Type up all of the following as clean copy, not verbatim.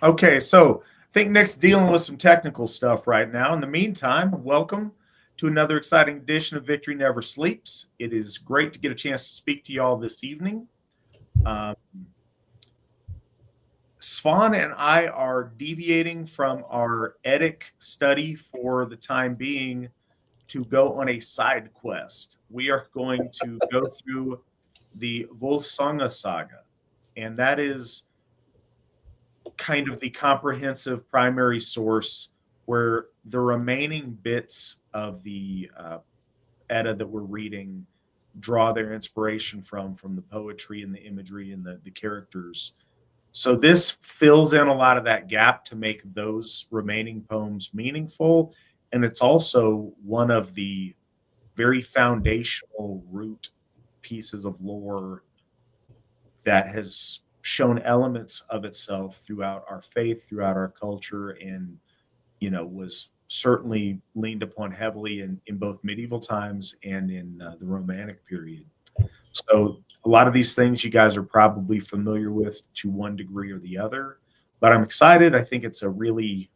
Okay, so I think Nick's dealing with some technical stuff right now. In the meantime, welcome to another exciting edition of Victory Never Sleeps. It is great to get a chance to speak to y'all this evening. Um, Svan and I are deviating from our etic study for the time being to go on a side quest. We are going to go through the Völsunga Saga, and that is kind of the comprehensive primary source where the remaining bits of the Edda that we're reading draw their inspiration from the poetry and the imagery and the characters. So this fills in a lot of that gap to make those remaining poems meaningful. And it's also one of the very foundational root pieces of lore that has shown elements of itself throughout our faith, throughout our culture, and was certainly leaned upon heavily in both medieval times and in the Romantic period. So a lot of these things you guys are probably familiar with to one degree or the other, but I'm excited. I think it's a really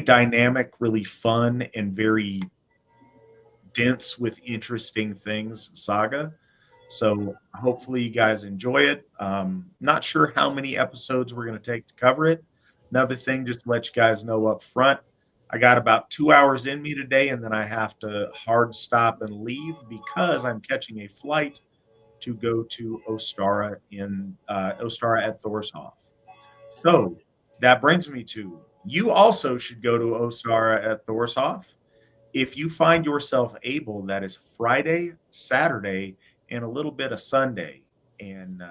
dynamic, really fun, and very dense with interesting things saga. So hopefully you guys enjoy it. Not sure how many episodes we're going to take to cover it. Another thing, just to let you guys know up front, I got about 2 hours in me today, and then I have to hard stop and leave because I'm catching a flight to go to Ostara at Thorshof. So that brings me to you also should go to Ostara at Thorshof. If you find yourself able, that is Friday, Saturday, and a little bit of Sunday. And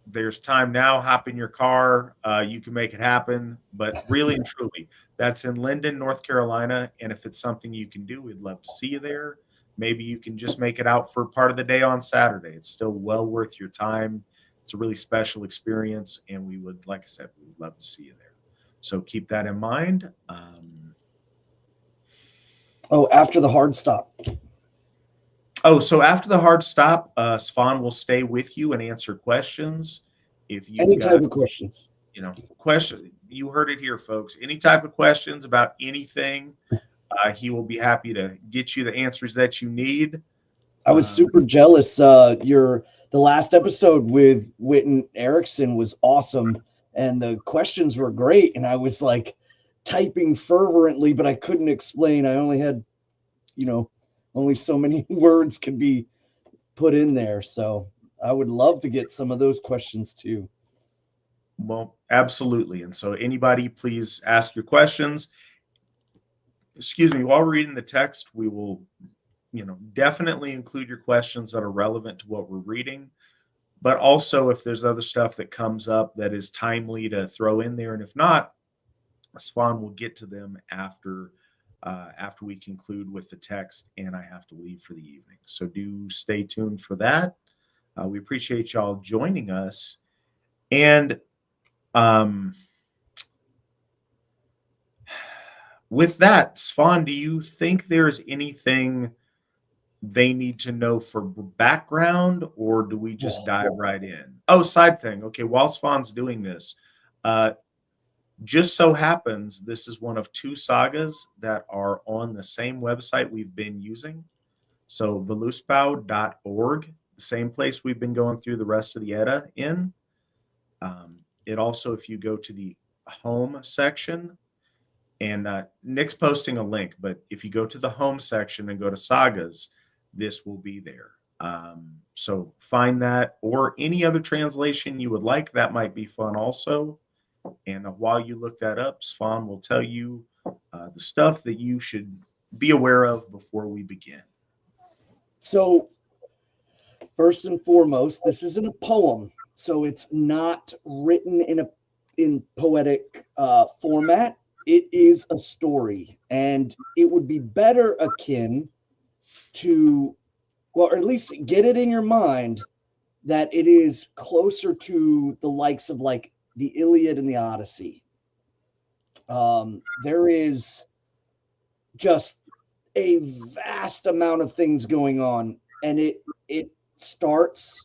there's time now. Hop in your car. You can make it happen. But really and truly, that's in Linden, North Carolina. And if it's something you can do, we'd love to see you there. Maybe you can just make it out for part of the day on Saturday. It's still well worth your time. It's a really special experience. And we would, like I said, we would love to see you there. So keep that in mind. After the hard stop. So after the hard stop, Svan will stay with you and answer questions. If you've Any got, type of questions. question, you heard it here, folks. Any type of questions about anything, he will be happy to get you the answers that you need. I was super jealous. The last episode with Witan Erickson was awesome, and the questions were great. And I was like typing fervently, but I couldn't explain. I only had, only so many words could be put in there. So I would love to get some of those questions too. Well, absolutely. And so anybody, please ask your questions. Excuse me, while we're reading the text, we will, definitely include your questions that are relevant to what we're reading. But also, if there's other stuff that comes up that is timely to throw in there, and if not, Svan will get to them after we conclude with the text, and I have to leave for the evening. So do stay tuned for that. We appreciate y'all joining us. And with that, Svan, do you think there's anything they need to know for background, or do we just dive right in? Oh, side thing. Okay, while Svan's doing this, just so happens this is one of two sagas that are on the same website we've been using. So veluspau.org, the same place we've been going through the rest of the Edda in. It also, if you go to the home section, and Nick's posting a link, but if you go to the home section and go to sagas, this will be there. So find that, or any other translation you would like. That might be fun also. And while you look that up, Svan will tell you the stuff that you should be aware of before we begin. So, first and foremost, this isn't a poem, so it's not written in poetic format. It is a story, and it would be better akin to, well, or at least get it in your mind that it is closer to the likes of like the Iliad and the Odyssey. There is just a vast amount of things going on, and it starts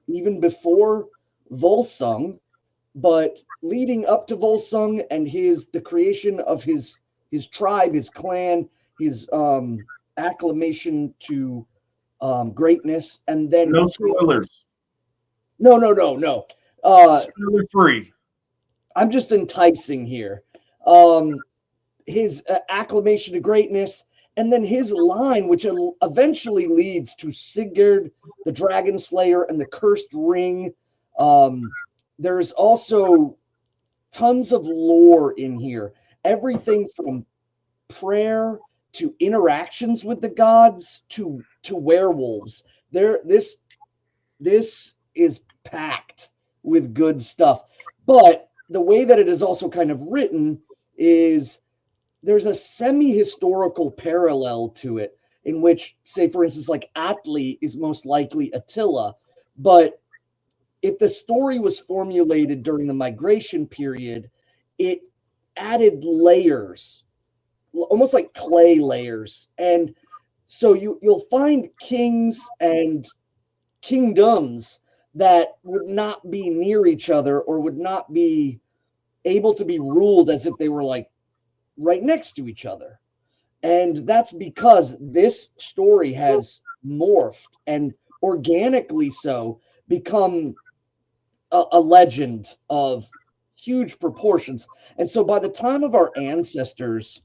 even before Völsung, but leading up to Völsung and the creation of his tribe, his clan, his acclamation to greatness, and then No spoilers. No. Spoiler free. I'm just enticing here. His acclamation to greatness, and then his line, which eventually leads to Sigurd, the Dragon Slayer, and the Cursed Ring. There's also tons of lore in here. Everything from prayer to interactions with the gods to werewolves. This is packed with good stuff. But the way that it is also kind of written is there's a semi-historical parallel to it, in which, say, for instance, like Atli is most likely Attila. But if the story was formulated during the migration period, it added layers, almost like clay layers. And so you'll find kings and kingdoms that would not be near each other or would not be able to be ruled as if they were like right next to each other. And that's because this story has morphed and organically so become a legend of huge proportions. And so by the time of our ancestors,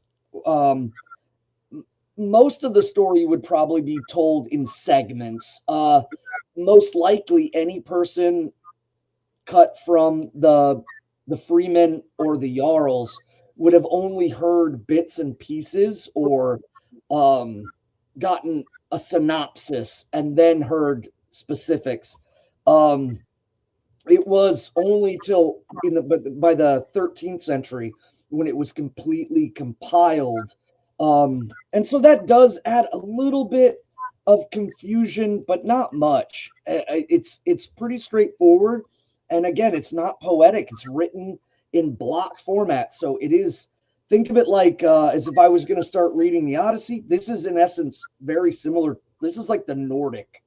most of the story would probably be told in segments. Most likely any person cut from the freemen or the jarls would have only heard bits and pieces or gotten a synopsis and then heard specifics. It was only till by the 13th century when it was completely compiled. And so that does add a little bit of confusion, but not much. It's pretty straightforward. And again, it's not poetic. It's written in block format. So it is, think of it like as if I was going to start reading the Odyssey. This is in essence very similar. This is like the Nordic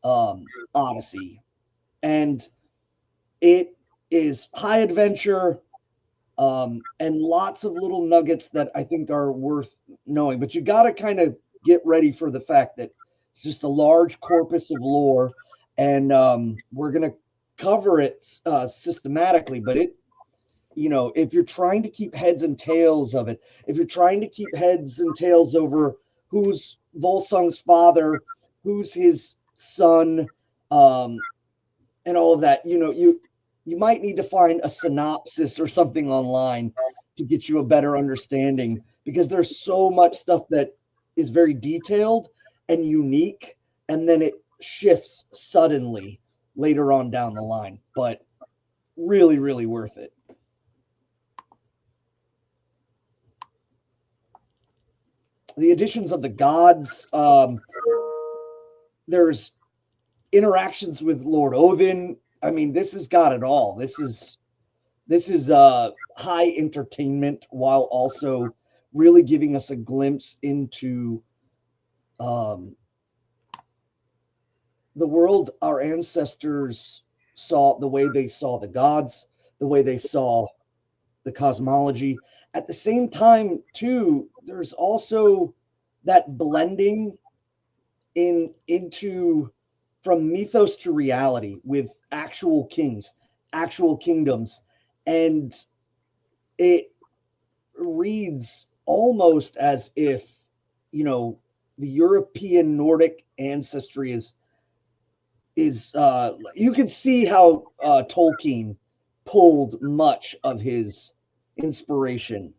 Odyssey. And it is high adventure and lots of little nuggets that I think are worth knowing. But you got to kind of get ready for the fact that it's just a large corpus of lore, and we're going to cover it systematically. But it, if you're trying to keep heads and tails of it, if you're trying to keep heads and tails over who's Völsung's father, who's his son, and all of that, you might need to find a synopsis or something online to get you a better understanding, because there's so much stuff that is very detailed and unique, and then it shifts suddenly later on down the line. But really, really worth it. The additions of the gods, there's interactions with Lord Odin. I mean, this has got it all. This is high entertainment while also really giving us a glimpse into the world our ancestors saw, the way they saw the gods, the way they saw the cosmology. At the same time, too, there's also that blending into from mythos to reality with actual kings, actual kingdoms. And it reads almost as if, the European Nordic ancestry is you can see how Tolkien pulled much of his inspiration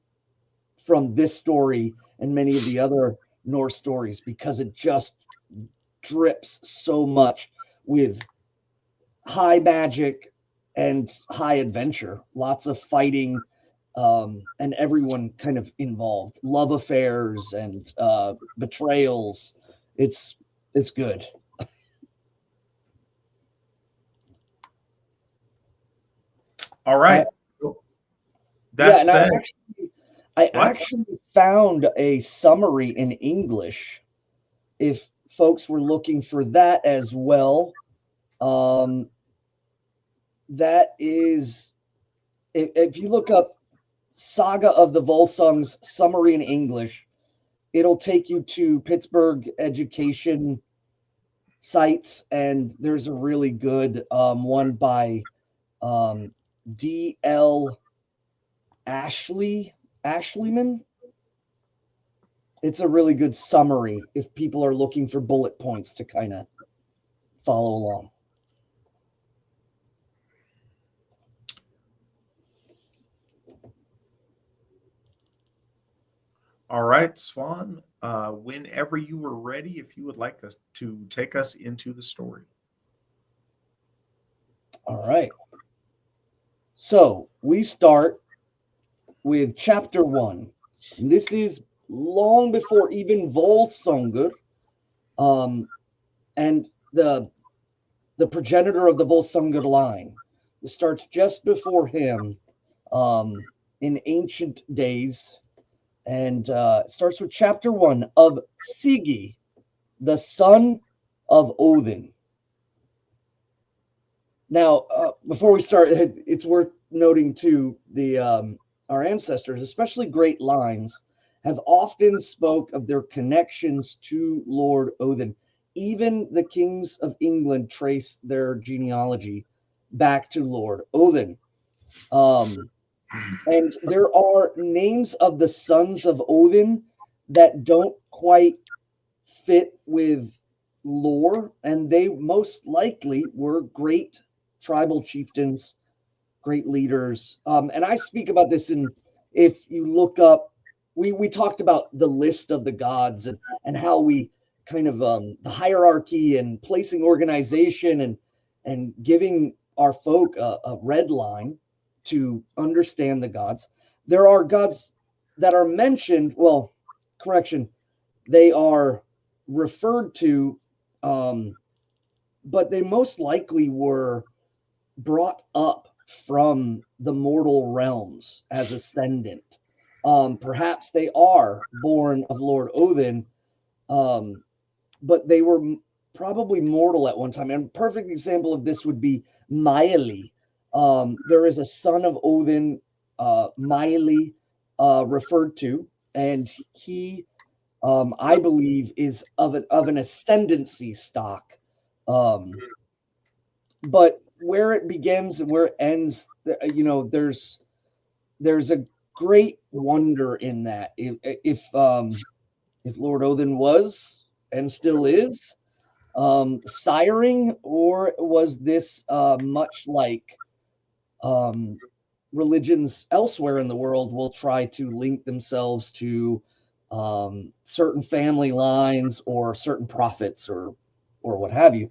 from this story and many of the other Norse stories, because it just drips so much with high magic and high adventure, lots of fighting, and everyone kind of involved, love affairs and betrayals. It's good. All right. That said, I actually found a summary in English if folks were looking for that as well. That is, if you look up Saga of the Völsung's summary in English, it'll take you to Pittsburgh education sites, and there's a really good one by D.L. Ashleyman. It's a really good summary if people are looking for bullet points to kind of follow along. All right, Svan, whenever you were ready, if you would like us to take us into the story. All right. So we start with chapter 1. And this is long before even Völsungur, and the progenitor of the Völsungur line. It starts just before him in ancient days. And it starts with chapter 1 of Sigi, the son of Odin. Now, before we start, it's worth noting too, our ancestors, especially great lines, have often spoke of their connections to Lord Odin. Even the kings of England trace their genealogy back to Lord Odin. And there are names of the sons of Odin that don't quite fit with lore, and they most likely were great tribal chieftains, great leaders. And I speak about this if you look up, we talked about the list of the gods and how we kind of the hierarchy and placing organization and giving our folk a red line to understand the gods. There are gods that are mentioned, well, correction, they are referred to, but they most likely were brought up from the mortal realms as ascendant. Perhaps they are born of Lord Odin, but they were probably mortal at one time. And a perfect example of this would be Maeli. There is a son of Odin, Maeli, referred to, and he, I believe, is of an ascendancy stock. But where it begins and where it ends, there's a great wonder in that. If Lord Odin was and still is siring, or was this much like religions elsewhere in the world will try to link themselves to certain family lines or certain prophets or what have you.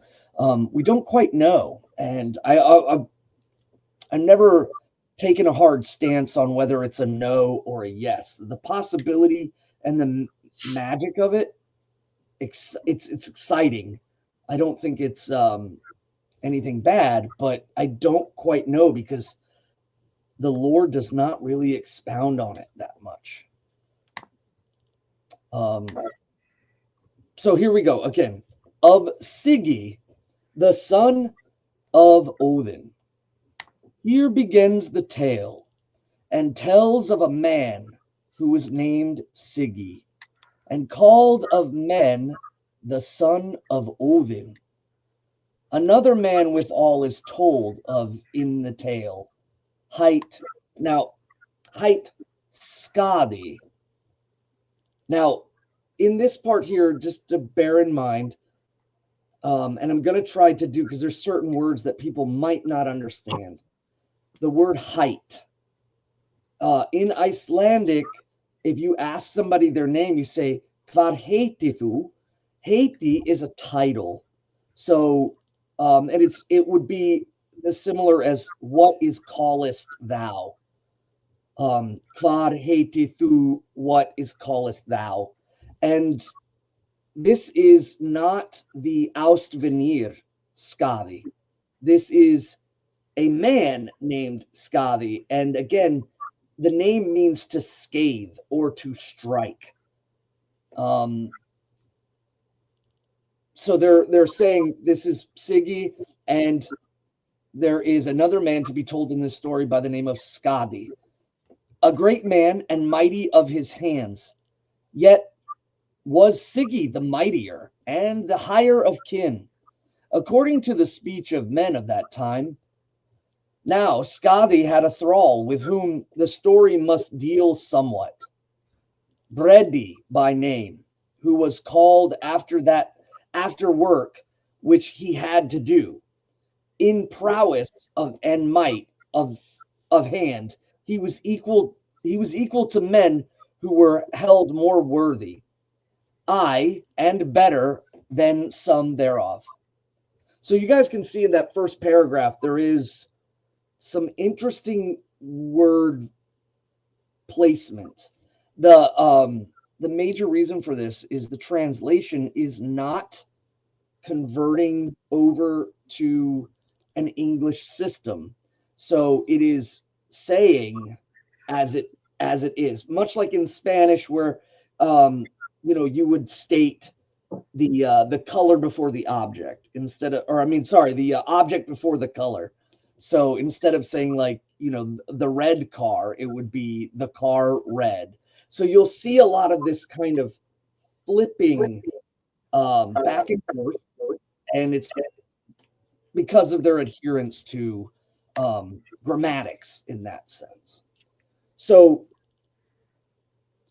We don't quite know, and I've never taken a hard stance on whether it's a no or a yes. The possibility and the magic of it, it's exciting. I don't think it's anything bad, but I don't quite know because the Lord does not really expound on it that much. So here we go again. Of Sigi, the son of Odin. Here begins the tale, and tells of a man who was named Sigi, and called of men the son of Odin. Another man withal is told of in the tale, hight Skadi. Now, in this part here, just to bear in mind, and I'm going to try to do, because there's certain words that people might not understand. The word height. In Icelandic, if you ask somebody their name, you say, Hvar heitið þú? Heiti is a title. So, and it would be as similar as what is callest thou? Hvar heitið þú? What is callest thou? And this is not the Ástvinir Skadi. This is a man named Skadi. And again, the name means to scathe or to strike. So they're saying this is Sigi, and there is another man to be told in this story by the name of Skadi, a great man and mighty of his hands. Yet was Sigi the mightier and the higher of kin, according to the speech of men of that time. Now Skadi had a thrall with whom the story must deal somewhat, Bredi by name, who was called after work which he had to do. In prowess and might of hand, he was equal to men who were held more worthy, aye, and better than some thereof. So you guys can see in that first paragraph there is some interesting word placement. The major reason for this is the translation is not converting over to an English system. So it is saying as it is, much like in Spanish, where you would state the color before the object instead of, the object before the color. So instead of saying the red car, it would be the car red. So you'll see a lot of this kind of flipping back and forth, and it's because of their adherence to grammatics in that sense. So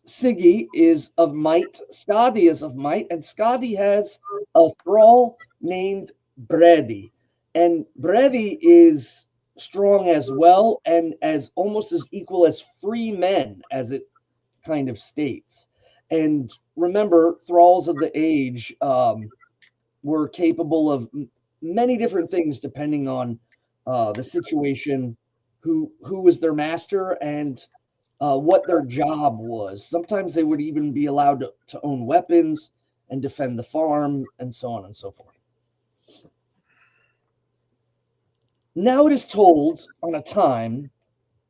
Sigi is of might, Skadi is of might, and Skadi has a thrall named Bredi. And Bredi is strong as well, and as almost as equal as free men, as it kind of states. And remember, thralls of the age were capable of many different things depending on the situation, who was their master, and what their job was. Sometimes they would even be allowed to own weapons and defend the farm, and so on and so forth. Now it is told on a time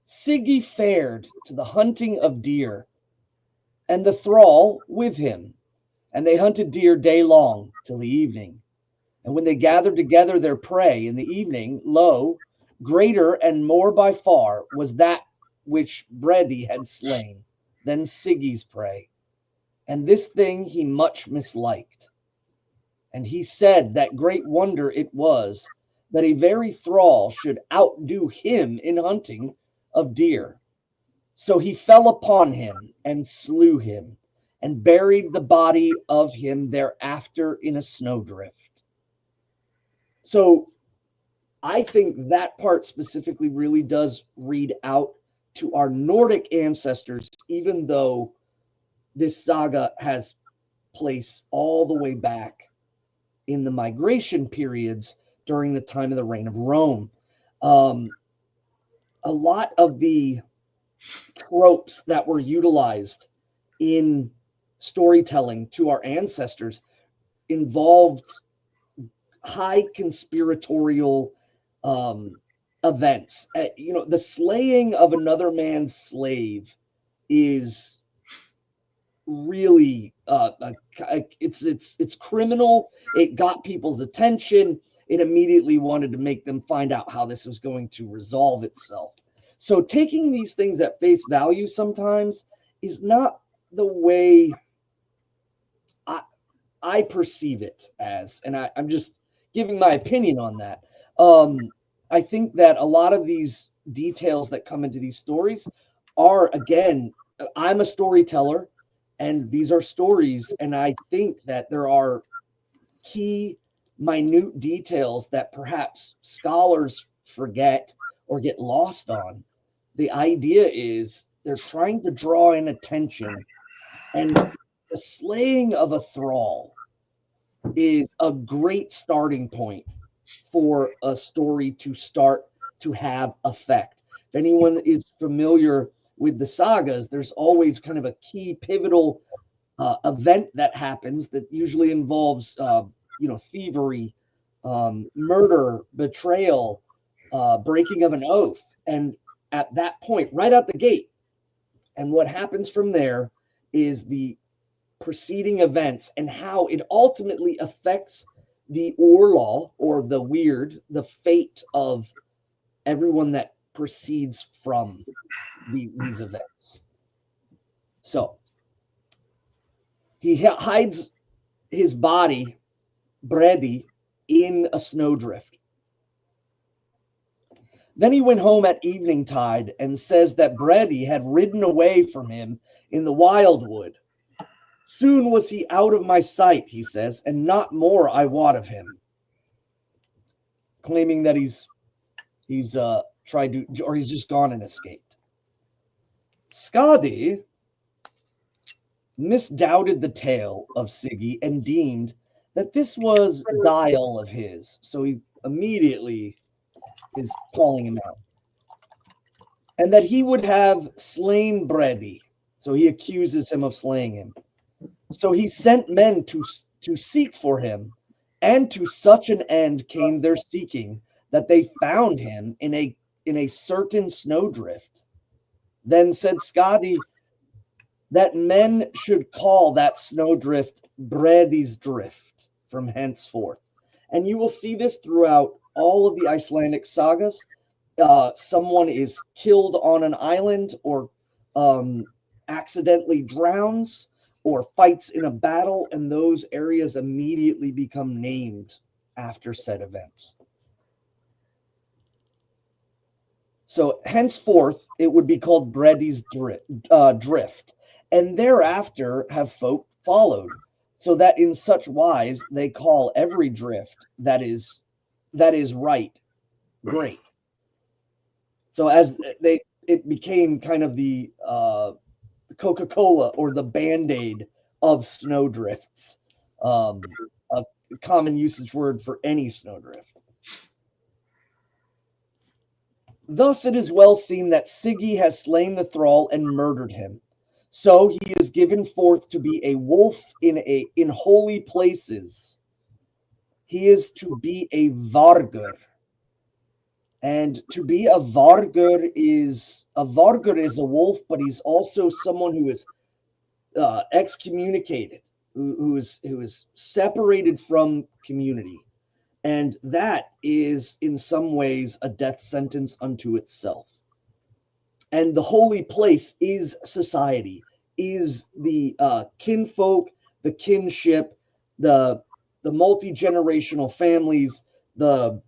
Sigi fared to the hunting of deer, and the thrall with him, and they hunted deer day long till the evening. And when they gathered together their prey in the evening, lo, greater and more by far was that which Bredi had slain than Sigi's prey. And this thing he much misliked. And he said that great wonder it was that a very thrall should outdo him in hunting of deer. So he fell upon him and slew him, and buried the body of him thereafter in a snowdrift. So I think that part specifically really does read out to our Nordic ancestors, even though this saga has place all the way back in the migration periods during the time of the reign of Rome. A lot of the tropes that were utilized in storytelling to our ancestors involved high conspiratorial events. The slaying of another man's slave is really it's criminal. It got people's attention. It immediately wanted to make them find out how this was going to resolve itself. So taking these things at face value sometimes is not the way I perceive it as, and I'm just giving my opinion on that. I think that a lot of these details that come into these stories are, again, I'm a storyteller, and these are stories, and I think that there are key, minute details that perhaps scholars forget or get lost on. The idea is they're trying to draw in attention, and the slaying of a thrall is a great starting point for a story to start to have effect. If anyone is familiar with the sagas, there's always kind of a key pivotal event that happens that usually involves thievery, murder, betrayal, breaking of an oath. And at that point, right out the gate, and what happens from there is the preceding events and how it ultimately affects the Orlaw, or the weird, the fate of everyone that proceeds from these events. So he hides his body, Bredi, in a snowdrift. Then he went home at evening tide and says that Bredi had ridden away from him in the wildwood. Soon was he out of my sight, he says, and not more I wot of him. Claiming that he's tried to, or he's just gone and escaped. Skadi misdoubted the tale of Sigi and deemed that this was guile of his. So he immediately is calling him out. And that he would have slain Bredi. So he accuses him of slaying him. So he sent men to seek for him, and to such an end came their seeking that they found him in a certain snowdrift. Then said Skadi that men should call that snowdrift Bredi's drift from henceforth. And you will see this throughout all of the Icelandic sagas. Someone is killed on an island, or accidentally drowns, or fights in a battle, and those areas immediately become named after said events. So henceforth, it would be called Bredi's drift, and thereafter have folk followed, so that in such wise they call every drift that is right great. So as it became kind of the Coca-Cola, or the Band-Aid of snowdrifts, a common usage word for any snowdrift. Thus it is well seen that Sigi has slain the thrall and murdered him. So he is given forth to be a wolf in holy places. He is to be a vargur. And to be a vargur is a wolf, but he's also someone who is excommunicated, who is separated from community. And that is in some ways a death sentence unto itself. And the holy place is society, is the kinfolk, the kinship, the multi-generational families, the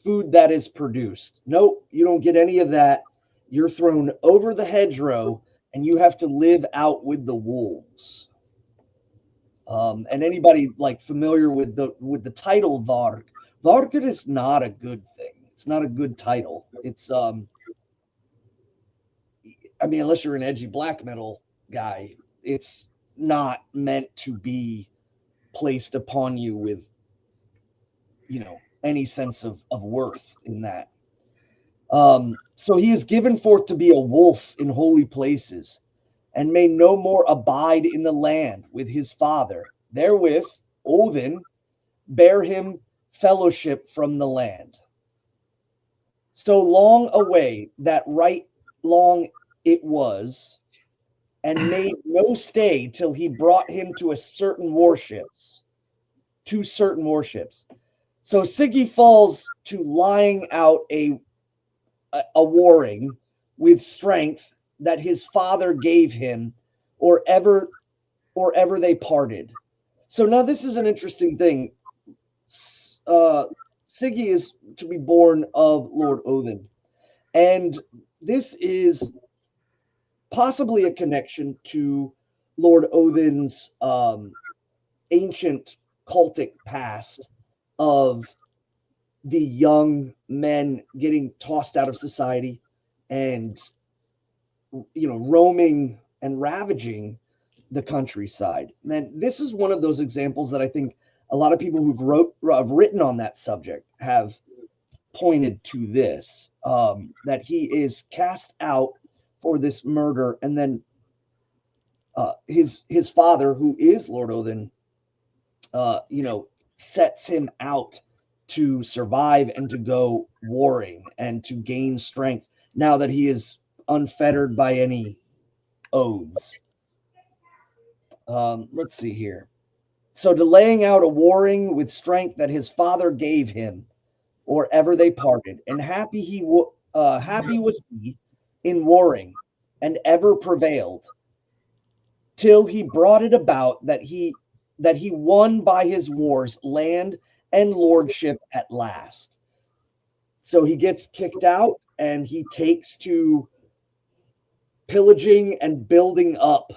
food that is produced. Nope, you don't get any of that. You're thrown over the hedgerow, and you have to live out with the wolves. And anybody like familiar with the title Varg, Varg is not a good thing. It's not a good title. It's I mean, unless you're an edgy black metal guy, it's not meant to be placed upon you with, any sense of worth in that. So he is given forth to be a wolf in holy places, and may no more abide in the land with his father. Therewith, Odin bear him fellowship from the land. So long away that right long it was, and made no stay till he brought him to certain warships. So Sigi falls to lying out a warring with strength that his father gave him, or ever they parted. So now this is an interesting thing. Sigi is to be born of Lord Odin, and this is possibly a connection to Lord Odin's ancient cultic past of the young men getting tossed out of society and roaming and ravaging the countryside. And this is one of those examples that I think a lot of people who've written on that subject have pointed to this, that he is cast out for this murder, and then his father, who is Lord Odin, sets him out to survive and to go warring and to gain strength now that he is unfettered by any oaths. Let's see here. So delaying out a warring with strength that his father gave him, or ever they parted, and happy was he in warring, and ever prevailed, till he brought it about that he won by his wars land and lordship at last. So he gets kicked out, and he takes to pillaging and building up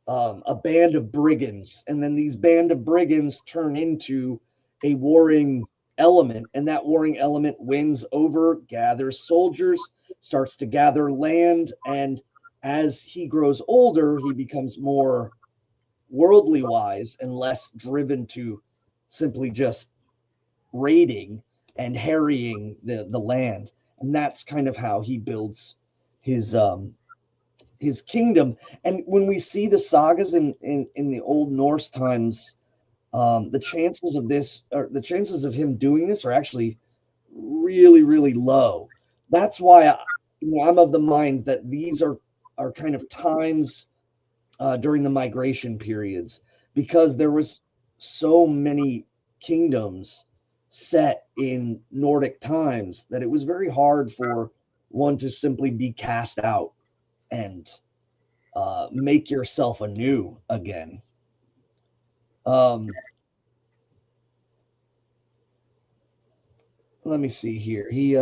a band of brigands, and then these band of brigands turn into a warring element, and that warring element wins over, gathers soldiers, starts to gather land, and as he grows older, he becomes more worldly wise and less driven to simply just raiding and harrying the land. And that's kind of how he builds his kingdom. And when we see the sagas in the old Norse times, the chances of this, or the chances of him doing this, are actually really, really low. That's why I'm of the mind that these are kind of times during the migration periods, because there was so many kingdoms set in Nordic times that it was very hard for one to simply be cast out and make yourself anew again. Let me see here. He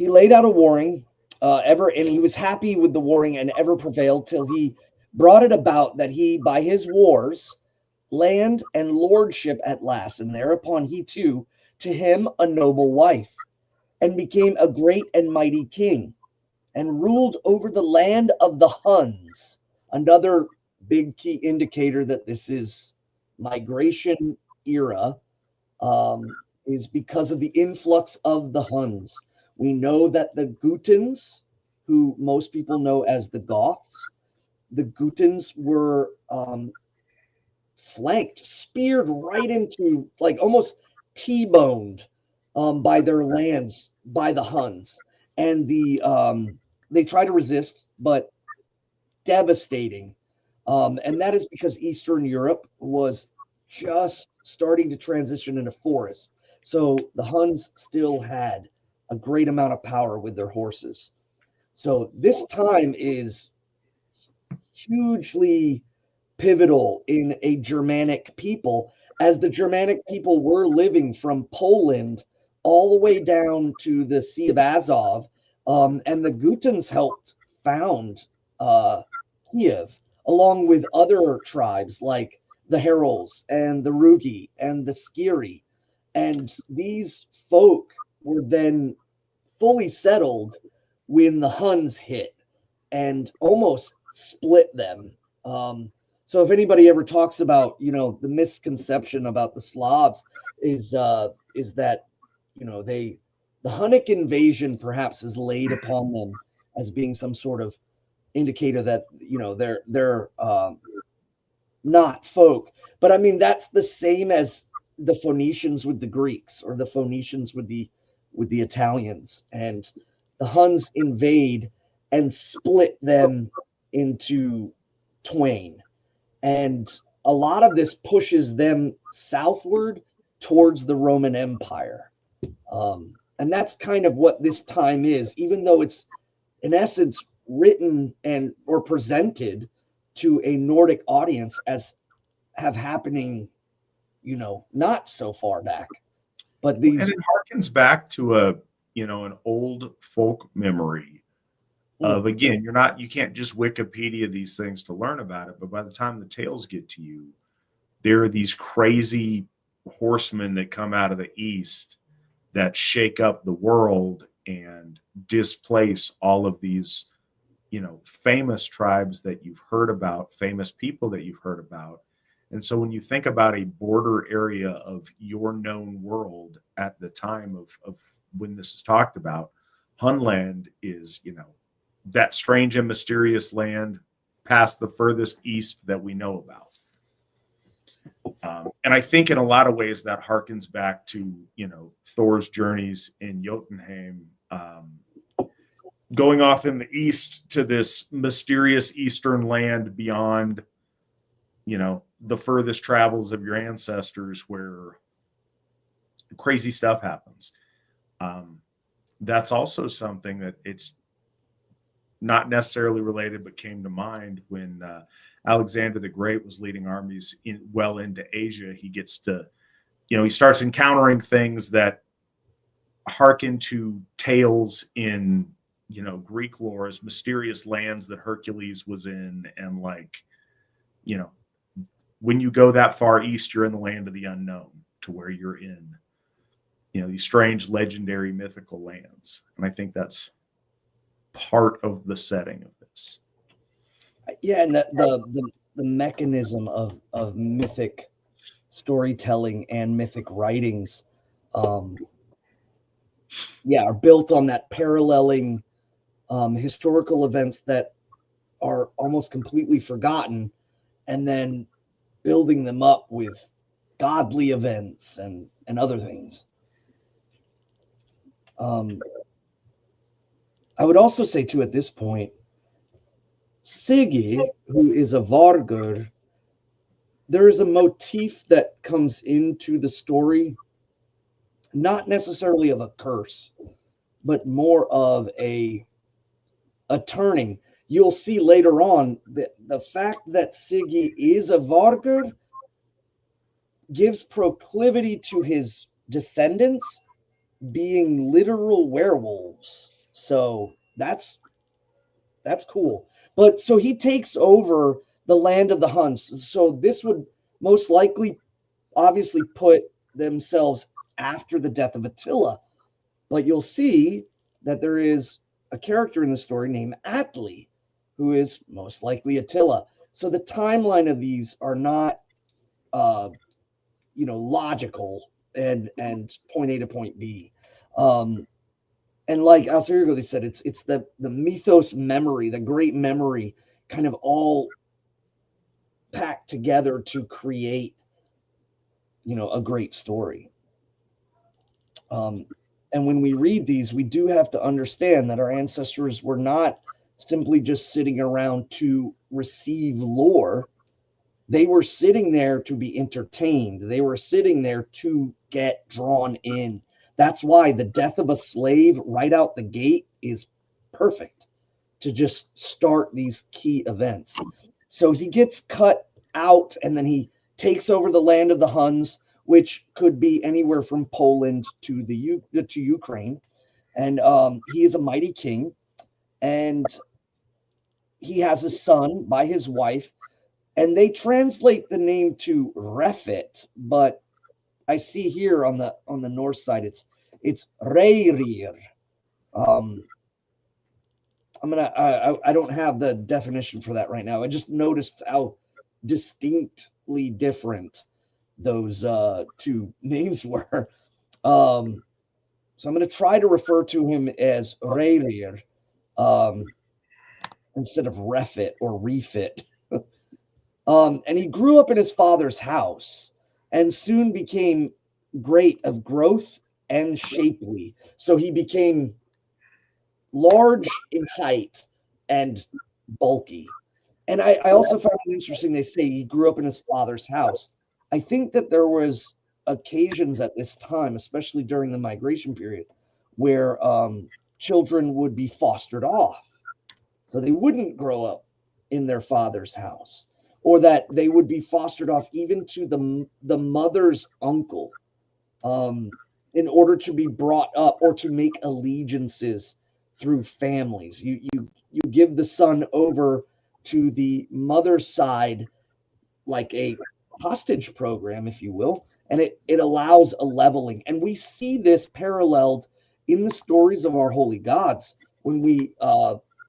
laid out a warring, and he was happy with the warring and ever prevailed, till he brought it about that he, by his wars, land and lordship at last, and thereupon he too, to him a noble wife, and became a great and mighty king, and ruled over the land of the Huns. Another big key indicator that this is migration era, is because of the influx of the Huns. We know that the Gutens, who most people know as the Goths, the Gutens were flanked, speared right into, like almost T-boned by their lands by the Huns, and they try to resist, but devastating. And that is because Eastern Europe was just starting to transition into forest. So the Huns still had a great amount of power with their horses. So this time is hugely pivotal in a Germanic people, as the Germanic people were living from Poland all the way down to the Sea of Azov. And the Gutens helped found Kiev, along with other tribes like the Herulds and the Rugi and the Skiri. And these folk were then fully settled when the Huns hit and almost split them. So if anybody ever talks about, the misconception about the Slavs is that, the Hunnic invasion perhaps is laid upon them as being some sort of indicator that, they're not folk. But I mean, that's the same as the Phoenicians with the Greeks, or the Phoenicians with the Italians. And the Huns invade and split them into twain. And a lot of this pushes them southward towards the Roman Empire. And that's kind of what this time is, even though it's in essence written or presented to a Nordic audience as have happening, not so far back. But these, and it harkens back to an old folk memory of, again, you can't just Wikipedia these things to learn about it, but by the time the tales get to you, there are these crazy horsemen that come out of the east that shake up the world and displace all of these, famous tribes that you've heard about, famous people that you've heard about. And so when you think about a border area of your known world at the time of when this is talked about, Hunland is, that strange and mysterious land past the furthest east that we know about. And I think in a lot of ways that harkens back to, Thor's journeys in Jotunheim. going off in the east to this mysterious eastern land beyond, the furthest travels of your ancestors, where crazy stuff happens. That's also something that it's not necessarily related, but came to mind when Alexander the Great was leading armies well into Asia. He gets to, he starts encountering things that harken to tales in, Greek lore, as mysterious lands that Hercules was in. And when you go that far east, you're in the land of the unknown, to where you're in, these strange, legendary, mythical lands. And I think that's part of the setting of this. Yeah, and the mechanism of mythic storytelling and mythic writings, are built on that paralleling historical events that are almost completely forgotten, and then building them up with godly events and other things. I would also say, too, at this point, Sigi, who is a Vargur, there is a motif that comes into the story, not necessarily of a curse, but more of a turning. You'll see later on that the fact that Sigi is a Vargur gives proclivity to his descendants being literal werewolves. So that's cool. But so he takes over the land of the Huns. So this would most likely obviously put themselves after the death of Attila. But you'll see that there is a character in the story named Atli, who is most likely Attila. So the timeline of these are not logical and point A to point B. And like Asatru, they said, it's the mythos memory, the great memory, kind of all packed together to create, a great story. And when we read these, we do have to understand that our ancestors were not simply just sitting around to receive lore. They were sitting there to be entertained. They were sitting there to get drawn in. That's why the death of a slave right out the gate is perfect to just start these key events. So he gets cut out, and then he takes over the land of the Huns, which could be anywhere from Poland to Ukraine. And he is a mighty king, and he has a son by his wife, and they translate the name to Refit, but I see here on the north side it's Reyrir. I don't have the definition for that right now. I just noticed how distinctly different those two names were. So I'm going to try to refer to him as Reyrir instead of Refit or Refit. And he grew up in his father's house and soon became great of growth and shapely. So he became large in height and bulky. And I also found it interesting, they say he grew up in his father's house. I think that there was occasions at this time, especially during the migration period, where children would be fostered off. So they wouldn't grow up in their father's house, or that they would be fostered off even to the mother's uncle, in order to be brought up or to make allegiances through families. You give the son over to the mother's side like a hostage program, if you will, and it allows a leveling. And we see this paralleled in the stories of our holy gods. When we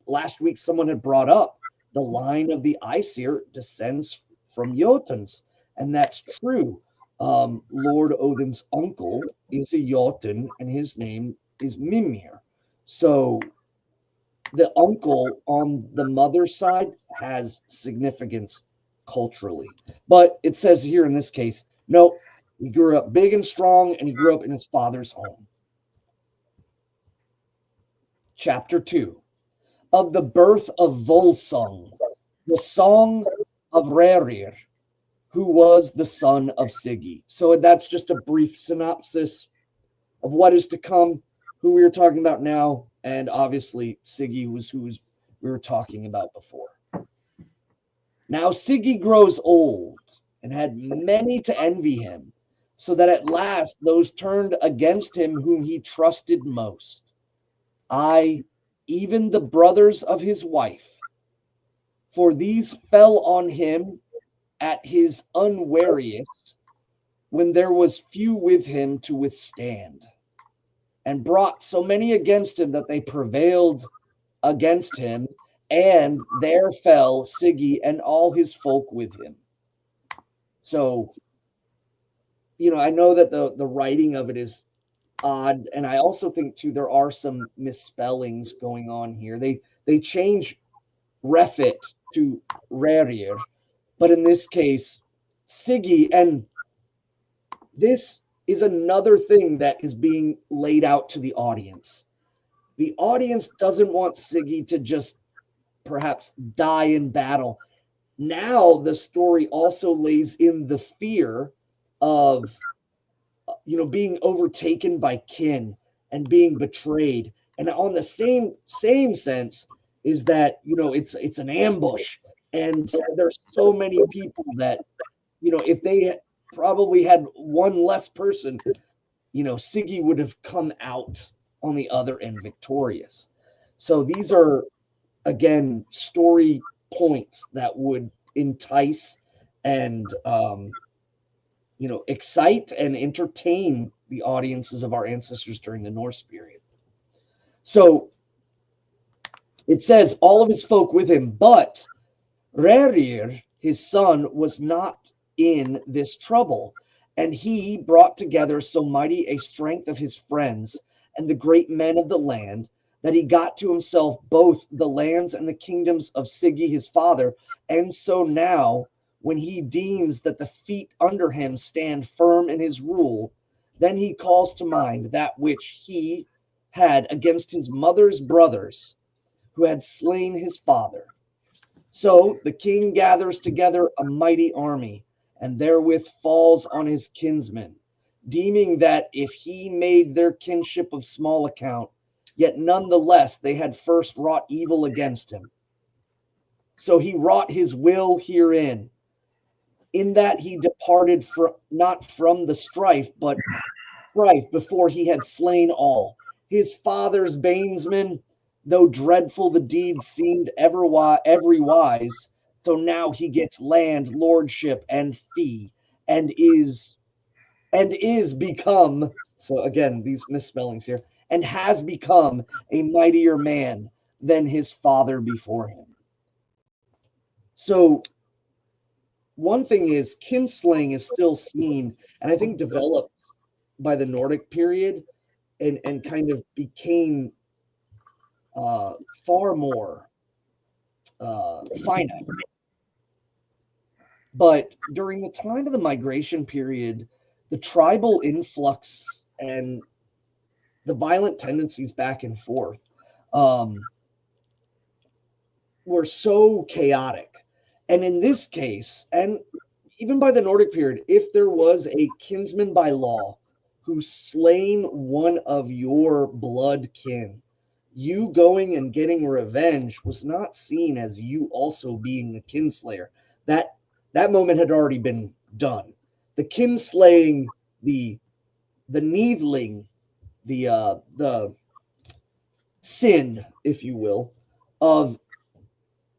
last week someone had brought up the line of the Aesir descends from Jotuns, and that's true. Lord Odin's uncle is a Jotun, and his name is Mimir. So the uncle on the mother's side has significance culturally. But it says here in this case, no, he grew up big and strong, and he grew up in his father's home. Chapter 2, of the birth of Völsung, the song of Rerir, who was the son of Sigi. So that's just a brief synopsis of what is to come, who we are talking about now, and obviously Sigi was who we were talking about before. Now Sigi grows old and had many to envy him, so that at last those turned against him whom he trusted most. Aye, even the brothers of his wife, for these fell on him at his unwariest, when there was few with him to withstand, and brought so many against him that they prevailed against him, and there fell Sigi and all his folk with him. So, I know that the writing of it is odd, and I also think too there are some misspellings going on here. They change Refit to Rerir, but in this case, Sigi, and this is another thing that is being laid out to the audience. The audience doesn't want Sigi to just perhaps die in battle. Now the story also lays in the fear of being overtaken by kin and being betrayed. And on the same sense is that it's an ambush, and there's so many people that if they probably had one less person, Sigi would have come out on the other end victorious. So these are, again, story points that would entice and excite and entertain the audiences of our ancestors during the Norse period. So it says all of his folk with him, but Rerir, his son, was not in this trouble, and he brought together so mighty a strength of his friends and the great men of the land, that he got to himself both the lands and the kingdoms of Sigi his father. And so now, when he deems that the feet under him stand firm in his rule, then he calls to mind that which he had against his mother's brothers, who had slain his father. So the king gathers together a mighty army, and therewith falls on his kinsmen, deeming that if he made their kinship of small account, yet nonetheless they had first wrought evil against him. So he wrought his will herein, in that he departed not from the strife, but strife before he had slain all. His father's banesmen, though dreadful the deed seemed every wise, so now he gets land, lordship, and fee, and is become, so again, these misspellings here, and has become a mightier man than his father before him. So one thing is, kinslaying is still seen, and I think developed by the Nordic period, and kind of became far more finite. But during the time of the migration period, the tribal influx and the violent tendencies back and forth were so chaotic. And in this case, and even by the Nordic period, if there was a kinsman by law who slain one of your blood kin, you going and getting revenge was not seen as you also being the kinslayer. That moment had already been done. The kinslaying, the needling, the sin, if you will, of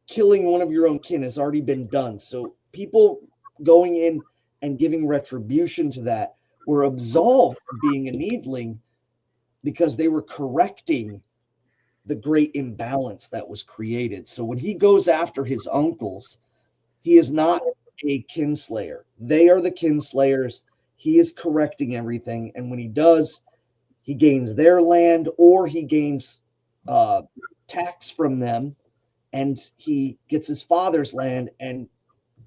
killing one of your own kin has already been done. So people going in and giving retribution to that were absolved from being a needling, because they were correcting the great imbalance that was created. So when he goes after his uncles, he is not a kinslayer. They are the kinslayers. He is correcting everything. And when he does, he gains their land, or he gains tax from them, and he gets his father's land and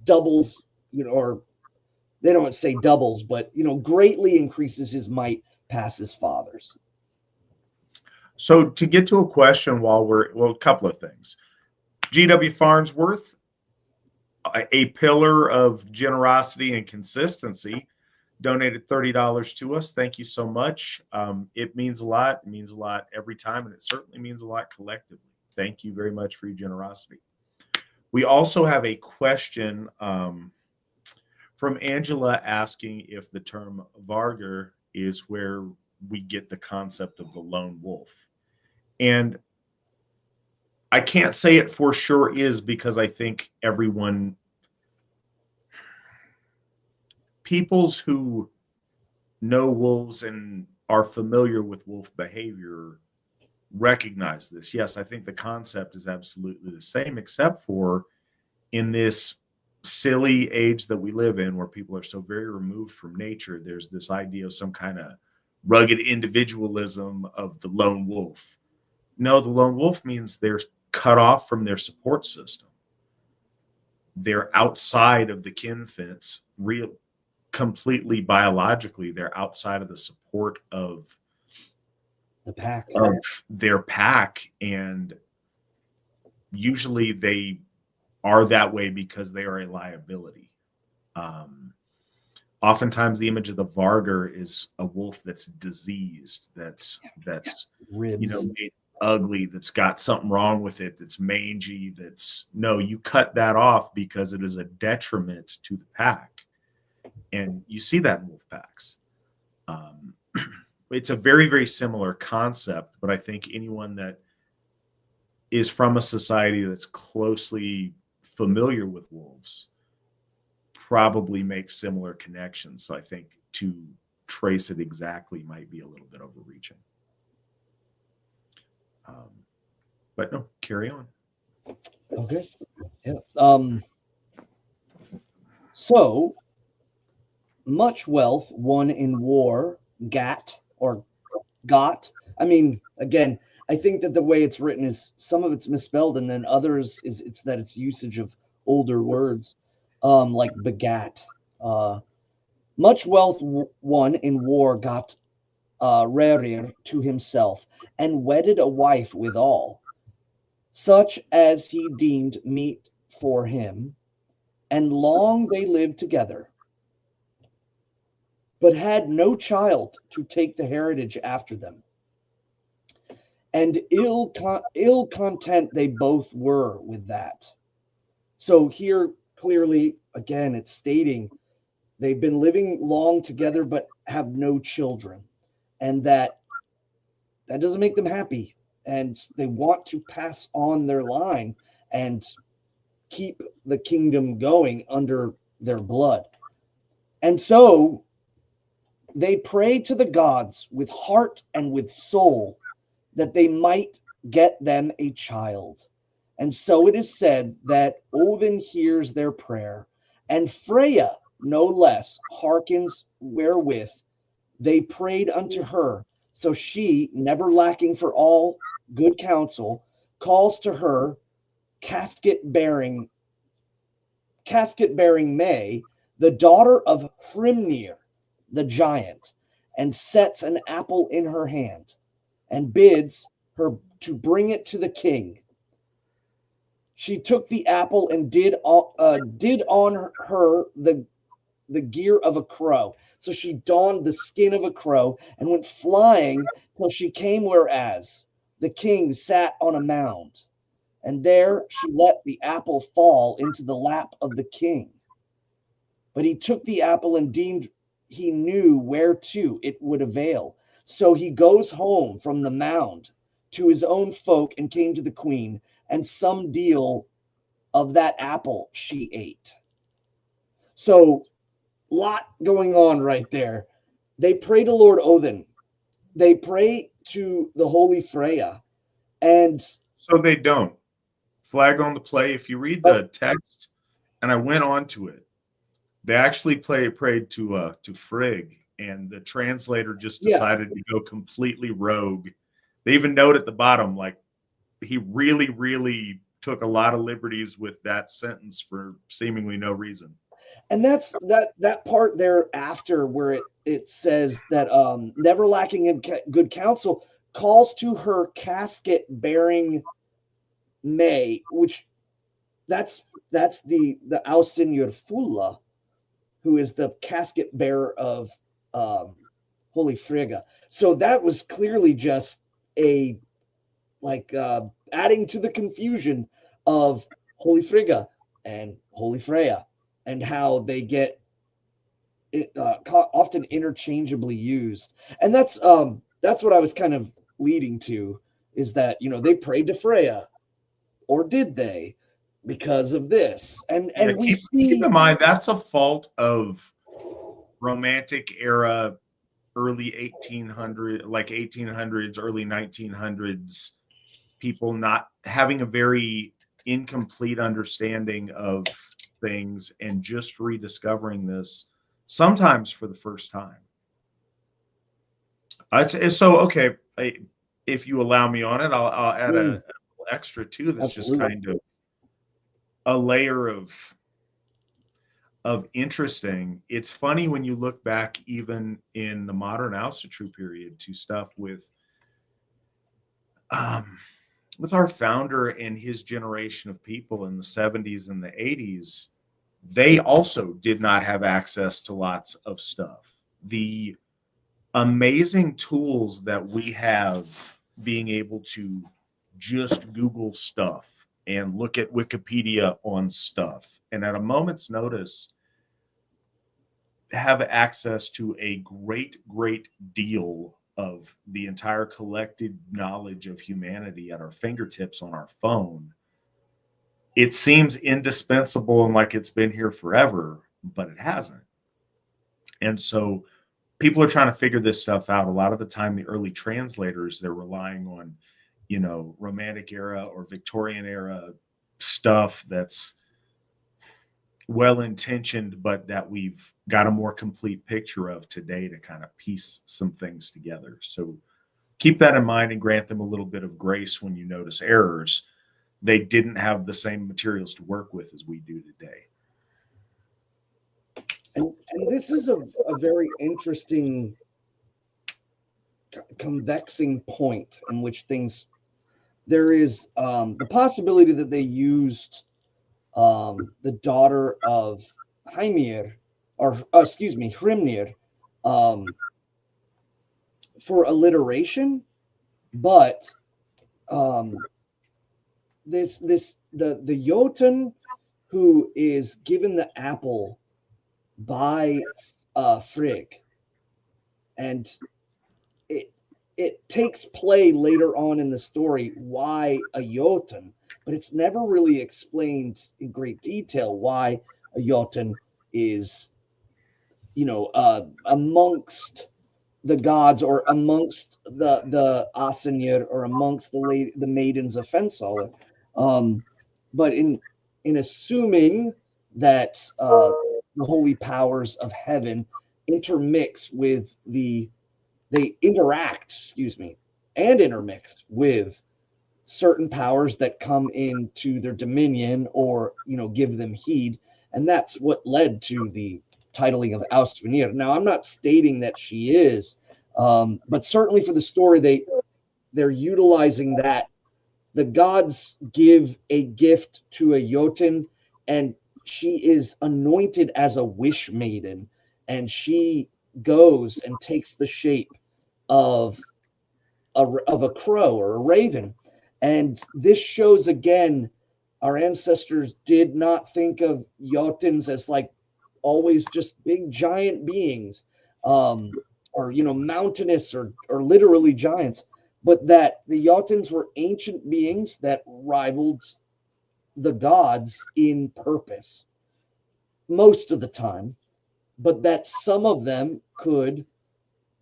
doubles, or they don't say doubles, but greatly increases his might past his father's. So to get to a question a couple of things. G.W. Farnsworth, a pillar of generosity and consistency, donated $30 to us. Thank you so much. It means a lot. It means a lot every time, and it certainly means a lot collectively. Thank you very much for your generosity. We also have a question from Angela asking if the term Varger is where we get the concept of the lone wolf. And I can't say it for sure is, because I think peoples who know wolves and are familiar with wolf behavior recognize this. Yes, I think the concept is absolutely the same, except for in this silly age that we live in, where people are so very removed from nature, there's this idea of some kind of rugged individualism of the lone wolf. No, the lone wolf means they're cut off from their support system. They're outside of the kin fence, completely biologically. They're outside of the support of the pack, of their pack, and usually they are that way because they are a liability. Oftentimes the image of the Varger is a wolf that's diseased, that's ribs, ugly, that's got something wrong with it, that's mangy, no, you cut that off because it is a detriment to the pack. And you see that in wolf packs. It's a very, very similar concept, but I think anyone that is from a society that's closely familiar with wolves probably makes similar connections. So I think to trace it exactly might be a little bit overreaching. But no, carry on. Okay. Yeah. So much wealth won in war, got. I mean, again, I think that the way it's written is some of it's misspelled, and then others it's that it's usage of older words, like begat. Much wealth won in war got Rerir to himself, and wedded a wife withal, such as he deemed meet for him, and long they lived together, but had no child to take the heritage after them. And ill content they both were with that. So here, clearly, again, it's stating they've been living long together, but have no children. And that doesn't make them happy. And they want to pass on their line and keep the kingdom going under their blood. And so they pray to the gods with heart and with soul that they might get them a child. And so it is said that Odin hears their prayer, and Freya, no less, hearkens wherewith they prayed unto her. So she, never lacking for all good counsel, calls to her casket-bearing May, the daughter of Hrimnir, the giant, and sets an apple in her hand, and bids her to bring it to the king. She took the apple and did on her the gear of a crow. So she donned the skin of a crow and went flying till she came whereas the king sat on a mound. And there she let the apple fall into the lap of the king. But he took the apple and deemed he knew whereto it would avail. So he goes home from the mound to his own folk and came to the queen, and some deal of that apple she ate. So, lot going on right there. They pray to Lord Odin. They pray to the Holy Freya. And so they don't. Flag on the play. If you read the text, and I went on to it, they actually prayed to Frigg, and the translator just decided to go completely rogue. They even note at the bottom, like, he really, really took a lot of liberties with that sentence for seemingly no reason. And that's that part there after where it says that never lacking in good counsel, calls to her casket bearing May, which that's the Ausinjur Fulla, who is the casket bearer of Holy Frigga. So that was clearly just a adding to the confusion of Holy Frigga and Holy Freya, and how they get it often interchangeably used. And that's what I was kind of leading to, is that, you know, they prayed to Freya, or did they, because of this? And we keep in mind that's a fault of Romantic era, early 1800s, early 1900s people not having a very incomplete understanding of things and just rediscovering this sometimes for the first time. So okay, if you allow me on it, I'll add a extra too. That's Absolutely. Just kind of a layer of interesting. It's funny when you look back, even in the modern Asatru period, to stuff with our founder and his generation of people in the 70s and the 80s. They also did not have access to lots of stuff. The amazing tools that we have, being able to just Google stuff and look at Wikipedia on stuff, and at a moment's notice have access to a great deal of the entire collected knowledge of humanity at our fingertips on our phone. It seems indispensable and like it's been here forever, but it hasn't. And so people are trying to figure this stuff out. A lot of the time, the early translators, they're relying on, you know, Romantic era or Victorian era stuff that's well-intentioned, but that we've got a more complete picture of today to kind of piece some things together. So keep that in mind and grant them a little bit of grace when you notice errors. They didn't have the same materials to work with as we do today. And this is a very interesting convexing point in which things, there is the possibility that they used the daughter of Hymir, or Hrimnir, for alliteration, but the Jotun who is given the apple by Frigg, and it takes play later on in the story why a Jotun, but it's never really explained in great detail why a Jotun is, you know, amongst the gods, or amongst the Asenir, or amongst the maidens of Fensal. But in assuming that the holy powers of heaven intermix with they interact, and intermix with certain powers that come into their dominion, or, you know, give them heed. And that's what led to the titling of Austvanir. Now, I'm not stating that she is, but certainly for the story, they're utilizing that. The gods give a gift to a Jotun, and she is anointed as a wish maiden, and she goes and takes the shape of a crow or a raven. And this shows again, our ancestors did not think of Jotuns as like always just big giant beings, or, you know, mountainous or literally giants, but that the Jotuns were ancient beings that rivaled the gods in purpose most of the time, but that some of them could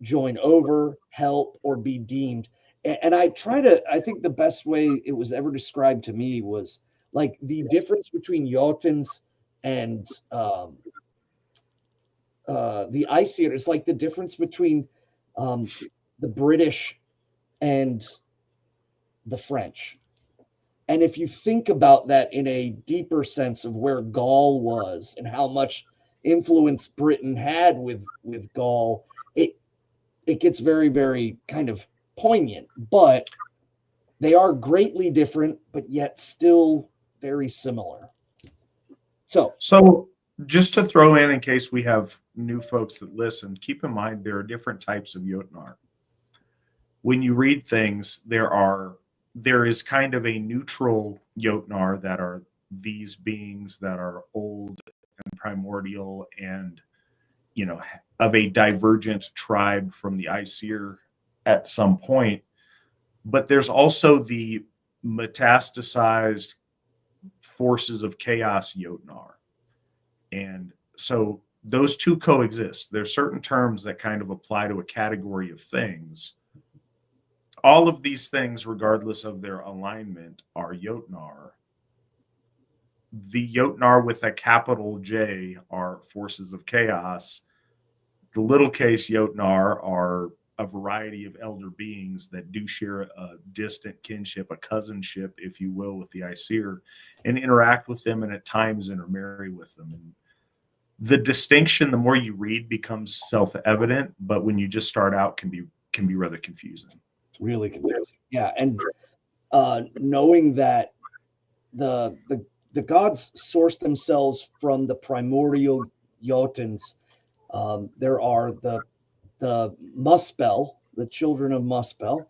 join over, help, or be deemed. And I think the best way it was ever described to me was like the difference between Jotuns and the Aesir is like the difference between the British and the French. And if you think about that in a deeper sense of where Gaul was and how much influence Britain had with Gaul, it gets very, very kind of poignant, but they are greatly different, but yet still very similar. So just to throw in case we have new folks that listen, keep in mind there are different types of Jotnar. When you read things, there is kind of a neutral Jotnar that are these beings that are old and primordial and, you know, of a divergent tribe from the Aesir at some point. But there's also the metastasized forces of chaos Jotnar. And so those two coexist. There's certain terms that kind of apply to a category of things. All of these things, regardless of their alignment, are Jotnar. The Jotnar with a capital J are forces of chaos. The little case Jotnar are a variety of elder beings that do share a distant kinship, a cousinship, if you will, with the Aesir, and interact with them and at times intermarry with them. And the distinction, the more you read, becomes self-evident, but when you just start out, can be rather confusing. It's really confusing. Yeah, and knowing that the gods source themselves from the primordial Jotuns. There are the Muspel, the children of Muspel,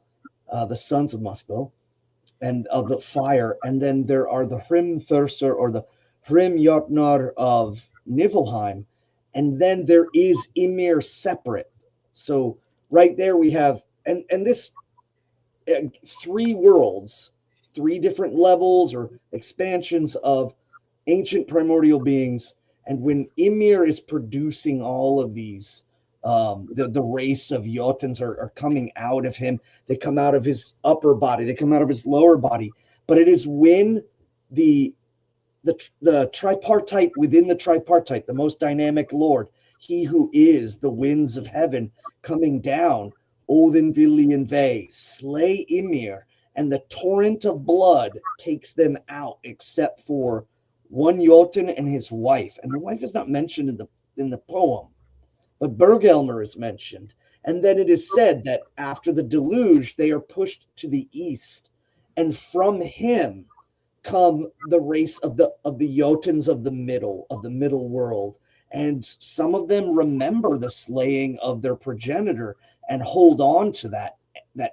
the sons of Muspel, and of the fire. And then there are the Hrimthurser or the Hrim Jotnar of Niflheim. And then there is Ymir separate. So right there we have, and this 3 worlds, 3 different levels or expansions of ancient primordial beings. And when Ymir is producing all of these, the race of Jotuns are coming out of him. They come out of his upper body. They come out of his lower body. But it is when the tripartite within the tripartite, the most dynamic Lord, he who is the winds of heaven coming down, Odin, Vili, and Ve, slay Ymir, and the torrent of blood takes them out, except for one Jotun and his wife. And the wife is not mentioned in the poem, but Bergelmer is mentioned. And then it is said that after the deluge, they are pushed to the east, and from him come the race of the Jotuns of the middle world. And some of them remember the slaying of their progenitor and hold on to that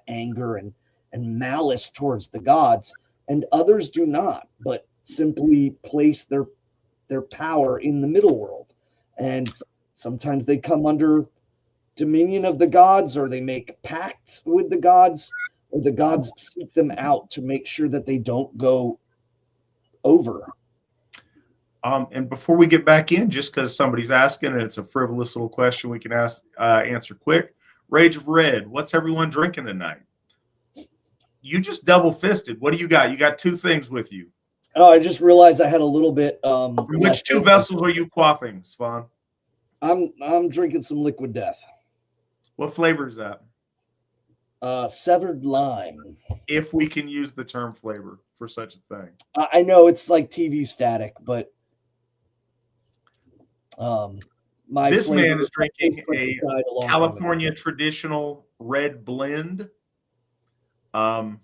anger and malice towards the gods, and others do not, but simply place their power in the middle world. And sometimes they come under dominion of the gods, or they make pacts with the gods, or the gods seek them out to make sure that they don't go over. And before we get back in, just because somebody's asking and it's a frivolous little question we can answer quick. Rage of Red, what's everyone drinking tonight? You just double fisted. What do you got? You got 2 things with you. Oh, I just realized I had a little bit. Which 2 vessels are you quaffing, Svan? I'm drinking some Liquid Death. What flavor is that? Severed lime. If we can use the term flavor for such a thing. I know it's like TV static, but this man is drinking a California traditional red blend. 12%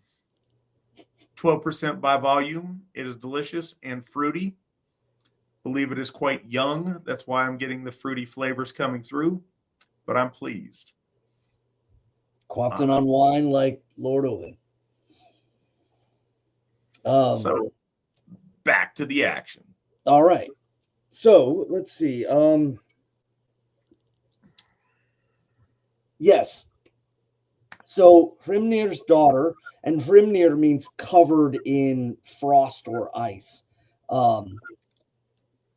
by volume. It is delicious and fruity. I believe it is quite young. That's why I'm getting the fruity flavors coming through, but I'm pleased. Quaffing on wine like Lord Odin. So back to the action. All right. So let's see. Yes. So Hrimnir's daughter, and Hrimnir means covered in frost or ice,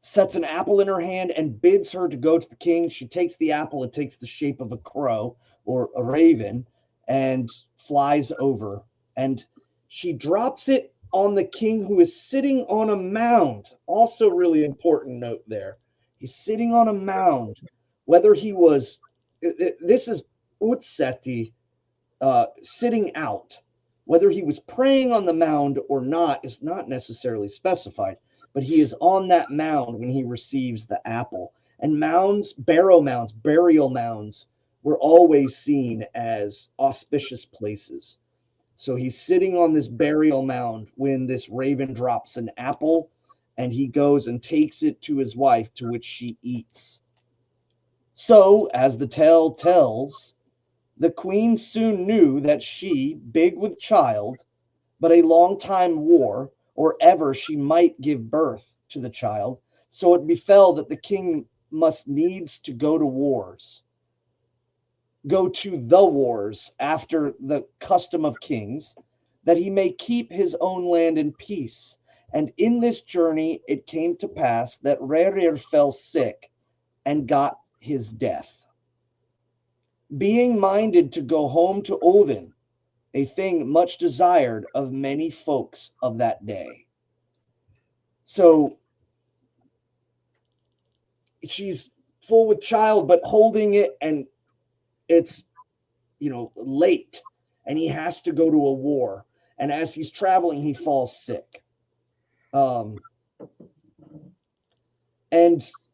sets an apple in her hand and bids her to go to the king. She takes the apple. It takes the shape of a crow or a raven and flies over. And she drops it on the king, who is sitting on a mound. Also really important note there. He's sitting on a mound. Whether he was, this is Utseti, sitting out. Whether he was praying on the mound or not is not necessarily specified, but he is on that mound when he receives the apple. And mounds, burial mounds were always seen as auspicious places. So he's sitting on this burial mound when this raven drops an apple, and he goes and takes it to his wife, to which she eats. So, as the tale tells, the queen soon knew that she, big with child, but a long time war, or ever she might give birth to the child. So it befell that the king must needs to go to the wars after the custom of kings, that he may keep his own land in peace. And in this journey it came to pass that Rerir fell sick and got his death, being minded to go home to Odin, a thing much desired of many folks of that day. So she's full with child, but holding it, and it's, late, and he has to go to a war. And as he's traveling, he falls sick. And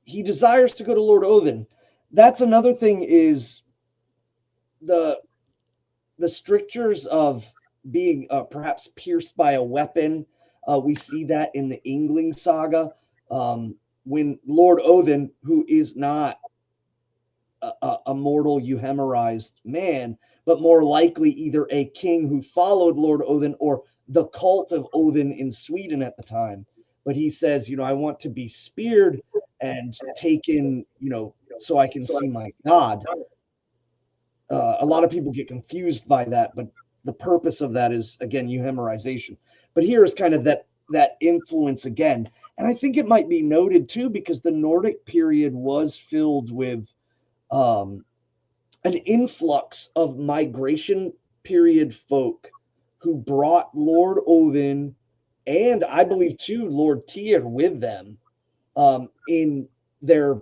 he desires to go to Lord Odin. That's another thing, is the strictures of being perhaps pierced by a weapon. We see that in the Yngling Saga, when Lord Odin, who is not a mortal euhemerized man, but more likely either a king who followed Lord Odin or the cult of Odin in Sweden at the time. But he says, I want to be speared and taken, so I can see my God. A lot of people get confused by that, but the purpose of that is, again, euhemerization. But here is kind of that influence again. And I think it might be noted too, because the Nordic period was filled with an influx of migration period folk who brought Lord Odin, and I believe too Lord Tyr, with them in their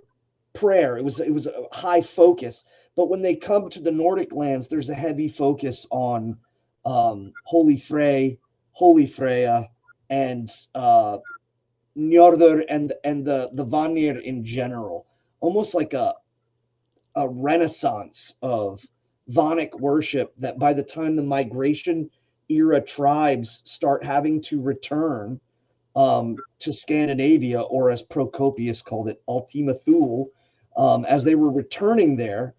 prayer. It was a high focus. But when they come to the Nordic lands, there's a heavy focus on Holy Frey, Holy Freya, and Njordr and the Vanir in general. Almost like a renaissance of Vonic worship, that by the time the migration era tribes start having to return to Scandinavia, or as Procopius called it, Ultima Thule, as they were returning there,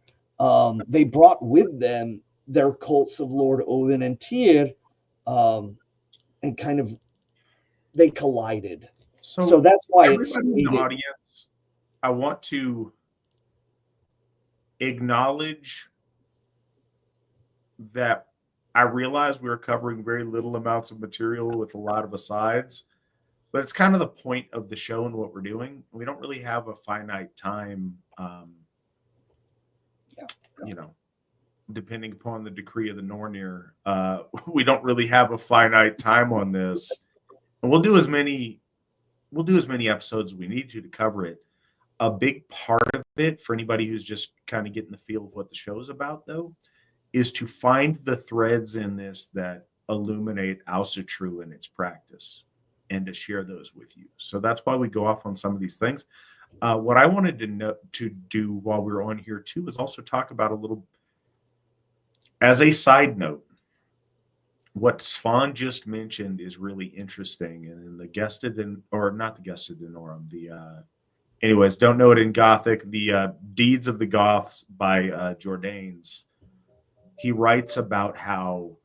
they brought with them their cults of Lord Odin and Tyr, and kind of they collided. So that's why it's in the audience. I want to acknowledge that I realize we're covering very little amounts of material with a lot of asides, but it's kind of the point of the show and what we're doing. We don't really have a finite time, depending upon the decree of the Nornir. We don't really have a finite time on this, and we'll do as many episodes as we need to cover it. A big part of it, for anybody who's just kind of getting the feel of what the show is about, though, is to find the threads in this that illuminate Asatru in its practice, and to share those with you. So that's why we go off on some of these things. What I wanted to do while we were on here too is also talk about a little, as a side note, what Svan just mentioned is really interesting. And in the not the Gested Danorum, anyways, don't know it in Gothic, the Deeds of the Goths by Jordanes. He writes about how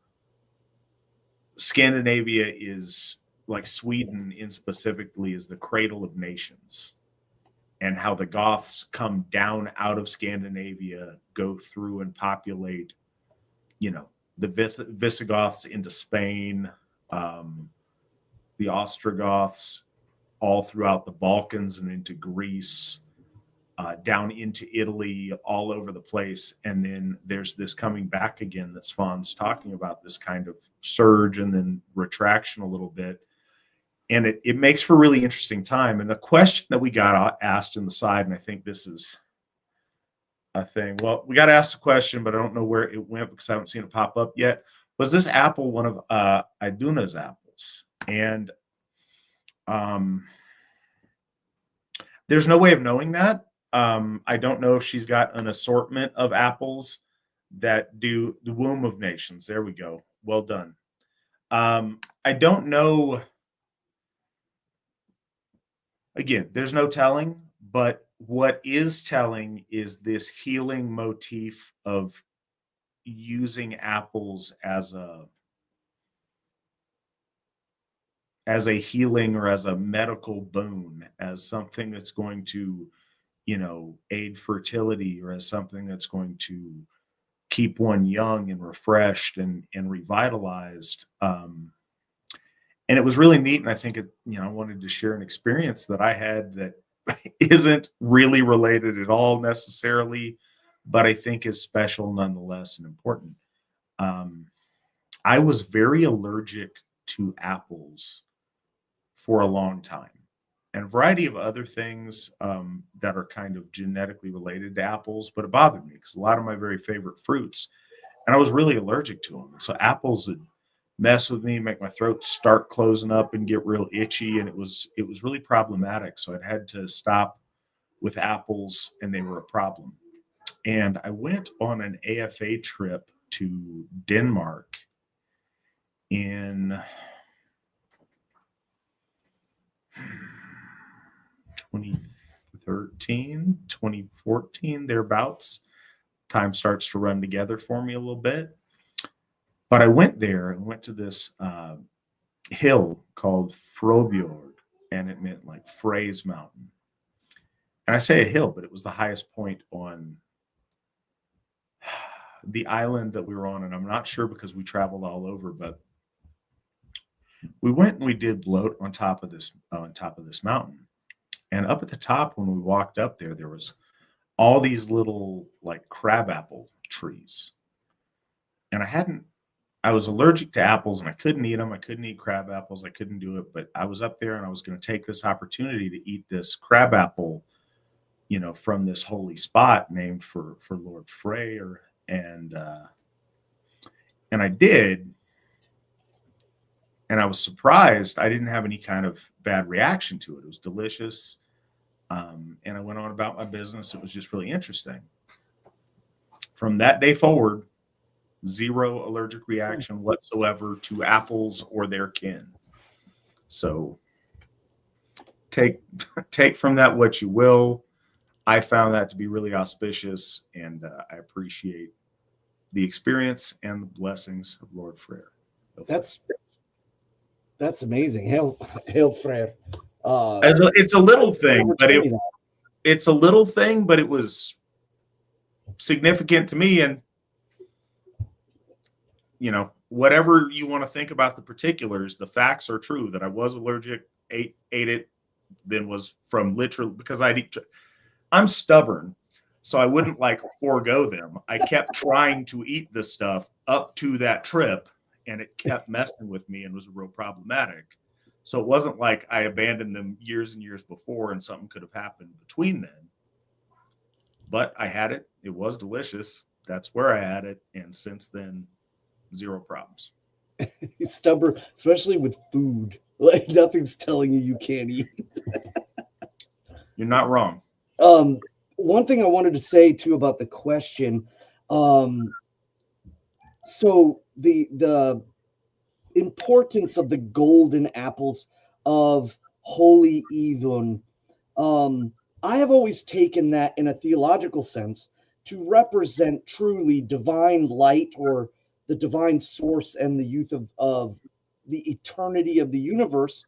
Scandinavia is, like Sweden in specifically, is the cradle of nations, and how the Goths come down out of Scandinavia, go through and populate, the Visigoths into Spain, the Ostrogoths all throughout the Balkans and into Greece, down into Italy, all over the place. And then there's this coming back again that Svan's talking about, this kind of surge and then retraction a little bit. And it makes for a really interesting time. And the question that we got asked in the side, and I think this is a thing. Well, we got to ask the question, but I don't know where it went because I haven't seen it pop up yet. Was this apple one of Iduna's apples? And there's no way of knowing that. I don't know if she's got an assortment of apples that do the womb of nations. There we go. Well done. I don't know. Again, there's no telling, but what is telling is this healing motif of using apples as a healing or as a medical boon, as something that's going to, aid fertility, or as something that's going to keep one young and refreshed and revitalized. And it was really neat. And I think I wanted to share an experience that I had that isn't really related at all necessarily, but I think is special nonetheless and important. I was very allergic to apples for a long time, and a variety of other things that are kind of genetically related to apples, but it bothered me because a lot of my very favorite fruits, and I was really allergic to them. So apples would mess with me, make my throat start closing up and get real itchy, and it was really problematic. So I had to stop with apples, and they were a problem. And I went on an AFA trip to Denmark in 2013, 2014, thereabouts. Time starts to run together for me a little bit. But I went there and went to this hill called Frobjord, and it meant like Frey's Mountain. And I say a hill, but it was the highest point on the island that we were on. And I'm not sure because we traveled all over, but we went and we did bloat on top of this mountain. And up at the top, when we walked up there, there was all these little like crabapple trees. And I was allergic to apples and I couldn't eat them. I couldn't eat crab apples. I couldn't do it. But I was up there and I was going to take this opportunity to eat this crab apple, from this holy spot named for Lord Freyr. And I did. And I was surprised. I didn't have any kind of bad reaction to it. It was delicious. And I went on about my business. It was just really interesting. From that day forward, zero allergic reaction whatsoever to apples or their kin. So take from that what you will. I found that to be really auspicious, and I appreciate the experience and the blessings of Lord Freyr. That's amazing. Hail Freyr. It's a little thing, but it's a little thing, but it was significant to me. And whatever you want to think about the particulars, the facts are true that I was allergic, ate it, then was from literal, because I'm stubborn, so I wouldn't forego them. I kept trying to eat this stuff up to that trip, and it kept messing with me and was real problematic. So it wasn't like I abandoned them years and years before and something could have happened between then. But I had it. It was delicious. That's where I had it. And since then, zero problems. He's stubborn, especially with food. Like nothing's telling you can't eat. You're not wrong. One thing I wanted to say too about the question. So the importance of the golden apples of Holy Idun. I have always taken that in a theological sense to represent truly divine light, or the divine source and the youth of the eternity of the universe.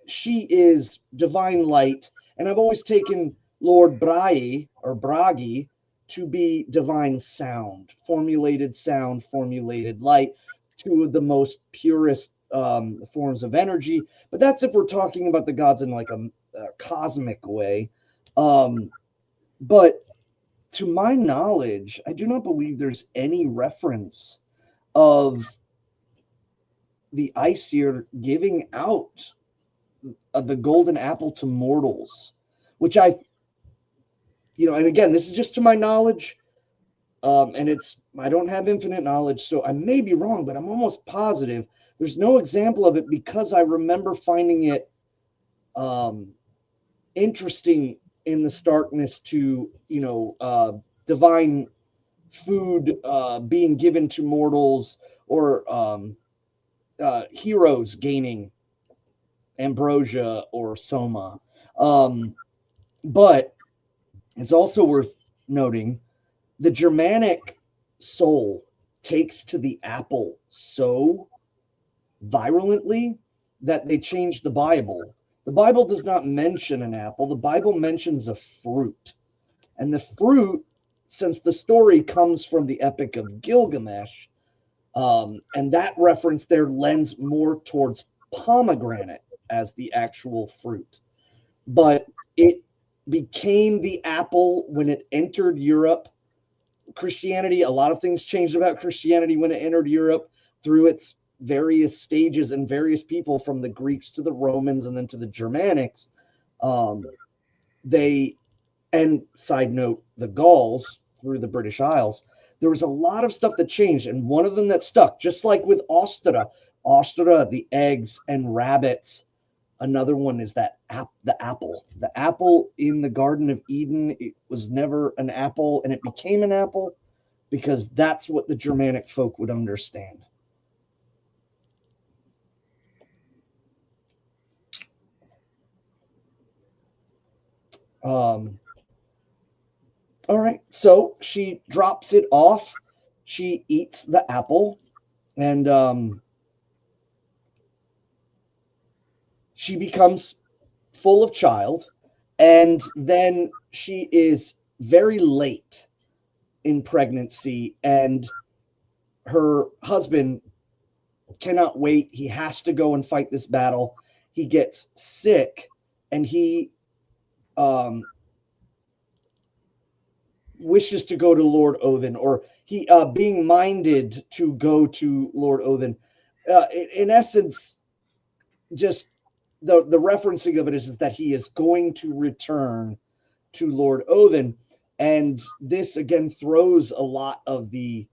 She is divine light, and I've always taken Lord Bragi to be divine sound, formulated light, two of the most purest forms of energy. But that's if we're talking about the gods in like a cosmic way. But to my knowledge, I do not believe there's any reference of the Aesir giving out the golden apple to mortals, which and again, this is just to my knowledge, and I don't have infinite knowledge, so I may be wrong, but I'm almost positive there's no example of it, because I remember finding it interesting in the starkness to, divine food being given to mortals, or heroes gaining ambrosia or soma. But it's also worth noting the Germanic soul takes to the apple so virulently that they changed the Bible. The Bible does not mention an apple. The Bible mentions a fruit. And the fruit, since the story comes from the Epic of Gilgamesh, and that reference there lends more towards pomegranate as the actual fruit. But it became the apple when it entered Europe. Christianity, a lot of things changed about Christianity when it entered Europe through its various stages and various people, from the Greeks to the Romans and then to the Germanics. And side note, the Gauls through the British Isles. There was a lot of stuff that changed, and one of them that stuck, just like with Ostra, the eggs and rabbits. Another one is the apple. The apple in the Garden of Eden, it was never an apple, and it became an apple because that's what the Germanic folk would understand. All right, so she drops it off. She eats the apple, and she becomes full of child, and then she is very late in pregnancy, and her husband cannot wait. He has to go and fight this battle. He gets sick, and he wishes to go to Lord Odin, or he being minded to go to Lord Odin. In essence, just the referencing of it is that he is going to return to Lord Odin. And this again throws a lot of the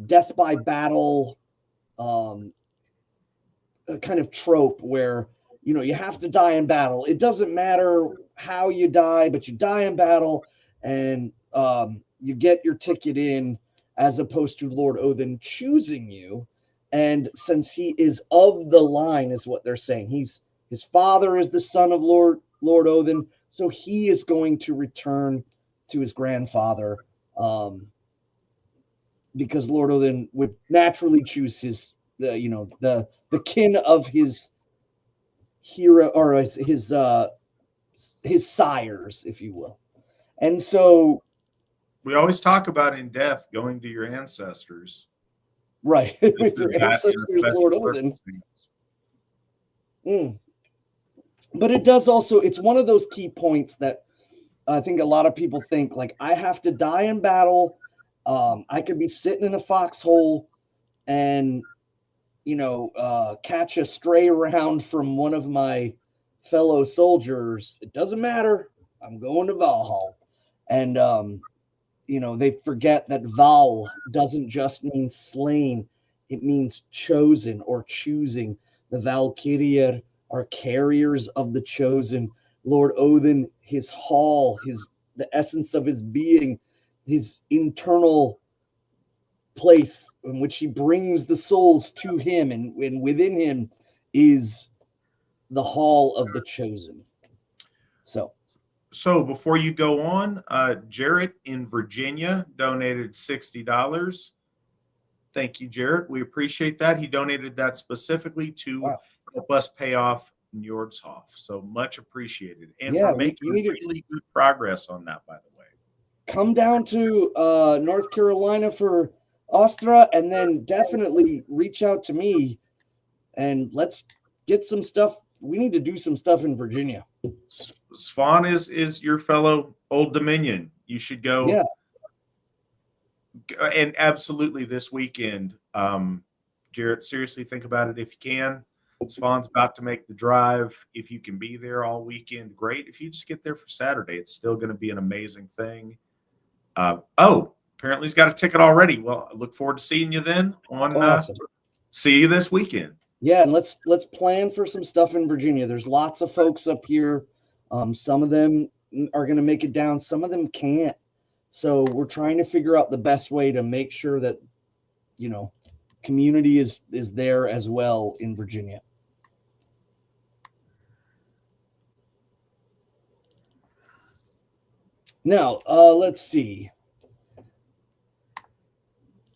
death by battle kind of trope where, you have to die in battle. It doesn't matter how you die, but you die in battle, and you get your ticket in, as opposed to Lord Odin choosing you. And since he is of the line, is what they're saying, his father is the son of Lord Odin, so he is going to return to his grandfather, because Lord Odin would naturally choose the kin of his hero, or his sires, if you will. And so we always talk about in death going to your ancestors. Right. With your ancestors, Lord Odin. But it does also, it's one of those key points that I think a lot of people think, like, I have to die in battle. I could be sitting in a foxhole and, catch a stray round from one of my fellow soldiers. It doesn't matter. I'm going to Valhalla. And, they forget that Val doesn't just mean slain. It means chosen or choosing. The Valkyrier are carriers of the chosen. Lord Odin, his hall, the essence of his being, his internal place in which he brings the souls to him, and within him is the hall of the chosen. So before you go on, Jarrett in Virginia donated $60. Thank you, Jarrett. We appreciate that. He donated that specifically to help us pay off Njordshof. So much appreciated. And we're making really good progress on that, by the way. Come down to North Carolina for Ostra, and then definitely reach out to me, and let's get some stuff. We need to do some stuff in Virginia. Svan is your fellow Old Dominion. You should go. Yeah. And absolutely this weekend, Jarrett, seriously think about it if you can. Svan's about to make the drive. If you can be there all weekend, great. If you just get there for Saturday, it's still going to be an amazing thing. Apparently he's got a ticket already. Well, I look forward to seeing you then on awesome. See you this weekend. Yeah, and let's plan for some stuff in Virginia. There's lots of folks up here. Some of them, are going to make it down. Some of them can't. So we're trying to figure out the best way to make sure that, you know, community is there as well in Virginia. Now, let's see.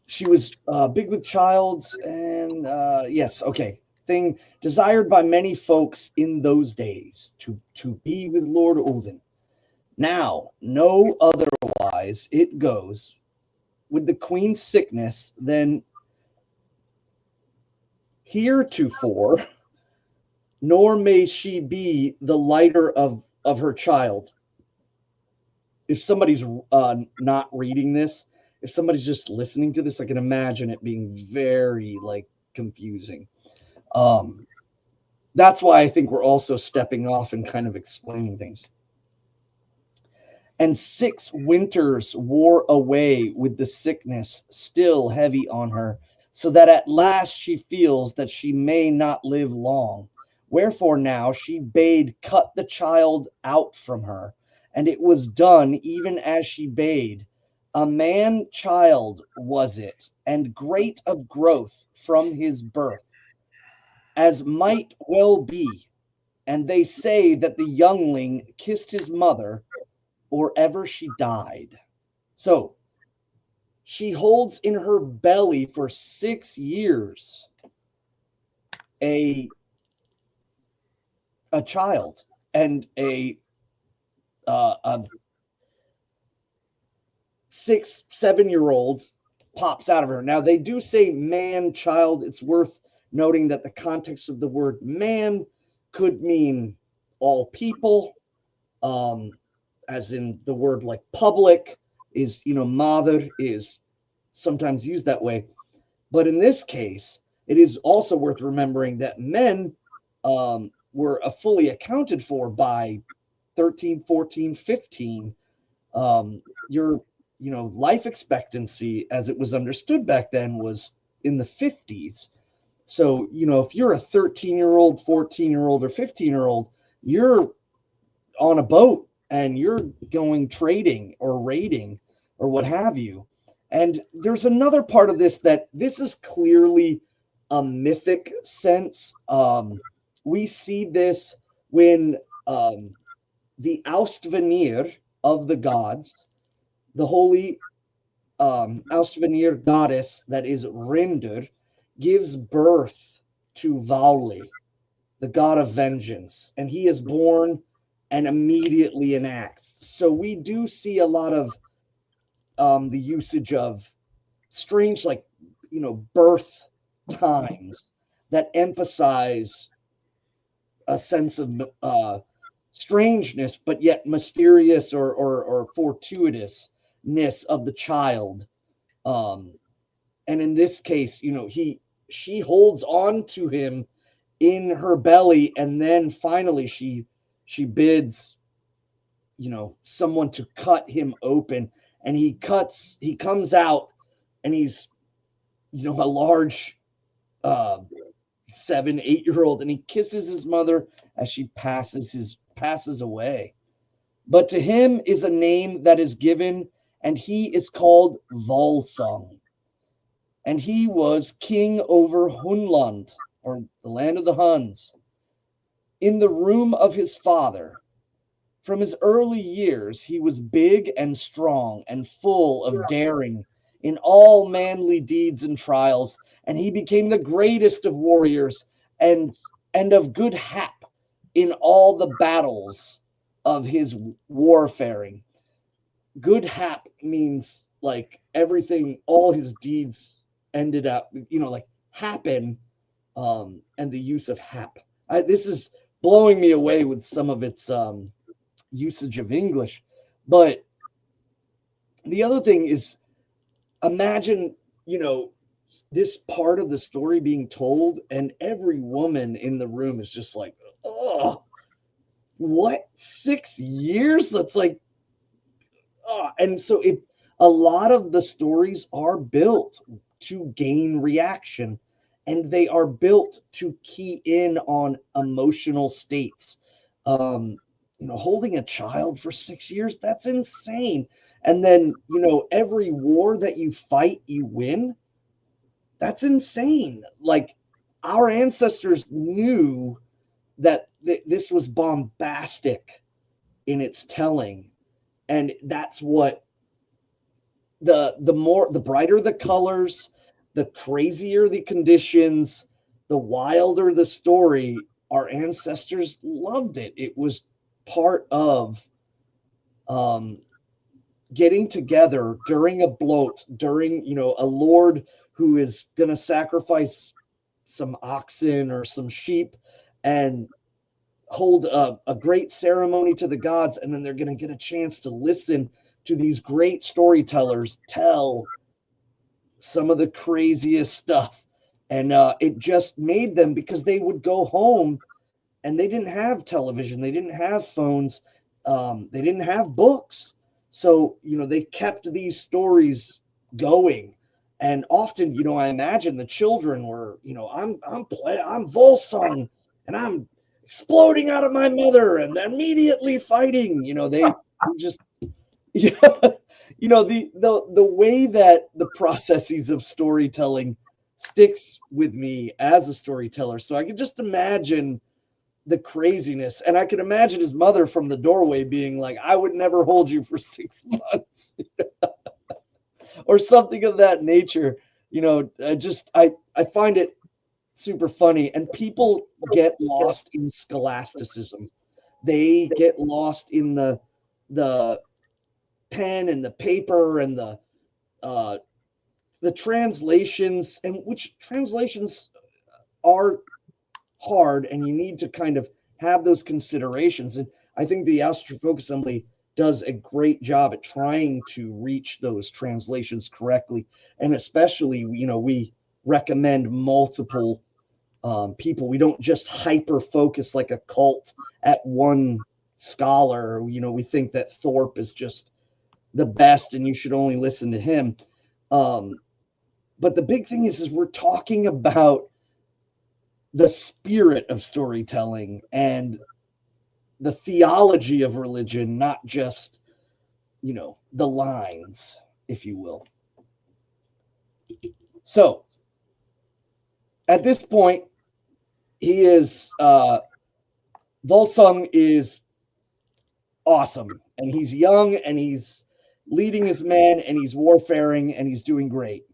She was big with childs, and yes, okay. Thing desired by many folks in those days to be with Lord Odin. Now, no otherwise it goes with the queen's sickness than heretofore, nor may she be the lighter of her child. If somebody's not reading this, if somebody's just listening to this, I can imagine it being very like confusing. That's why I think we're also stepping off and kind of explaining things. And 6 winters wore away with the sickness still heavy on her, so that at last she feels that she may not live long. Wherefore now she bade cut the child out from her, and it was done even as she bade. A man child was it, and great of growth from his birth, as might well be. And they say that the youngling kissed his mother, or ever she died. So she holds in her belly for 6 years a child, and a 6-7-year-old pops out of her. Now they do say man child. It's worth noting that the context of the word man could mean all people, as in the word like public is, you know, mother is sometimes used that way. But in this case, it is also worth remembering that men were fully accounted for by 13, 14, 15. Your, you know, life expectancy as it was understood back then was in the 50s. So, you know, if you're a 13-year-old, 14-year-old, or 15-year-old, you're on a boat and you're going trading or raiding or what have you. And there's another part of this that this is clearly a mythic sense. We see this when the Austvanir of the gods, the holy Austvanir goddess that is Rindur, gives birth to Vauli, the god of vengeance, and he is born and immediately enacts. So we do see a lot of the usage of strange, like, you know, birth times that emphasize a sense of strangeness, but yet mysterious or fortuitousness of the child. And in this case, you know, she holds on to him in her belly, and then finally she bids, you know, someone to cut him open, and he comes out, and he's, you know, a large 7-8-year-old, and he kisses his mother as she passes away. But to him is a name that is given, and he is called Völsung. And he was king over Hunland, or the land of the Huns, in the room of his father. From his early years, he was big and strong and full of daring in all manly deeds and trials, and he became the greatest of warriors and of good hap in all the battles of his warfaring. Good hap means like everything, all his deeds ended up, you know, like happen, and the use of hap. This is blowing me away with some of its usage of English. But the other thing is, imagine, you know, this part of the story being told, and every woman in the room is just like, oh, what? 6 years? That's like, oh. And so a lot of the stories are built to gain reaction, and they are built to key in on emotional states. holding a child for 6 years, that's insane. And then, every war that you fight, you win. That's insane. Like, our ancestors knew that this was bombastic in its telling. And that's what the brighter the colors, the crazier the conditions, the wilder the story, our ancestors loved it. It was part of getting together during a bloat, during, a lord who is going to sacrifice some oxen or some sheep and hold a great ceremony to the gods. And then they're going to get a chance to listen to these great storytellers tell some of the craziest stuff. And it just made them, because they would go home and they didn't have television, they didn't have phones, they didn't have books. So, they kept these stories going. And often, I imagine the children were, I'm Völsung and I'm exploding out of my mother and immediately fighting. They just, the way that the processes of storytelling sticks with me as a storyteller. So I can just imagine the craziness. And I can imagine his mother from the doorway being like, I would never hold you for 6 months or something of that nature. I find it super funny. And people get lost in scholasticism. They get lost in the pen and the paper and the translations, and which translations are hard, and you need to kind of have those considerations. And I think the Asatru Folk Assembly does a great job at trying to reach those translations correctly. And especially, we recommend multiple people. We don't just hyper focus like a cult at one scholar. We think that Thorpe is just the best and you should only listen to him. But the big thing is we're talking about the spirit of storytelling and the theology of religion, not just, the lines, if you will. So at this point, he is, Völsung is awesome, and he's young, and he's leading his men, and he's warfaring, and he's doing great.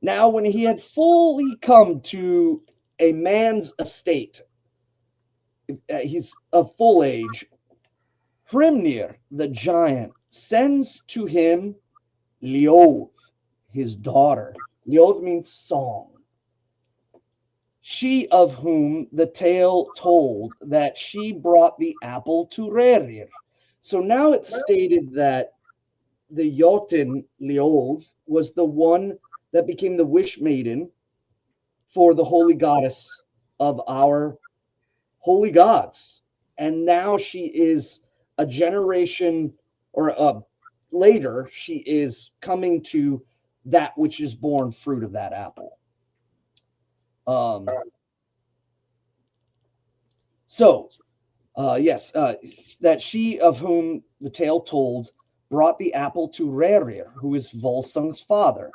Now, when he had fully come to a man's estate, he's of full age, Hrimnir, the giant, sends to him Lioth, his daughter. Lioth means song. She of whom the tale told that she brought the apple to Rerir. So now it's stated that the Jotun Lioth was the one that became the wish maiden for the holy goddess of our holy gods. And now she is a generation or later, she is coming to that which is born fruit of that apple. That she of whom the tale told brought the apple to Rerir, who is Völsung's father.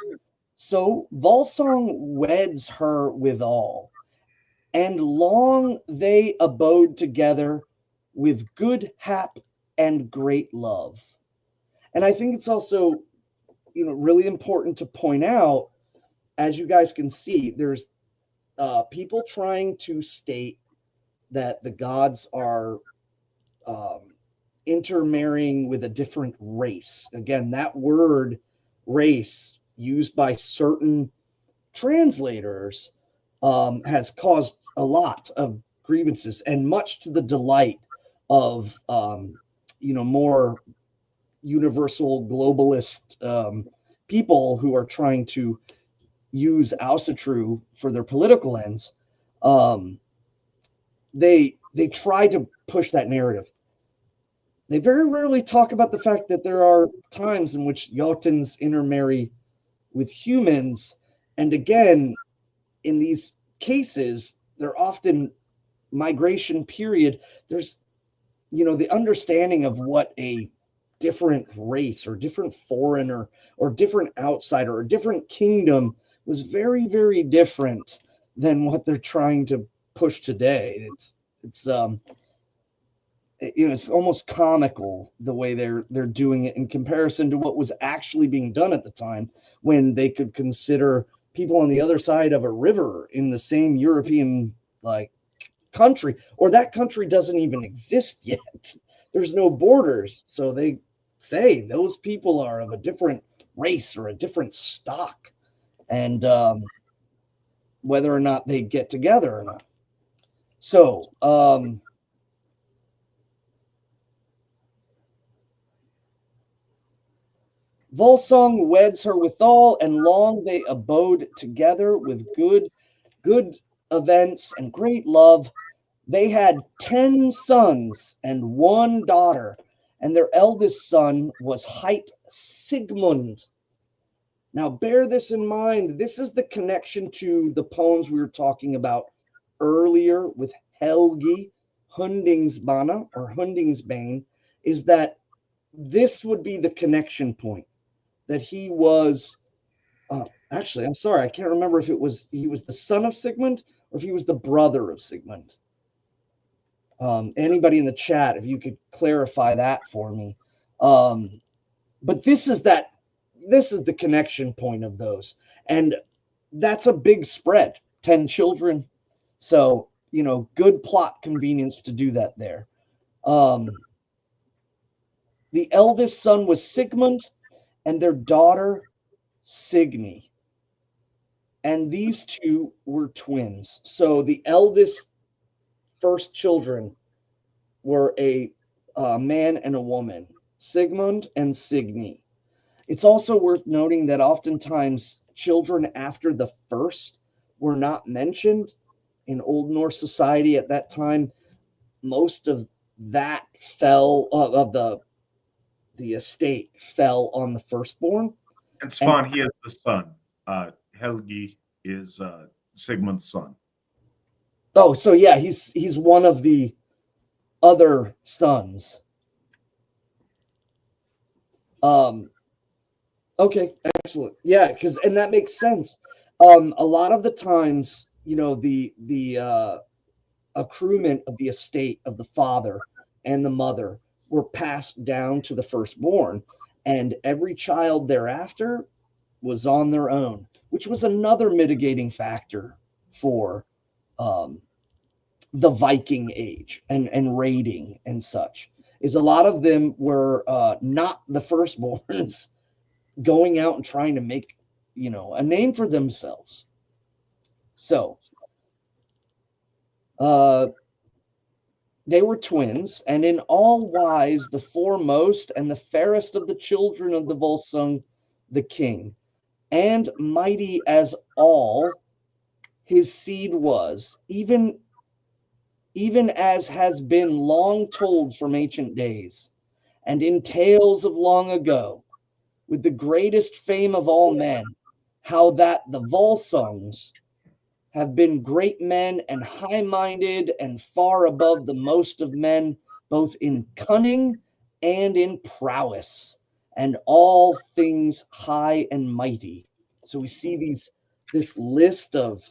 So Völsung weds her withal, and long they abode together with good hap and great love. And I think it's also, really important to point out, as you guys can see, there's people trying to state that the gods are intermarrying with a different race. Again, that word race used by certain translators has caused a lot of grievances, and much to the delight of more universal globalist people who are trying to use Asatru for their political ends. They try to push that narrative. They very rarely talk about the fact that there are times in which Jotuns intermarry with humans. And again, in these cases, they're often migration period. There's the understanding of what a different race or different foreigner or different outsider or different kingdom was very, very different than what they're trying to push today. It's it's almost comical the way they're doing it in comparison to what was actually being done at the time, when they could consider people on the other side of a river in the same European country, or that country doesn't even exist yet. There's no borders, so they say those people are of a different race or a different stock, and whether or not they get together or not. So Völsung weds her withal, and long they abode together with good events and great love. They had 10 sons and 1 daughter, and their eldest son was hight Sigmund. Now, bear this in mind. This is the connection to the poems we were talking about earlier with Helgi, Hundingsbana or Hundingsbane, is that this would be the connection point, that he was, actually, I'm sorry, I can't remember if he was the son of Sigmund or if he was the brother of Sigmund. Anybody in the chat, if you could clarify that for me. But this is the connection point of those. And that's a big spread, 10 children. So, good plot convenience to do that there. The eldest son was Sigmund, and their daughter, Signy. And these two were twins. So the eldest first children were a man and a woman, Sigmund and Signy. It's also worth noting that oftentimes children after the first were not mentioned in Old Norse society at that time. Most of that fell of the estate fell on the firstborn. And Svan, he is the son. Helgi is Sigmund's son. Oh, so yeah, he's one of the other sons. Okay, excellent. Yeah, and that makes sense. A lot of the times, the accruement of the estate of the father and the mother were passed down to the firstborn, and every child thereafter was on their own, which was another mitigating factor for the Viking age and raiding and such. Is a lot of them were not the firstborns going out and trying to make a name for themselves. So they were twins, and in all wise the foremost and the fairest of the children of the Völsung, the king, and mighty as all his seed was, even as has been long told from ancient days, and in tales of long ago, with the greatest fame of all men, how that the Völsungs have been great men and high-minded and far above the most of men, both in cunning and in prowess, and all things high and mighty. So we see this list of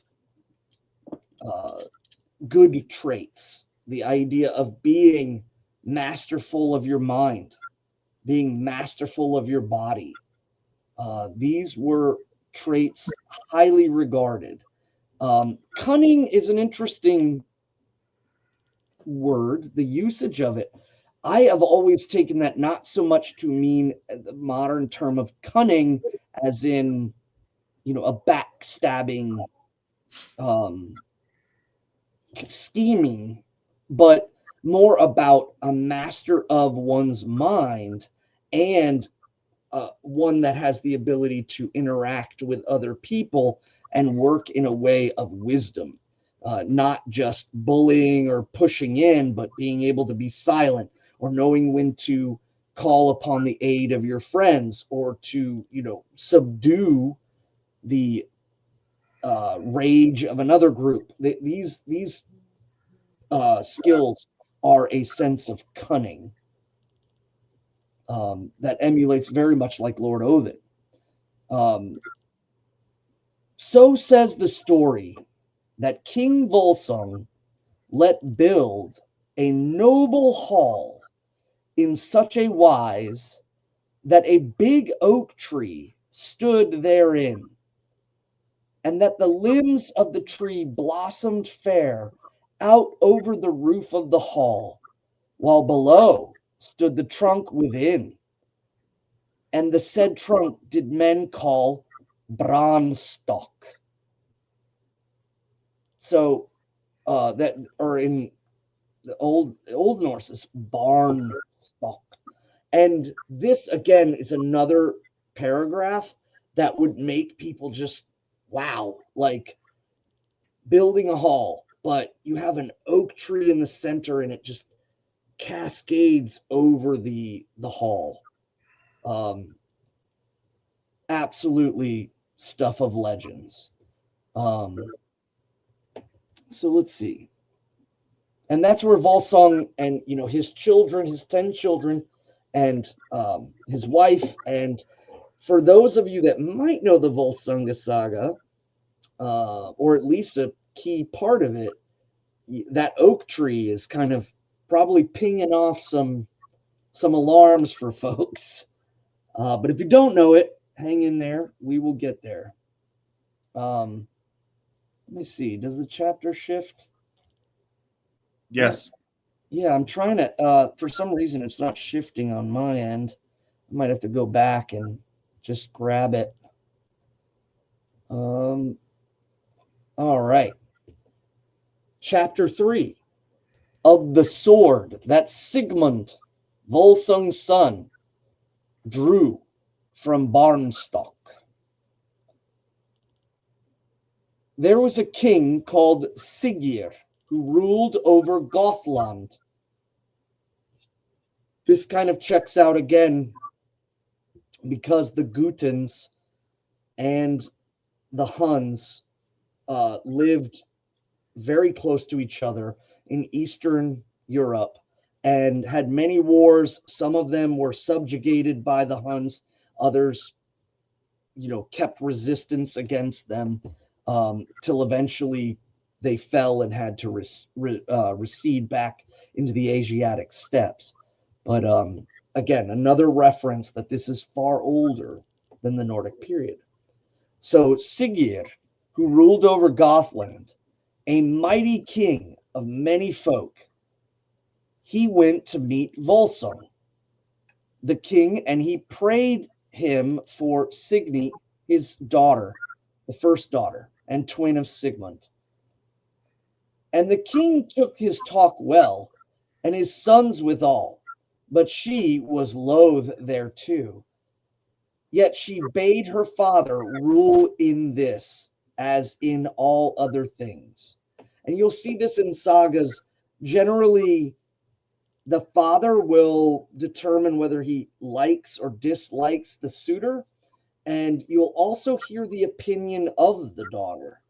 good traits, the idea of being masterful of your mind, being masterful of your body. These were traits highly regarded. Cunning is an interesting word, the usage of it. I have always taken that not so much to mean the modern term of cunning as in, a backstabbing, scheming, but more about a master of one's mind and one that has the ability to interact with other people and work in a way of wisdom, not just bullying or pushing in, but being able to be silent or knowing when to call upon the aid of your friends or to, subdue the rage of another group. These skills are a sense of cunning that emulates very much like Lord Odin. So says the story that King Völsung let build a noble hall in such a wise that a big oak tree stood therein, and that the limbs of the tree blossomed fair out over the roof of the hall, while below stood the trunk within. And the said trunk did men call Branstock. So that, or in the old Norse, is Barnstock. And this again is another paragraph that would make people just wow, like building a hall, but you have an oak tree in the center and it just cascades over the hall. Absolutely stuff of legends. So let's see. And that's where Völsung and his children, his 10 children, and his wife. And for those of you that might know the Völsunga Saga, or at least a key part of it, that oak tree is kind of probably pinging off some alarms for folks. But if you don't know it, hang in there. We will get there. Let me see. Does the chapter shift? Yes. Yeah, I'm trying to. For some reason, it's not shifting on my end. I might have to go back and just grab it. All right. Chapter 3 of the sword that Sigmund, Völsung's son, drew from Barnstock. There was a king called Sigir who ruled over Gothland. This kind of checks out again because the Gutens and the Huns lived very close to each other in Eastern Europe and had many wars. Some of them were subjugated by the Huns. Others, kept resistance against them till eventually they fell and had to recede back into the Asiatic steppes. But again, another reference that this is far older than the Nordic period. So Sigir, who ruled over Gothland, a mighty king of many folk, he went to meet Völsung, the king, and he prayed him for Signy, his daughter, the first daughter, and twin of Sigmund. And the king took his talk well, and his sons withal, but she was loath thereto. Yet she bade her father rule in this, as in all other things. And you'll see this in sagas. Generally, the father will determine whether he likes or dislikes the suitor. And you'll also hear the opinion of the daughter.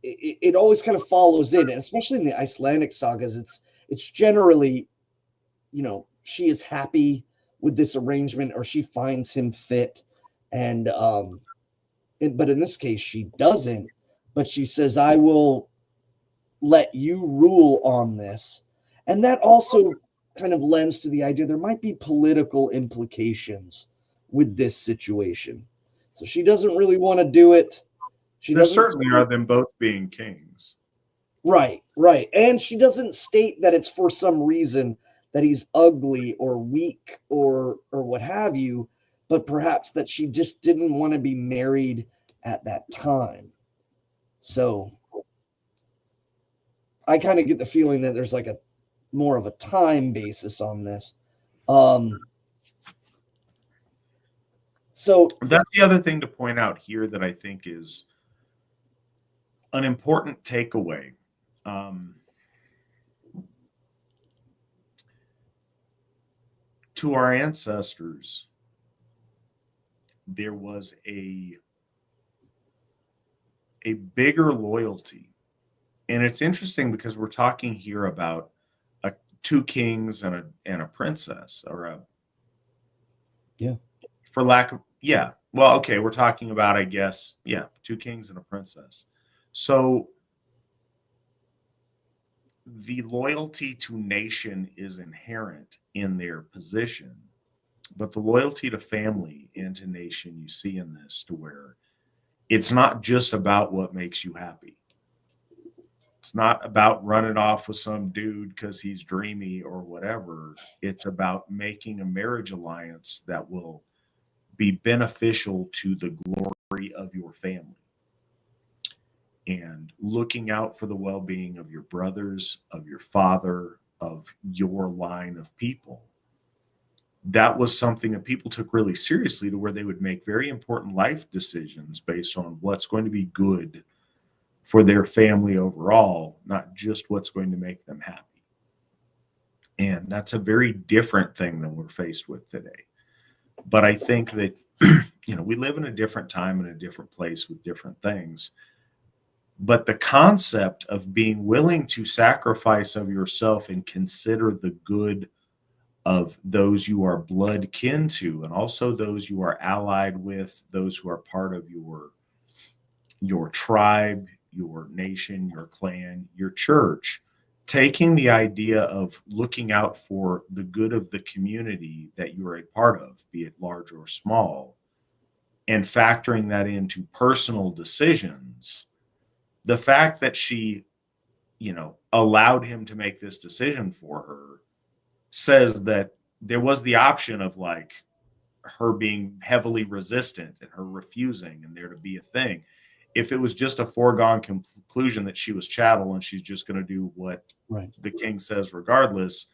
It always kind of follows in, and especially in the Icelandic sagas, it's generally, she is happy with this arrangement or she finds him fit. And but in this case, she doesn't. But she says, I will let you rule on this. And that also kind of lends to the idea there might be political implications with this situation. So she doesn't really want to do it. There certainly are them both being kings. Right. And she doesn't state that it's for some reason that he's ugly or weak or what have you, but perhaps that she just didn't want to be married at that time. So I kind of get the feeling that there's like a more of a time basis on this. So that's the other thing to point out here that I think is an important takeaway. To our ancestors, there was a bigger loyalty And it's interesting because we're talking here about two kings and a princess, or for lack of, well, okay, we're talking about, I guess, two kings and a princess. So the loyalty to nation is inherent in their position, but the loyalty to family and to nation, you see in this, to where it's not just about what makes you happy. It's not about running off with some dude because he's dreamy or whatever. It's about making a marriage alliance that will be beneficial to the glory of your family, and looking out for the well-being of your brothers, of your father, of your line of people. That was something that people took really seriously, to where they would make very important life decisions based on what's going to be good for their family overall, not just what's going to make them happy. And that's a very different thing than we're faced with today. But I think that, we live in a different time and a different place with different things. But the concept of being willing to sacrifice of yourself and consider the good of those you are blood kin to, and also those you are allied with, those who are part of your tribe, your nation, your clan, your church, taking the idea of looking out for the good of the community that you are a part of, be it large or small, and factoring that into personal decisions. The fact that she, allowed him to make this decision for her says that there was the option of, like, her being heavily resistant and her refusing and there to be a thing. If it was just a foregone conclusion that she was chattel and she's just going to do what the king says regardless,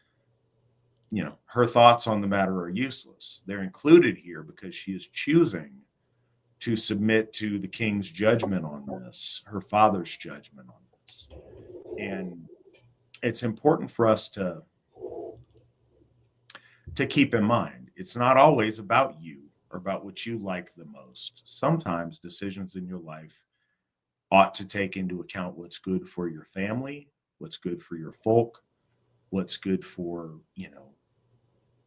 her thoughts on the matter are useless. They're included here because she is choosing to submit to the king's judgment on this, her father's judgment on this. And it's important for us to keep in mind, it's not always about you or about what you like the most. Sometimes decisions in your life ought to take into account what's good for your family, what's good for your folk, what's good for,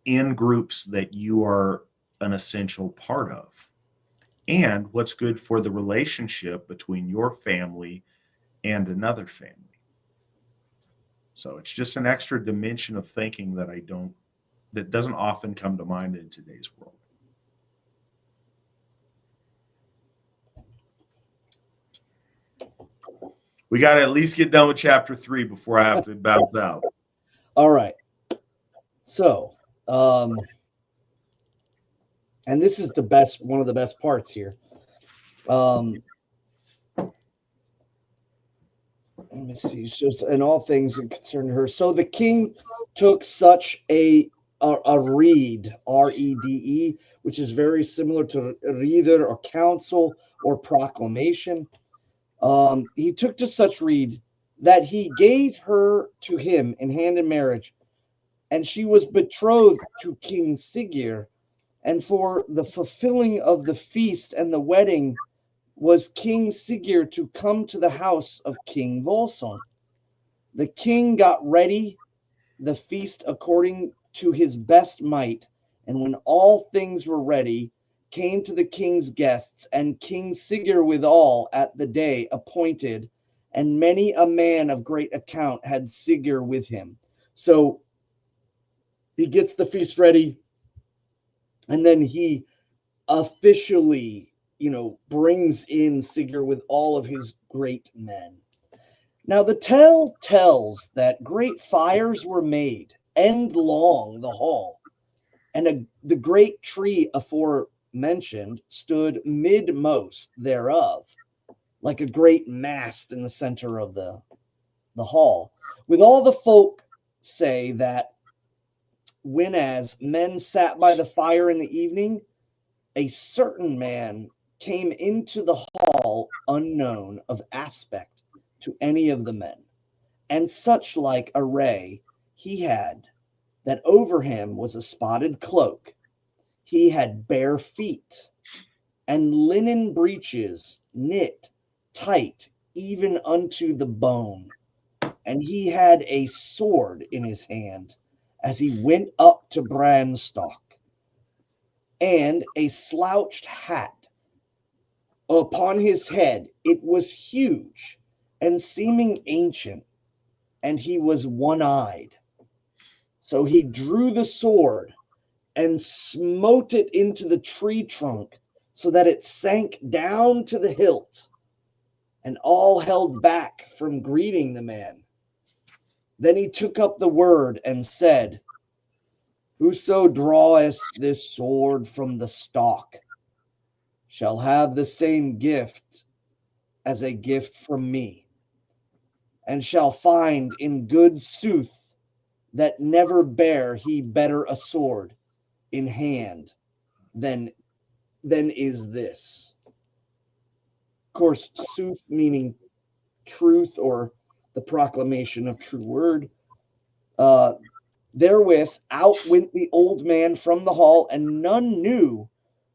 in groups that you are an essential part of, and what's good for the relationship between your family and another family. So it's just an extra dimension of thinking that doesn't often come to mind in today's world. We got to at least get done with chapter 3 before I have to bounce out. All right. So, and this is one of the best parts here. Let me see. So, in all things that concern her. So the king took such a reed, R-E-D-E, which is very similar to reader or counsel or proclamation. He took to such reed that he gave her to him in hand in marriage, and she was betrothed to King Sigir. And for the fulfilling of the feast and the wedding was King Sigir to come to the house of King Völsung. The king got ready the feast according to his best might, and when all things were ready, came to the king's guests, and King Sigir withal at the day appointed, and many a man of great account had Sigir with him. So he gets the feast ready, and then he officially, brings in Sigir with all of his great men. Now the tale tells that great fires were made endlong the hall, and the great tree aforementioned stood midmost thereof, like a great mast in the center of the hall. With all the folk say that whenas men sat by the fire in the evening, a certain man came into the hall unknown of aspect to any of the men, and such like array he had, that over him was a spotted cloak. He had bare feet, and linen breeches knit tight even unto the bone, and he had a sword in his hand as he went up to Branstock, and a slouched hat upon his head. It was huge and seeming ancient, and he was one-eyed. So he drew the sword and smote it into the tree trunk so that it sank down to the hilt, and all held back from greeting the man. Then he took up the word and said, Whoso draweth this sword from the stock shall have the same gift as a gift from me, and shall find in good sooth that never bare he better a sword in hand than is this. Of course, sooth meaning truth or the proclamation of true word. Therewith out went the old man from the hall, and none knew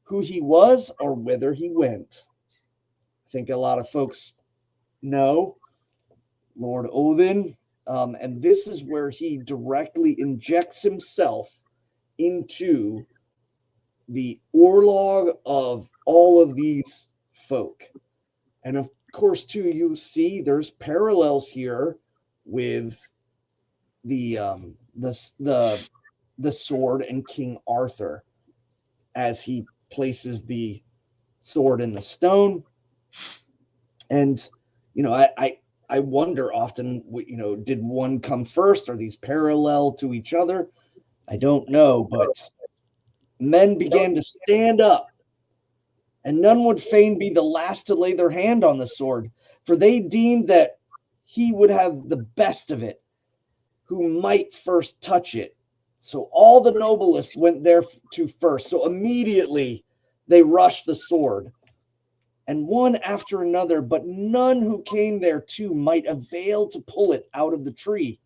who he was or whither he went. I think a lot of folks know Lord Odin, and this is where he directly injects himself into the orlog of all of these folk. And of course, too, you see there's parallels here with the sword and King Arthur as he places the sword in the stone. And I wonder often, did one come first? Are these parallel to each other? I don't know, but men began to stand up, and none would fain be the last to lay their hand on the sword, for they deemed that he would have the best of it, who might first touch it. So all the noblest went there to first. So immediately they rushed the sword, and one after another, but none who came there too might avail to pull it out of the tree.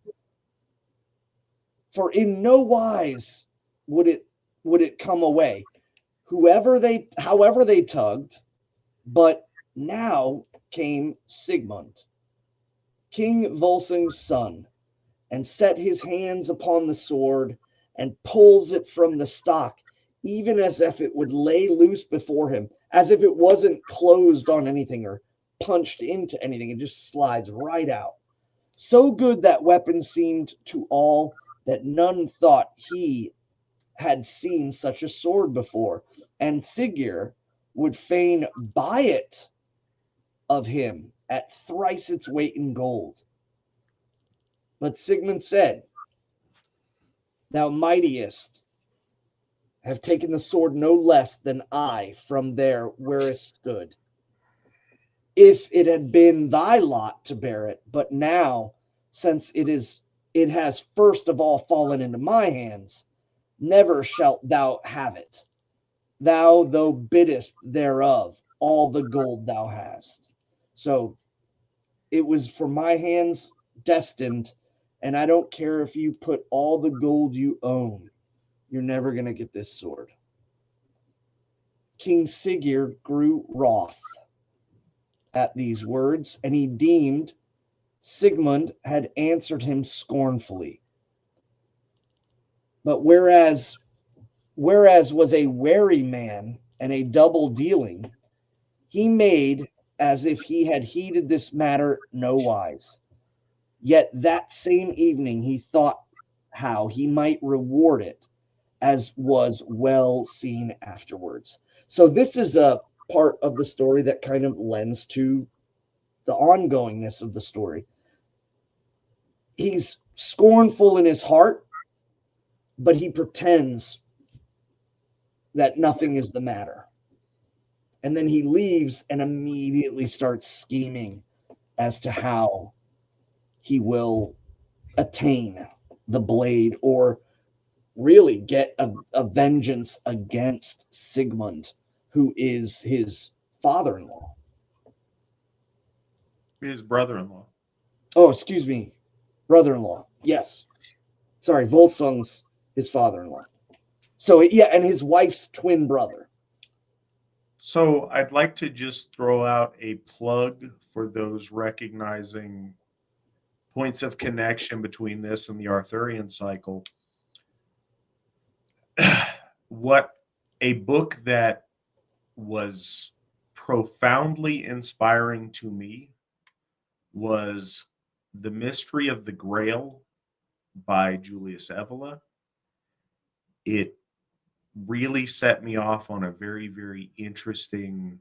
For in no wise would it come away, however they tugged. But now came Sigmund, King Völsung's son, and set his hands upon the sword, and pulls it from the stock, even as if it would lay loose before him, as if it wasn't closed on anything or punched into anything. It just slides right out. So good that weapon seemed to all that none thought he had seen such a sword before, and Siggeir would fain buy it of him at thrice its weight in gold. But Sigmund said, Thou mightiest have taken the sword no less than I from there where it stood. If it had been thy lot to bear it, but now, since it has first of all fallen into my hands, never shalt thou have it, thou biddest thereof all the gold thou hast. So it was for my hands destined, and I don't care if you put all the gold you own, you're never going to get this sword. King Siggeir grew wroth at these words, and he deemed Sigmund had answered him scornfully. But whereas was a wary man and a double dealing, he made as if he had heeded this matter no wise. Yet that same evening he thought how he might reward it, as was well seen afterwards. So this is a part of the story that kind of lends to the ongoingness of the story. He's scornful in his heart, but he pretends that nothing is the matter. And then he leaves and immediately starts scheming as to how he will attain the blade, or really get a vengeance against Sigmund, who is his father-in-law. His brother-in-law. Oh, excuse me. Brother-in-law. Yes. Sorry, Völsung's his father-in-law. So, yeah, and his wife's twin brother. So I'd like to just throw out a plug for those recognizing points of connection between this and the Arthurian cycle. What a book that was profoundly inspiring to me was The Mystery of the Grail by Julius Evola. It really set me off on a very, very interesting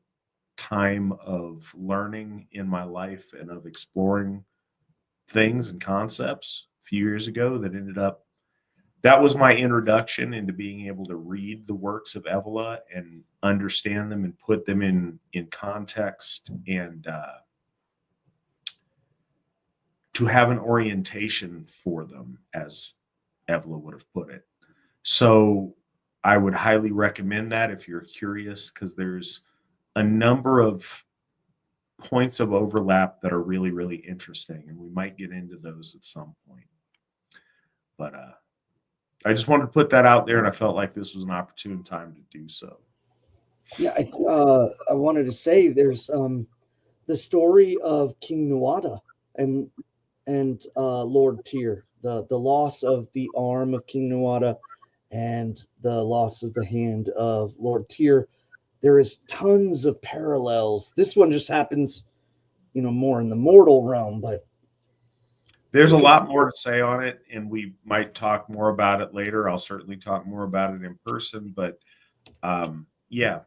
time of learning in my life and of exploring things and concepts a few years ago that was my introduction into being able to read the works of Evola and understand them and put them in context and to have an orientation for them, as Evola would have put it. So I would highly recommend that if you're curious, because there's a number of points of overlap that are really, really interesting, and we might get into those at some point. But I just wanted to put that out there, and I felt like this was an opportune time to do so. Yeah, I wanted to say there's the story of King Nuada and Lord Tyr, the loss of the arm of King Nuada and the loss of the hand of Lord Tyr. There is tons of parallels. This one just happens, more in the mortal realm, but there's a lot more to say on it, and we might talk more about it later. I'll certainly talk more about it in person, but yeah,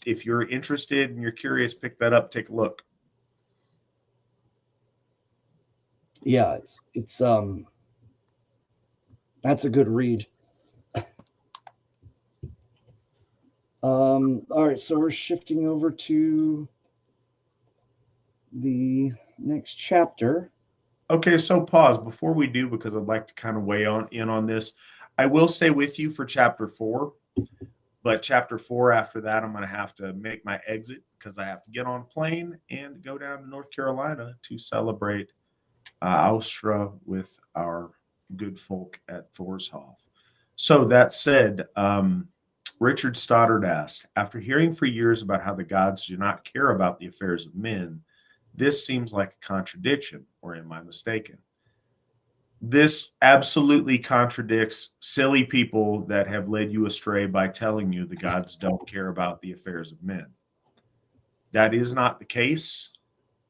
if you're interested and you're curious, pick that up, take a look. Yeah, it's that's a good read. All right, so we're shifting over to the next chapter. Okay, so pause before we do, because I'd like to kind of weigh in on this. I will stay with you for chapter 4, but chapter 4 after that, I'm going to have to make my exit because I have to get on a plane and go down to North Carolina to celebrate Austra with our good folk at Thorshof. So that said, Richard Stoddard asked, after hearing for years about how the gods do not care about the affairs of men, this seems like a contradiction, or am I mistaken? This absolutely contradicts silly people that have led you astray by telling you the gods don't care about the affairs of men. That is not the case.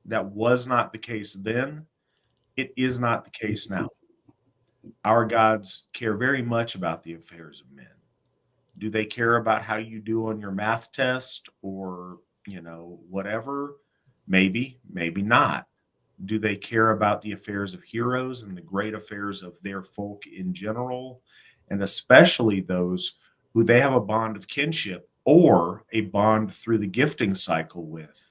That was not the case then. It is not the case now. Our gods care very much about the affairs of men. Do they care about how you do on your math test or, whatever? Maybe, maybe not. Do they care about the affairs of heroes and the great affairs of their folk in general, and especially those who they have a bond of kinship or a bond through the gifting cycle with?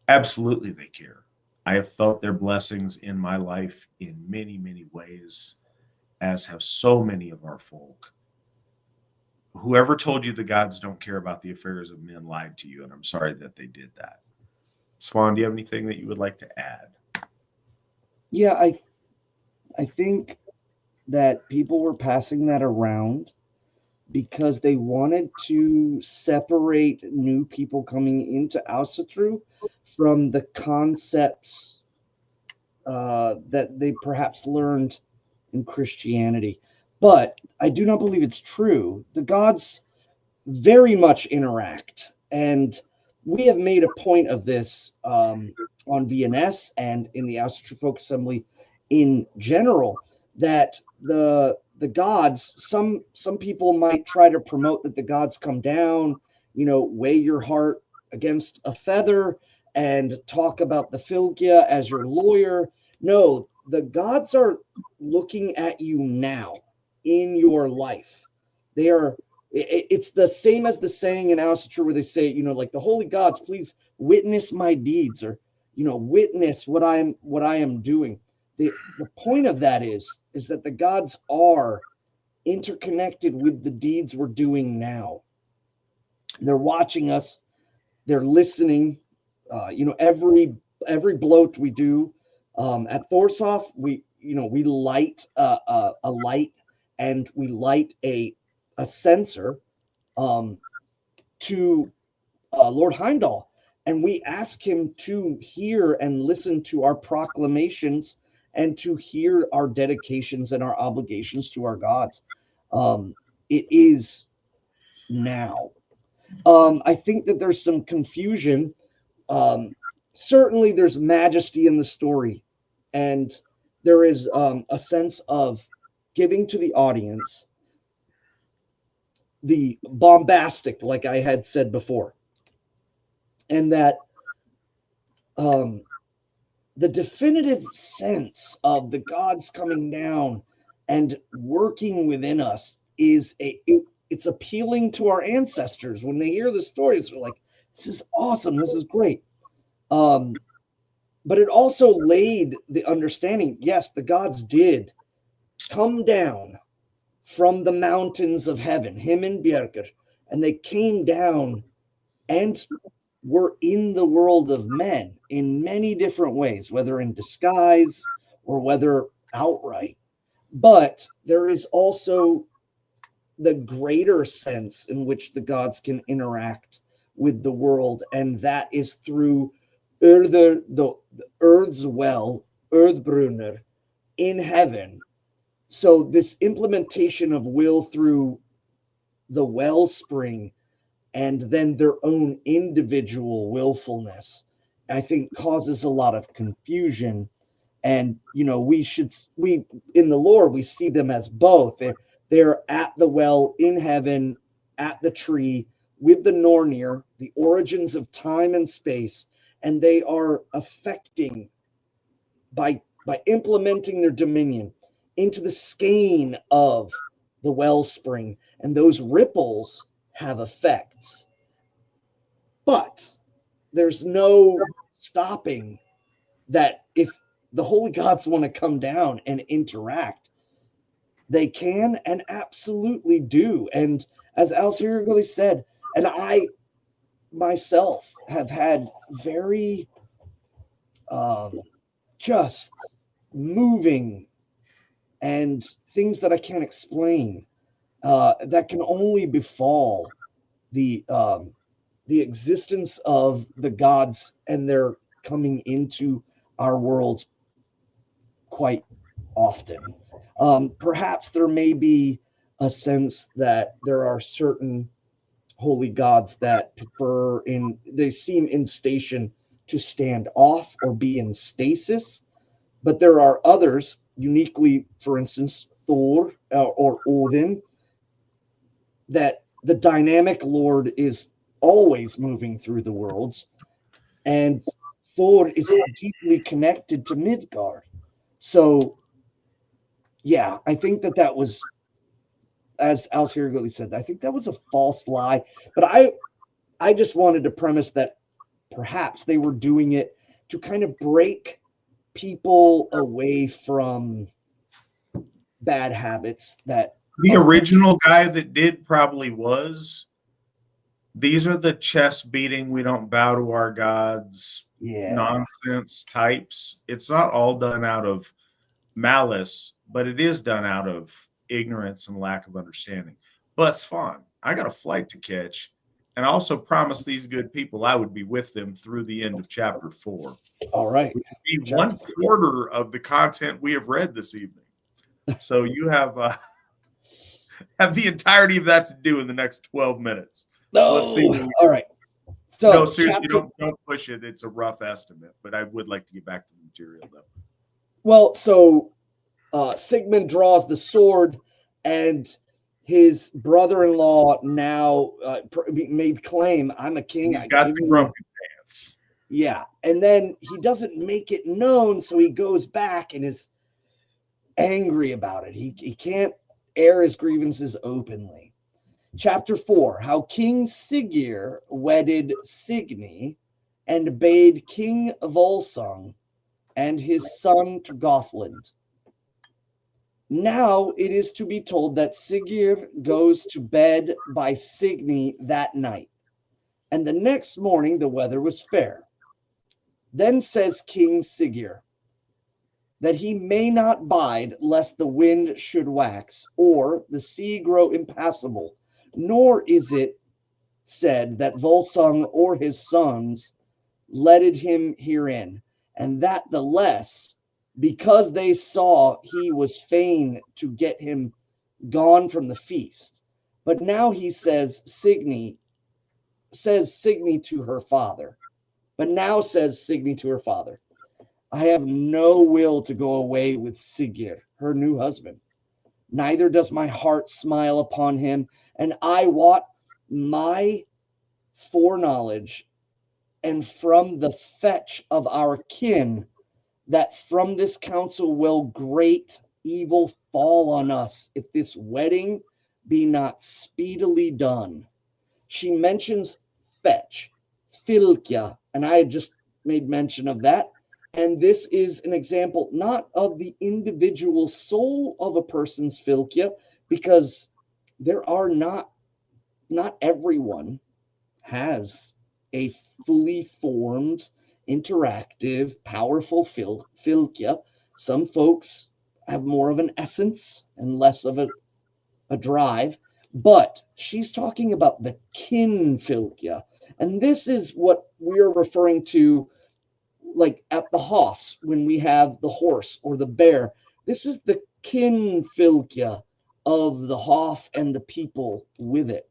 Absolutely, they care. I have felt their blessings in my life in many, many ways, as have so many of our folk. Whoever told you the gods don't care about the affairs of men lied to you, and I'm sorry that they did that. Svan, do you have anything that you would like to add? Yeah, I think that people were passing that around because they wanted to separate new people coming into Asatru from the concepts that they perhaps learned in Christianity. But I do not believe it's true. The gods very much interact, and we have made a point of this on VNS and in the Asatru Folk Assembly in general, that the gods, some people might try to promote that the gods come down, weigh your heart against a feather and talk about the Philgia as your lawyer. No, the gods are looking at you now in your life. It's the same as the saying in Asatru where they say, like, the holy gods, please witness my deeds, or, witness what I am doing. The point of that is that the gods are interconnected with the deeds we're doing now. They're watching us. They're listening. Every bloat we do at Thorshof, we light a light, and we light a sensor to Lord Heimdall, and we ask him to hear and listen to our proclamations and to hear our dedications and our obligations to our gods. It is now. I think that there's some confusion. Certainly there's majesty in the story, and there is a sense of giving to the audience the bombastic, like I had said before, and that the definitive sense of the gods coming down and working within us is it's appealing to our ancestors. When they hear the stories, they're like, this is awesome, this is great. But it also laid the understanding, yes, the gods did come down from the mountains of heaven, him and Bjerker, and they came down and were in the world of men in many different ways, whether in disguise or whether outright. But there is also the greater sense in which the gods can interact with the world, and that is through the Earth's well, Earthbrunner, in heaven. So this implementation of will through the wellspring and then their own individual willfulness, I think causes a lot of confusion. And, you know, we in the lore, we see them as both. They're at the well in heaven, at the tree, with the Nornir, the origins of time and space, and they are affecting by implementing their dominion into the skein of the wellspring, and those ripples have effects. But there's no stopping that. If the holy gods want to come down and interact, they can and absolutely do. And as Al-Siri really said, and I myself have had very just moving and things that I can't explain that can only befall the existence of the gods and their coming into our world quite often. Perhaps there may be a sense that there are certain holy gods that they seem in station to stand off or be in stasis, but there are others, uniquely, for instance, Thor or Odin, that the dynamic Lord is always moving through the worlds, and Thor is deeply connected to Midgard. So, yeah, I think that was, as Al-Siri said, I think that was a false lie. But I just wanted to premise that perhaps they were doing it to kind of break people away from bad habits that the original guy that did probably was. These are the chest beating, we don't bow to our gods, nonsense types. It's not all done out of malice, but it is done out of ignorance and lack of understanding. But Svan, I got a flight to catch, and I also promised these good people I would be with them through the end of chapter 4. All right. Which would be 1/4 of the content we have read this evening. So you have the entirety of that to do in the next 12 minutes. No. So let's see. All right. So no, seriously, don't push it. It's a rough estimate, but I would like to get back to the material, though. Well, so Sigmund draws the sword, and his brother-in-law now made claim, I'm a king. He's got the grumpy pants. Yeah, and then he doesn't make it known, so he goes back and is angry about it. He can't air his grievances openly. Chapter 4, how King Siggeir wedded Signy and bade King Völsung and his son to Gothland. Now it is to be told that Siggeir goes to bed by Signy that night, and the next morning the weather was fair. Then says King Siggeir that he may not bide lest the wind should wax or the sea grow impassable, nor is it said that Völsung or his sons letted him herein, and that the less, because they saw he was fain to get him gone from the feast. But now he says Signy to her father. But now says Signy to her father, I have no will to go away with Sigir, her new husband. Neither does my heart smile upon him, and I wot my foreknowledge and from the fetch of our kin that from this council will great evil fall on us if this wedding be not speedily done. She mentions fetch, filkja, and I had just made mention of that. And this is an example not of the individual soul of a person's filkja, because there are not everyone has a fully formed, interactive, powerful filkja. Some folks have more of an essence and less of a drive, but she's talking about the kin filkja. And this is what we're referring to, like at the Hofs, when we have the horse or the bear. This is the kin filkja of the Hof and the people with it.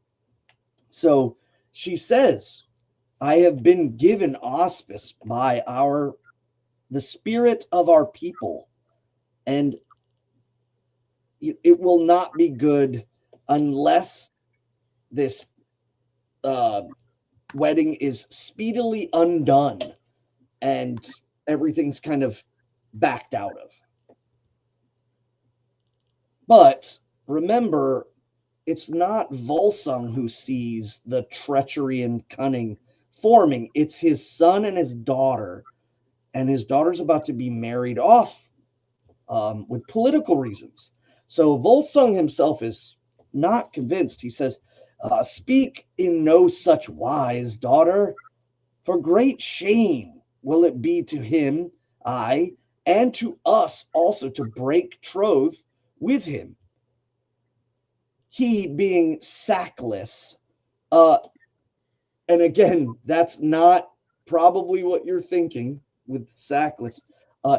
So she says, I have been given auspice by the spirit of our people, and it will not be good unless this wedding is speedily undone and everything's kind of backed out of. But remember, it's not Völsung who sees the treachery and cunning forming. It's his son and his daughter. And his daughter's about to be married off with political reasons. So Völsung himself is not convinced. He says, speak in no such wise, daughter, for great shame will it be to him, I, and to us also to break troth with him. He being sackless. And again, that's not probably what you're thinking with sackless.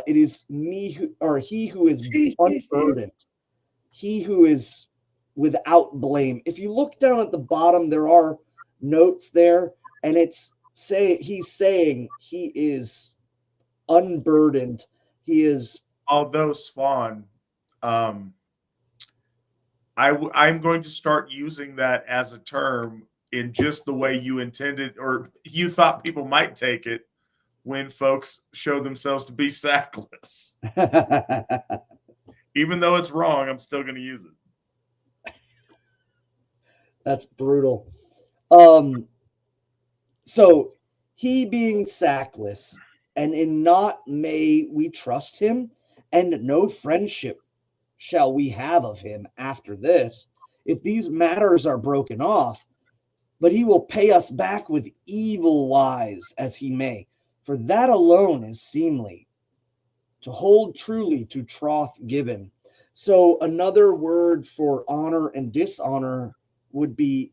It is he who is unburdened, he who is without blame. If you look down at the bottom, there are notes there, and he's saying he is unburdened. He is. Although Svan, I'm going to start using that as a term in just the way you intended, or you thought people might take it when folks show themselves to be sackless. Even though it's wrong, I'm still going to use it. That's brutal. So he being sackless, and in naught may we trust him, and no friendship shall we have of him after this, if these matters are broken off, but he will pay us back with evil wise as he may, for that alone is seemly, to hold truly to troth given. So another word for honor and dishonor would be,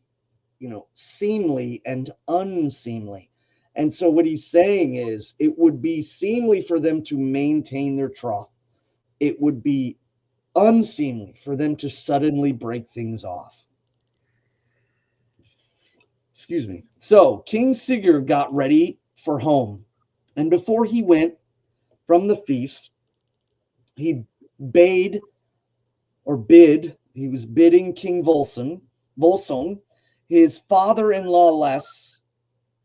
seemly and unseemly. And so what he's saying is it would be seemly for them to maintain their troth. It would be unseemly for them to suddenly break things off. Excuse me. So King Sigurd got ready for home. And before he went from the feast, he he was bidding King Völsung, his father-in-law less,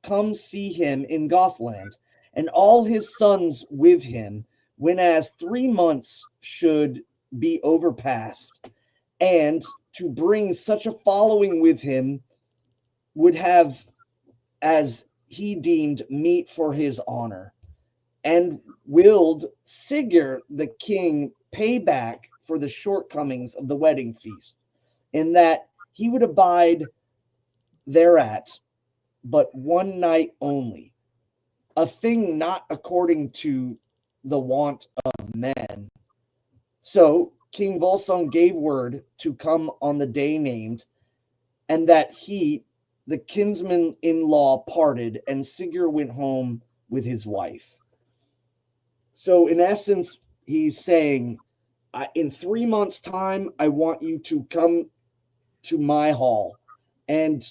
come see him in Gothland, and all his sons with him, whenas 3 months should be overpast, and to bring such a following with him would have as he deemed meet for his honor, and willed Sigurd the king pay back for the shortcomings of the wedding feast, in that he would abide thereat but one night only, a thing not according to the wont of men. So King Völsung gave word to come on the day named, and that he, the kinsman-in-law parted, and Sigurd went home with his wife. So in essence, he's saying, in 3 months' time, I want you to come to my hall. And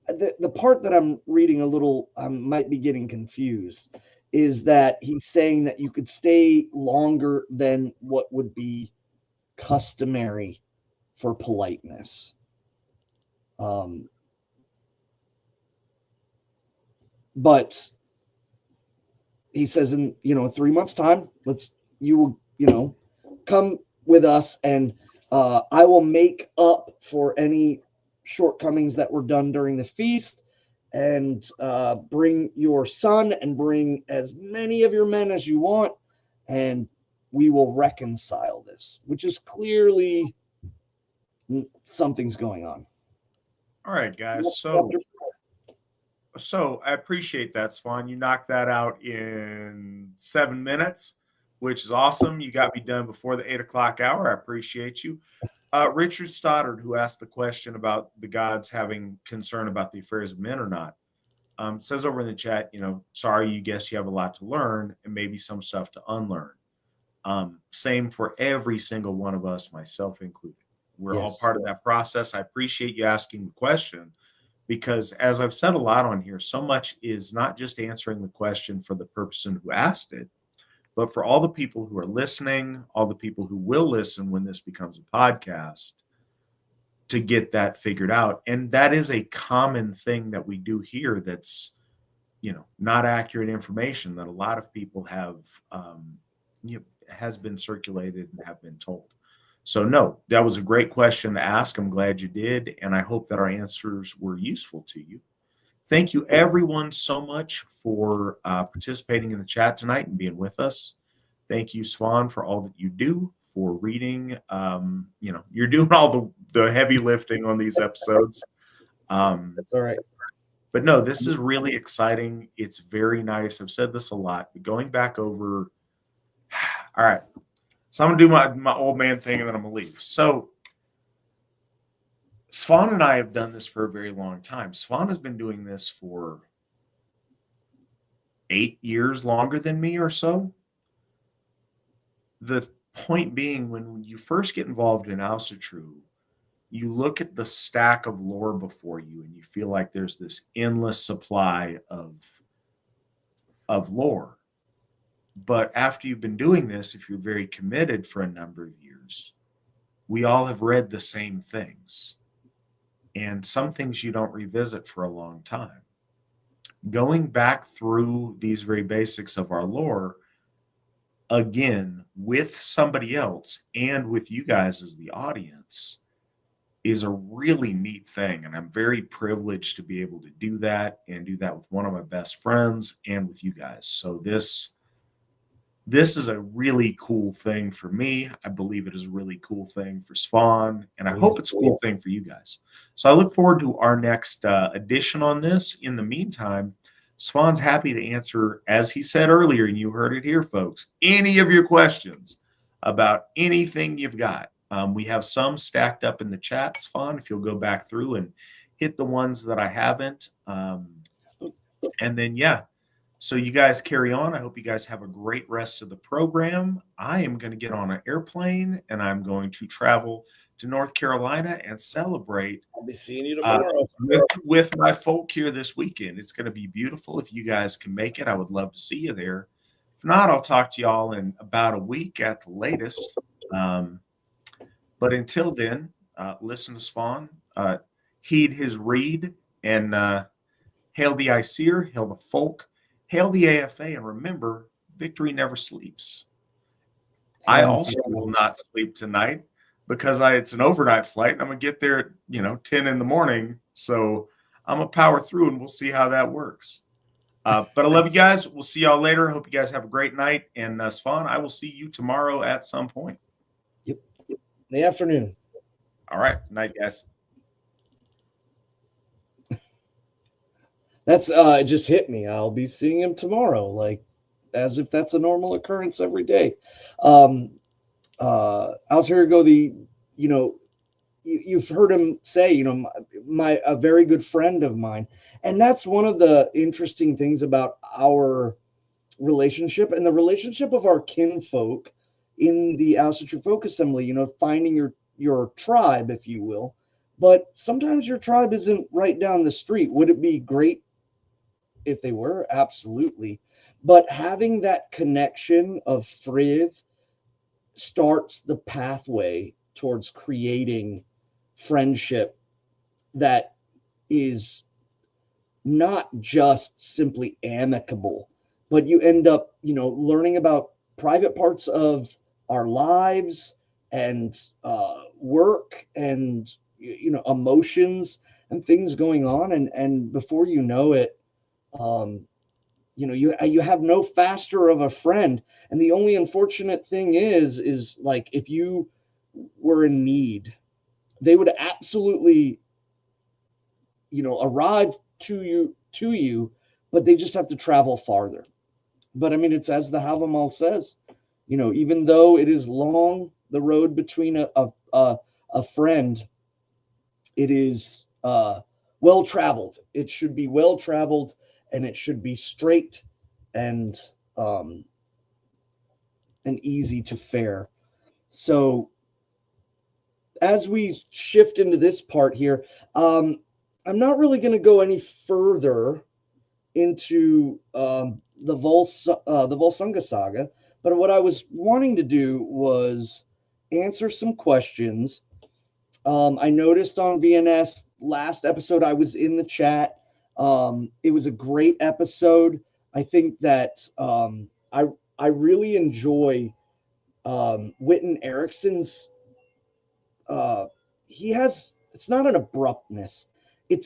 the part that I'm reading a little, I might be getting confused, is that he's saying that you could stay longer than what would be customary for politeness. But he says, in 3 months' time, you will come with us, and I will make up for any shortcomings that were done during the feast, and bring your son and bring as many of your men as you want, and we will reconcile this, which is clearly something's going on. All right, guys. So I appreciate that, Svan. You knocked that out in 7 minutes, which is awesome. You got me done before the 8 o'clock hour. I appreciate you. Richard Stoddard, who asked the question about the gods having concern about the affairs of men or not, says over in the chat, sorry, you guess you have a lot to learn and maybe some stuff to unlearn. Same for every single one of us, myself included. We're all part of that process. I appreciate you asking the question, because as I've said a lot on here, so much is not just answering the question for the person who asked it, but for all the people who are listening, all the people who will listen when this becomes a podcast, to get that figured out. And that is a common thing that we do here that's, not accurate information that a lot of people have, has been circulated and have been told. So no, that was a great question to ask. I'm glad you did. And I hope that our answers were useful to you. Thank you, everyone, so much for participating in the chat tonight and being with us. Thank you, Svan, for all that you do, for reading. You're doing all the heavy lifting on these episodes. That's all right. But no, this is really exciting. It's very nice. I've said this a lot, but going back over. All right. So I'm going to do my old man thing, and then I'm going to leave. So Svan and I have done this for a very long time. Svan has been doing this for 8 years longer than me or so. The point being, when you first get involved in Asatru, you look at the stack of lore before you and you feel like there's this endless supply of lore. But after you've been doing this, if you're very committed for a number of years, we all have read the same things. And some things you don't revisit for a long time. Going back through these very basics of our lore, again, with somebody else and with you guys as the audience, is a really neat thing. And I'm very privileged to be able to do that, and do that with one of my best friends and with you guys. So this is a really cool thing for me. I believe it is a really cool thing for Svan, and I hope it's a cool thing for you guys. So I look forward to our next edition on this. In the meantime, Svan's happy to answer, as he said earlier, and you heard it here, folks, any of your questions about anything you've got. We have some stacked up in the chat, Svan, if you'll go back through and hit the ones that I haven't. And then, so you guys carry on. I hope you guys have a great rest of the program. I am going to get on an airplane, and I'm going to travel to North Carolina and celebrate. I'll be seeing you tomorrow. With my folk here this weekend. It's going to be beautiful. If you guys can make it, I would love to see you there. If not, I'll talk to y'all in about a week at the latest. But until then, listen to Svan, heed his read, and hail the Aesir, hail the folk, hail the AFA, and remember, victory never sleeps. I also will not sleep tonight because it's an overnight flight, and I'm going to get there at 10 in the morning. So I'm going to power through, and we'll see how that works. But I love you guys. We'll see y'all later. I hope you guys have a great night. And Svan, I will see you tomorrow at some point. Yep. In the afternoon. All right. Night, guys. That's it just hit me. I'll be seeing him tomorrow, like as if that's a normal occurrence every day. I was here to go you've heard him say, you know, a very good friend of mine. And that's one of the interesting things about our relationship and the relationship of our kinfolk in the Asatru Folk Assembly, you know, finding your tribe, if you will. But sometimes your tribe isn't right down the street. Would it be great if they were? Absolutely. But having that connection of Frith starts the pathway towards creating friendship that is not just simply amicable, but you end up, you know, learning about private parts of our lives and work and, you know, emotions and things going on. And before you know it, you know, you have no faster of a friend. And the only unfortunate thing is like, if you were in need, they would absolutely, you know, arrive to you, but they just have to travel farther. But I mean, it's as the Havamal says, you know, even though it is long, the road between a friend, it is well traveled. It should be well traveled, and it should be straight and easy to fare. So as we shift into this part here, I'm not really going to go any further into the Völsunga Saga, but what I was wanting to do was answer some questions. I noticed on VNS last episode I was in the chat. It was a great episode. I think that I really enjoy Witan Eriksson's. He has, it's not an abruptness.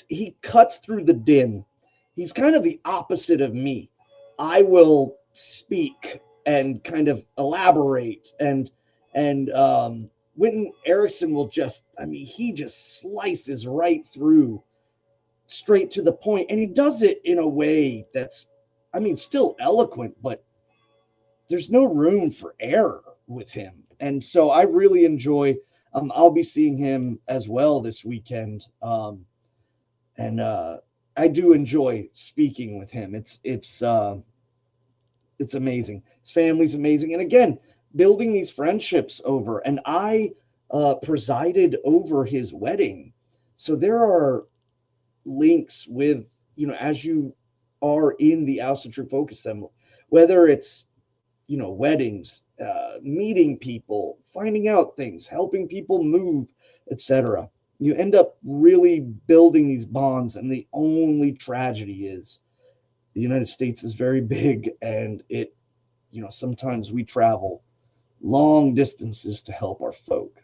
He cuts through the din. He's kind of the opposite of me. I will speak and kind of elaborate, and Witan Eriksson will just, I mean, he just slices right through, straight to the point, and he does it in a way that's, I mean, still eloquent, but there's no room for error with him. And so I really enjoy. I'll be seeing him as well this weekend, and I do enjoy speaking with him. It's amazing. His family's amazing, and again, building these friendships over. And I presided over his wedding, so there are links with, you know, as you are in the Asatru Folk Assembly, whether it's, you know, weddings, meeting people, finding out things, helping people move, etc. You end up really building these bonds, and the only tragedy is the United States is very big, and it, you know, sometimes we travel long distances to help our folk.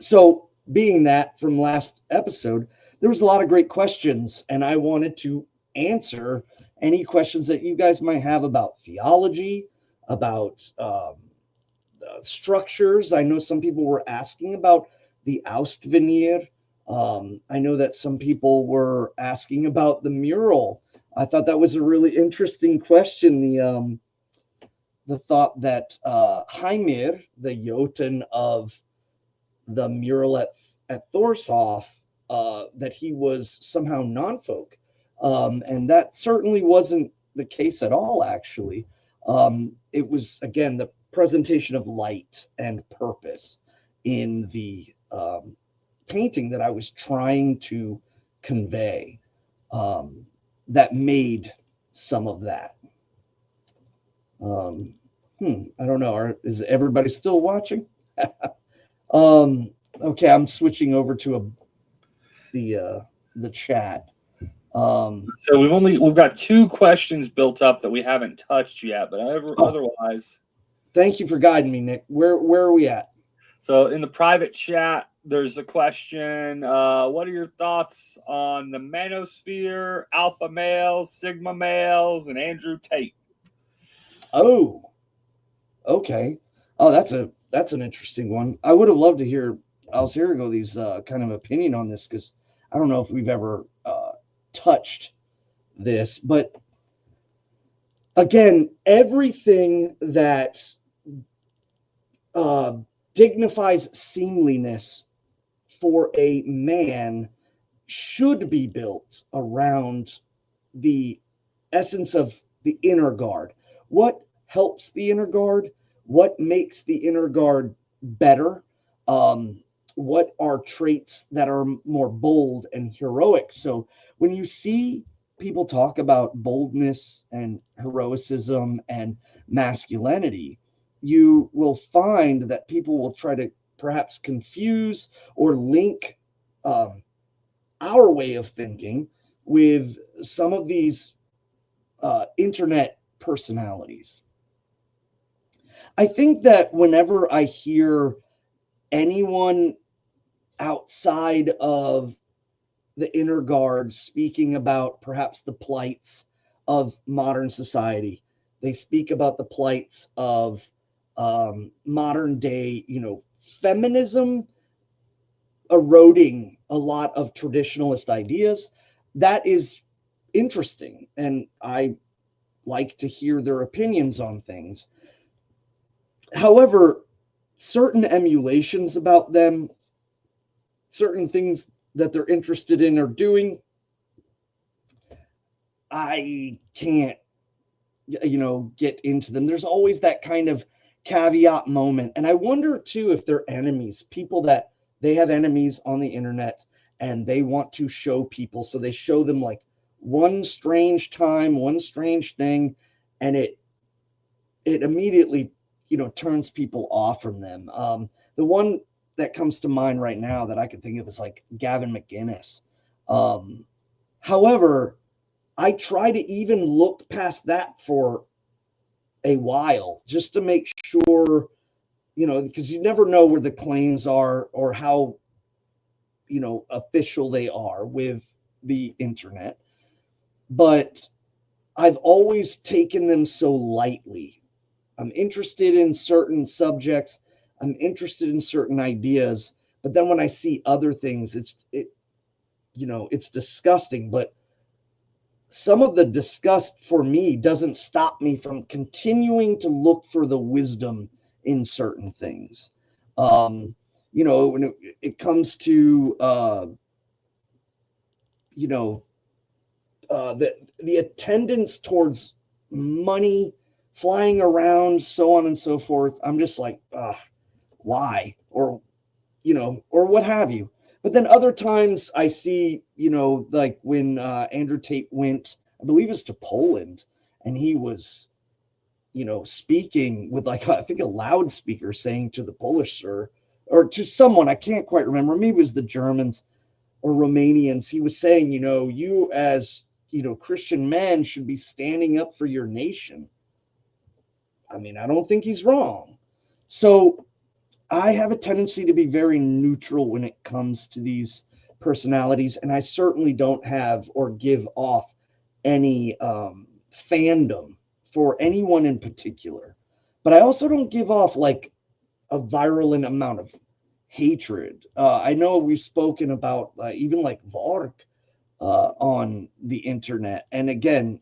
So being that from last episode, there was a lot of great questions, and I wanted to answer any questions that you guys might have about theology, about structures. I know some people were asking about the Austveneer. I know that some people were asking about the mural. I thought that was a really interesting question. The thought that Heimir, the Jotun of the mural at Thorshof, that he was somehow non-folk. And that certainly wasn't the case at all, actually. It was, again, the presentation of light and purpose in the painting that I was trying to convey, that made some of that. I don't know. Is everybody still watching? Okay, I'm switching over to the chat. So we've got 2 questions built up that we haven't touched yet, but otherwise. Thank you for guiding me, Nick. Where are we at? So in the private chat, there's a question. What are your thoughts on the manosphere, alpha males, sigma males, and Andrew Tate? Oh, okay. Oh, that's an interesting one. I would have loved to hear Alcerigo's kind of opinion on this, because I don't know if we've ever touched this. But again, everything that dignifies seemliness for a man should be built around the essence of the inner guard. What helps the inner guard? What makes the inner guard better? What are traits that are more bold and heroic? So when you see people talk about boldness and heroicism and masculinity, you will find that people will try to perhaps confuse or link our way of thinking with some of these internet personalities. I think that whenever I hear anyone outside of the inner guard speaking about perhaps the plights of modern society, they speak about the plights of modern day, feminism eroding a lot of traditionalist ideas. That is interesting, and I like to hear their opinions on things. However, certain emulations about them, certain things that they're interested in or doing, I can't, get into them. There's always that kind of caveat moment. And I wonder too if they're enemies, people that they have enemies on the internet and they want to show people. So they show them like one strange time, one strange thing, and it immediately, turns people off from them. The one that comes to mind right now that I can think of is like Gavin McInnes. However, I try to even look past that for a while just to make sure, because you never know where the claims are or how, official they are with the internet. But I've always taken them so lightly. I'm interested in certain subjects. I'm interested in certain ideas. But then when I see other things, it's disgusting. But some of the disgust for me doesn't stop me from continuing to look for the wisdom in certain things. When it comes to, the attendance towards money, flying around, so on and so forth. I'm just like, why? Or what have you. But then other times I see, like when Andrew Tate went, I believe it's to Poland, and he was, speaking with like, I think a loudspeaker saying to the Polish sir, or to someone, I can't quite remember, maybe it was the Germans or Romanians. He was saying, you as, Christian men should be standing up for your nation. I mean, I don't think he's wrong. So I have a tendency to be very neutral when it comes to these personalities, and I certainly don't have or give off any fandom for anyone in particular. But I also don't give off like a virulent amount of hatred. I know we've spoken about even like Vork on the internet, and again,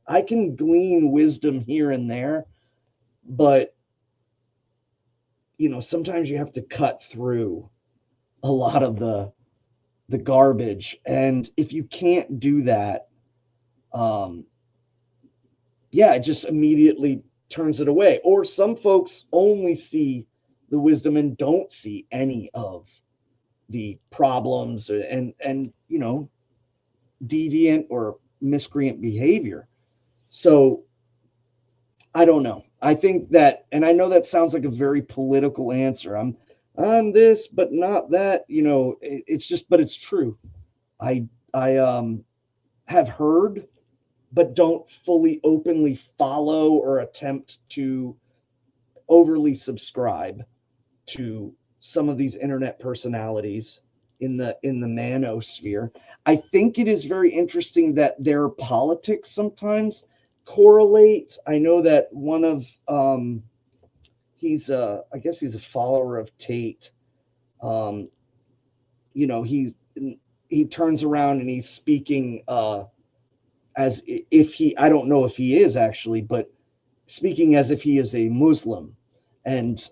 I can glean wisdom here and there, but sometimes you have to cut through a lot of the garbage. And if you can't do that, it just immediately turns it away. Or some folks only see the wisdom and don't see any of the problems and deviant or miscreant behavior. So I don't know. I think that, and I know that sounds like a very political answer. I'm this, but not that, it's just, but it's true. I have heard, but don't fully openly follow or attempt to overly subscribe to some of these internet personalities in the manosphere. I think it is very interesting that their politics sometimes correlate. I know that one of he's I guess he's a follower of Tate. He turns around and he's speaking as if he, I don't know if he is actually, but speaking as if he is a Muslim. And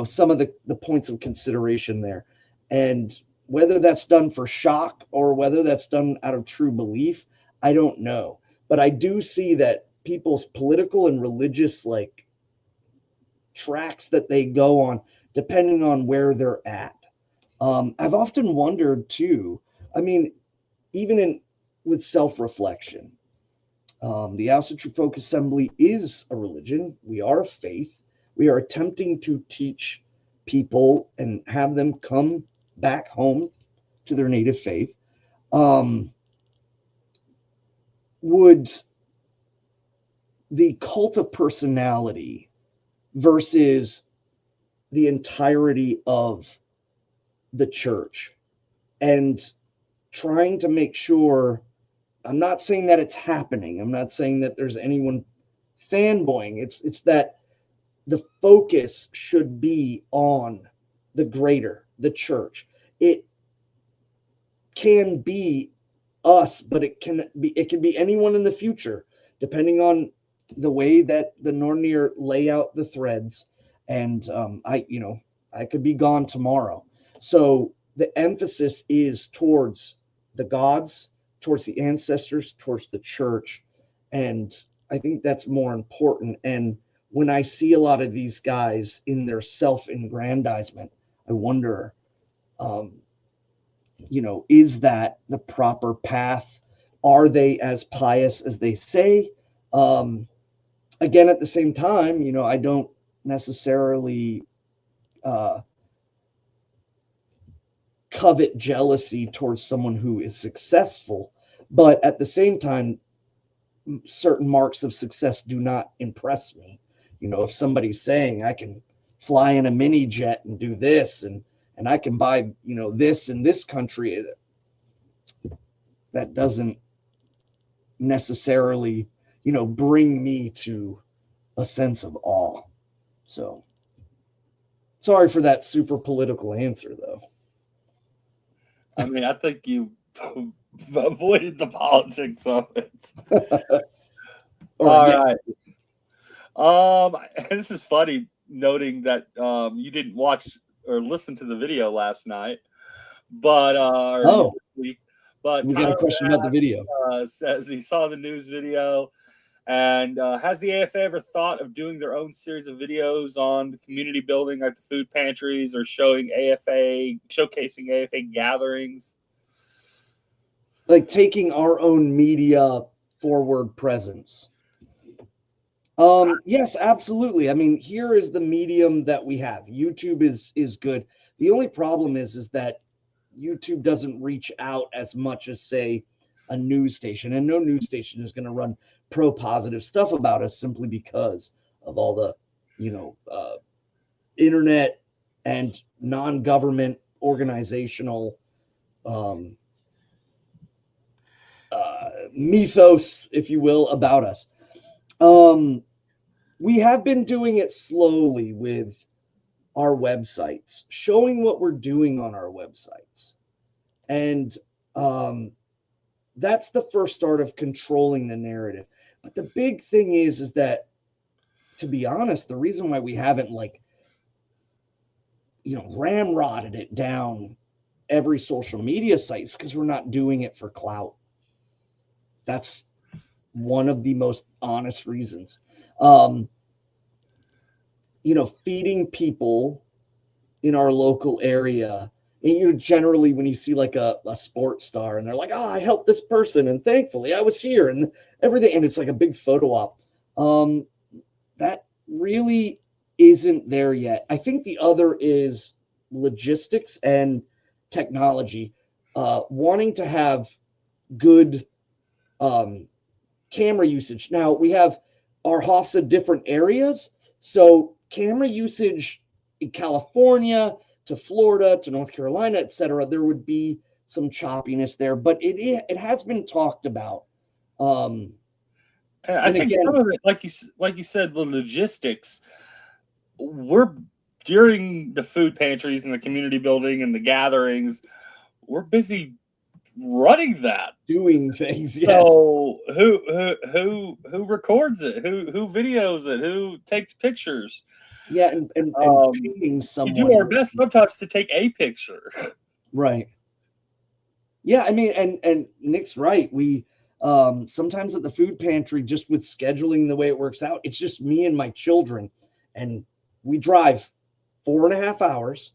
some of the points of consideration there. And whether that's done for shock or whether that's done out of true belief, I don't know. But I do see that people's political and religious tracks that they go on, depending on where they're at. I've often wondered too, even with self-reflection, the Asatru Folk Assembly is a religion. We are a faith. We are attempting to teach people and have them come back home to their native faith. Would the cult of personality versus the entirety of the church, and trying to make sure, I'm not saying that it's happening. I'm not saying that there's anyone fanboying. It's that the focus should be on the church. It can be us, but it can be anyone in the future, depending on the way that the Nornir lay out the threads. And I could be gone tomorrow. So the emphasis is towards the gods, towards the ancestors, towards the church. And I think that's more important. And when I see a lot of these guys in their self-aggrandizement, I wonder, is that the proper path? Are they as pious as they say? Again, at the same time, I don't necessarily covet jealousy towards someone who is successful, but at the same time, certain marks of success do not impress me. If somebody's saying I can fly in a mini jet and do this, and I can buy this in this country, that doesn't necessarily bring me to a sense of awe. So sorry for that super political answer, though. I think you avoided the politics of it. All right. This is funny, noting that you didn't watch or listen to the video last night, but we got a question about the video. Says he saw the news video, and has the AFA ever thought of doing their own series of videos on the community building, like the food pantries, or showcasing AFA gatherings? Like taking our own media forward presence. Yes, absolutely. Here is the medium that we have. YouTube is good. The only problem is that YouTube doesn't reach out as much as, say, a news station, and no news station is going to run pro-positive stuff about us simply because of all the, internet and non-government organizational mythos, if you will, about us. We have been doing it slowly with our websites, showing what we're doing on our websites. And that's the first start of controlling the narrative. But the big thing is that, to be honest, the reason why we haven't ramrodded it down every social media site is because we're not doing it for clout. That's one of the most honest reasons. Feeding people in our local area. And generally when you see like a sports star and they're like, I helped this person and thankfully I was here and everything, and it's like a big photo op. That really isn't there yet. I think the other is logistics and technology. Wanting to have good camera usage. Now we have our HOFs in different areas, so camera usage in California to Florida to North Carolina, etc., there would be some choppiness there, but it has been talked about. I think some of it, like you said, the logistics. We're during the food pantries and the community building and the gatherings. We're busy running that, doing things. Yes. So who records it? Who videos it? Who takes pictures? Yeah, and paying We someone. do our best sometimes to take a picture. Right. Yeah, I mean, and Nick's right. We sometimes at the food pantry, just with scheduling the way it works out, it's just me and my children, and we drive 4.5 hours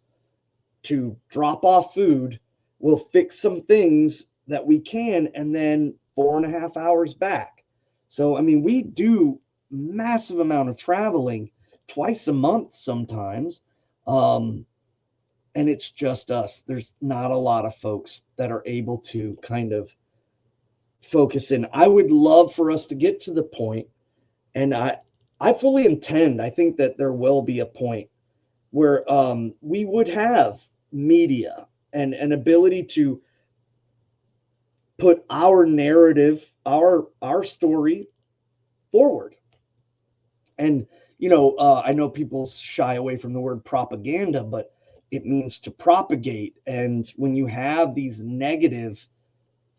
to drop off food. We'll fix some things that we can, and then 4.5 hours back. So I mean, we do massive amount of traveling twice a month sometimes. And it's just us. There's not a lot of folks that are able to kind of focus in. I would love for us to get to the point, and I fully intend, I think that there will be a point where we would have media and an ability to put our narrative, our story forward. And I know people shy away from the word propaganda, but it means to propagate. And when you have these negative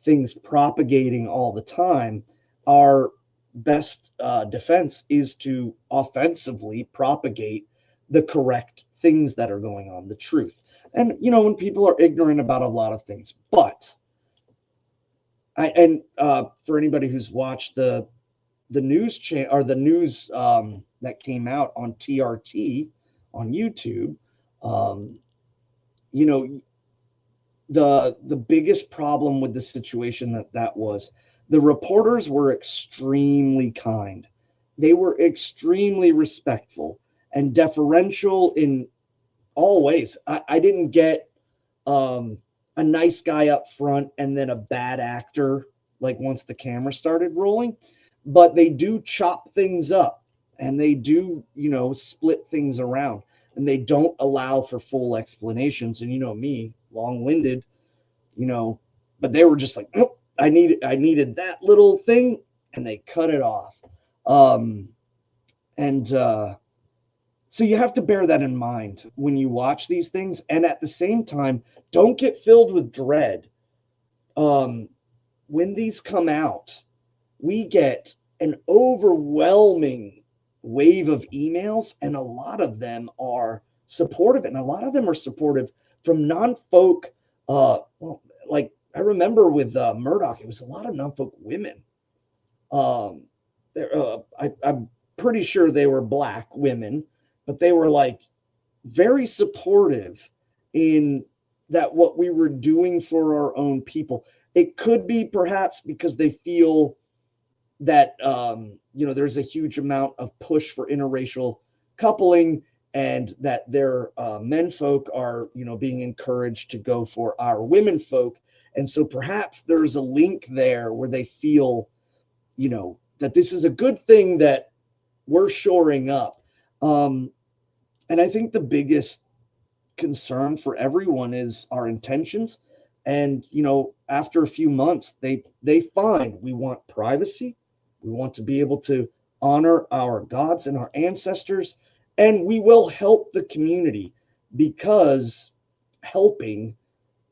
things propagating all the time, our best defense is to offensively propagate the correct things that are going on, the truth. And when people are ignorant about a lot of things, but for anybody who's watched the news channel or the news that came out on TRT on YouTube, the biggest problem with the situation that was, the reporters were extremely kind. They were extremely respectful and deferential in all ways. I didn't get a nice guy up front and then a bad actor like once the camera started rolling, but they do chop things up and they do split things around, and they don't allow for full explanations. And me, long-winded, but they were just like, nope, I needed that little thing, and they cut it off. So you have to bear that in mind when you watch these things, and at the same time, don't get filled with dread. When these come out, we get an overwhelming wave of emails, and a lot of them are supportive, and a lot of them are supportive from non-folk. Like I remember with Murdoch, it was a lot of non-folk women. I'm pretty sure they were Black women, but they were like very supportive in that what we were doing for our own people. It could be perhaps because they feel that there's a huge amount of push for interracial coupling, and that their menfolk are being encouraged to go for our womenfolk, and so perhaps there's a link there where they feel that this is a good thing that we're shoring up. And I think the biggest concern for everyone is our intentions. And after a few months, they find we want privacy. We want to be able to honor our gods and our ancestors, and we will help the community because helping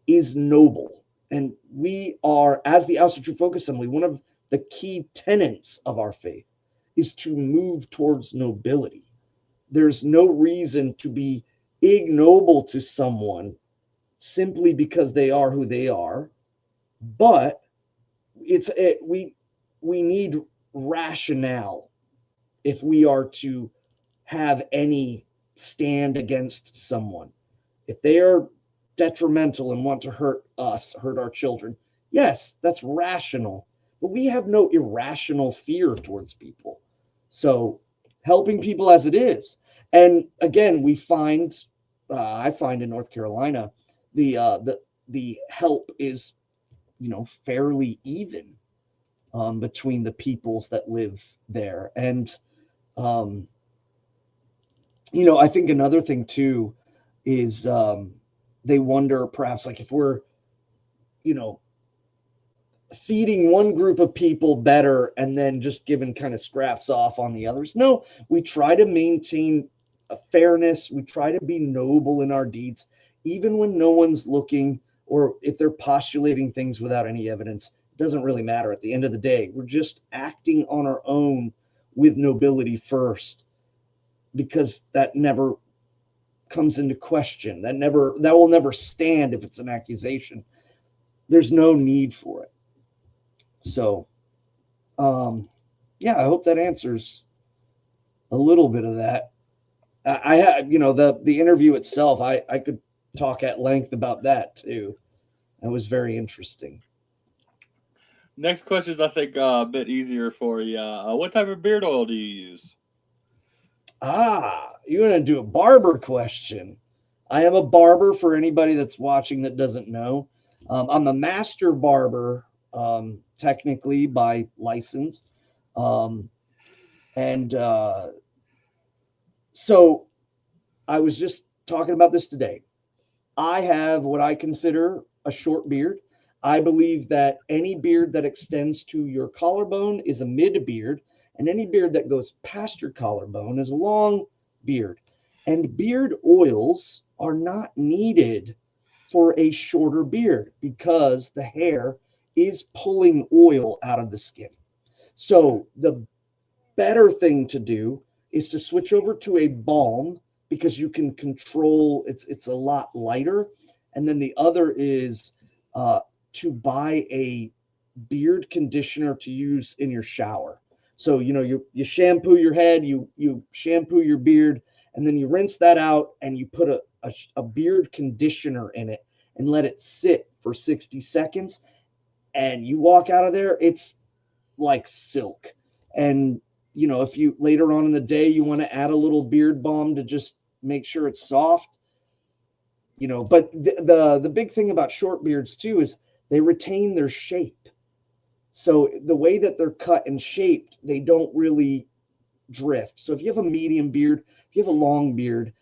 is noble. And we are, as the Asatru Folk Assembly, one of the key tenets of our faith is to move towards nobility. There's no reason to be ignoble to someone simply because they are who they are, but we need rationale if we are to have any stand against someone. If they are detrimental and want to hurt us, hurt our children, yes, that's rational, but we have no irrational fear towards people. So helping people as it is. And again, we find, I find in North Carolina, the help is, fairly even between the peoples that live there. And, I think another thing too is they wonder perhaps like if we're, feeding one group of people better and then just giving kind of scraps off on the others. No, we try to maintain a fairness. We try to be noble in our deeds, even when no one's looking, or if they're postulating things without any evidence. It doesn't really matter. At the end of the day, we're just acting on our own with nobility first, because that never comes into question. That will never stand if it's an accusation. There's no need for it. So, yeah, I hope that answers a little bit of that. I had, the interview itself, I could talk at length about that too. That was very interesting. Next question is, I think, a bit easier for you. What type of beard oil do you use? You're going to do a barber question. I am a barber for anybody that's watching that doesn't know. I'm a master barber, technically by license. So I was just talking about this today. I have what I consider a short beard. I believe that any beard that extends to your collarbone is a mid beard, and any beard that goes past your collarbone is a long beard. And beard oils are not needed for a shorter beard because the hair is pulling oil out of the skin. So the better thing to do is to switch over to a balm, because you can control, it's a lot lighter. And then the other is to buy a beard conditioner to use in your shower. So, you shampoo your head, you shampoo your beard, and then you rinse that out and you put a beard conditioner in it and let it sit for 60 seconds. And you walk out of there, it's like silk. And, if you later on in the day, you want to add a little beard balm to just make sure it's soft, but the big thing about short beards too is they retain their shape. So the way that they're cut and shaped, they don't really drift. So if you have a medium beard, if you have a long beard,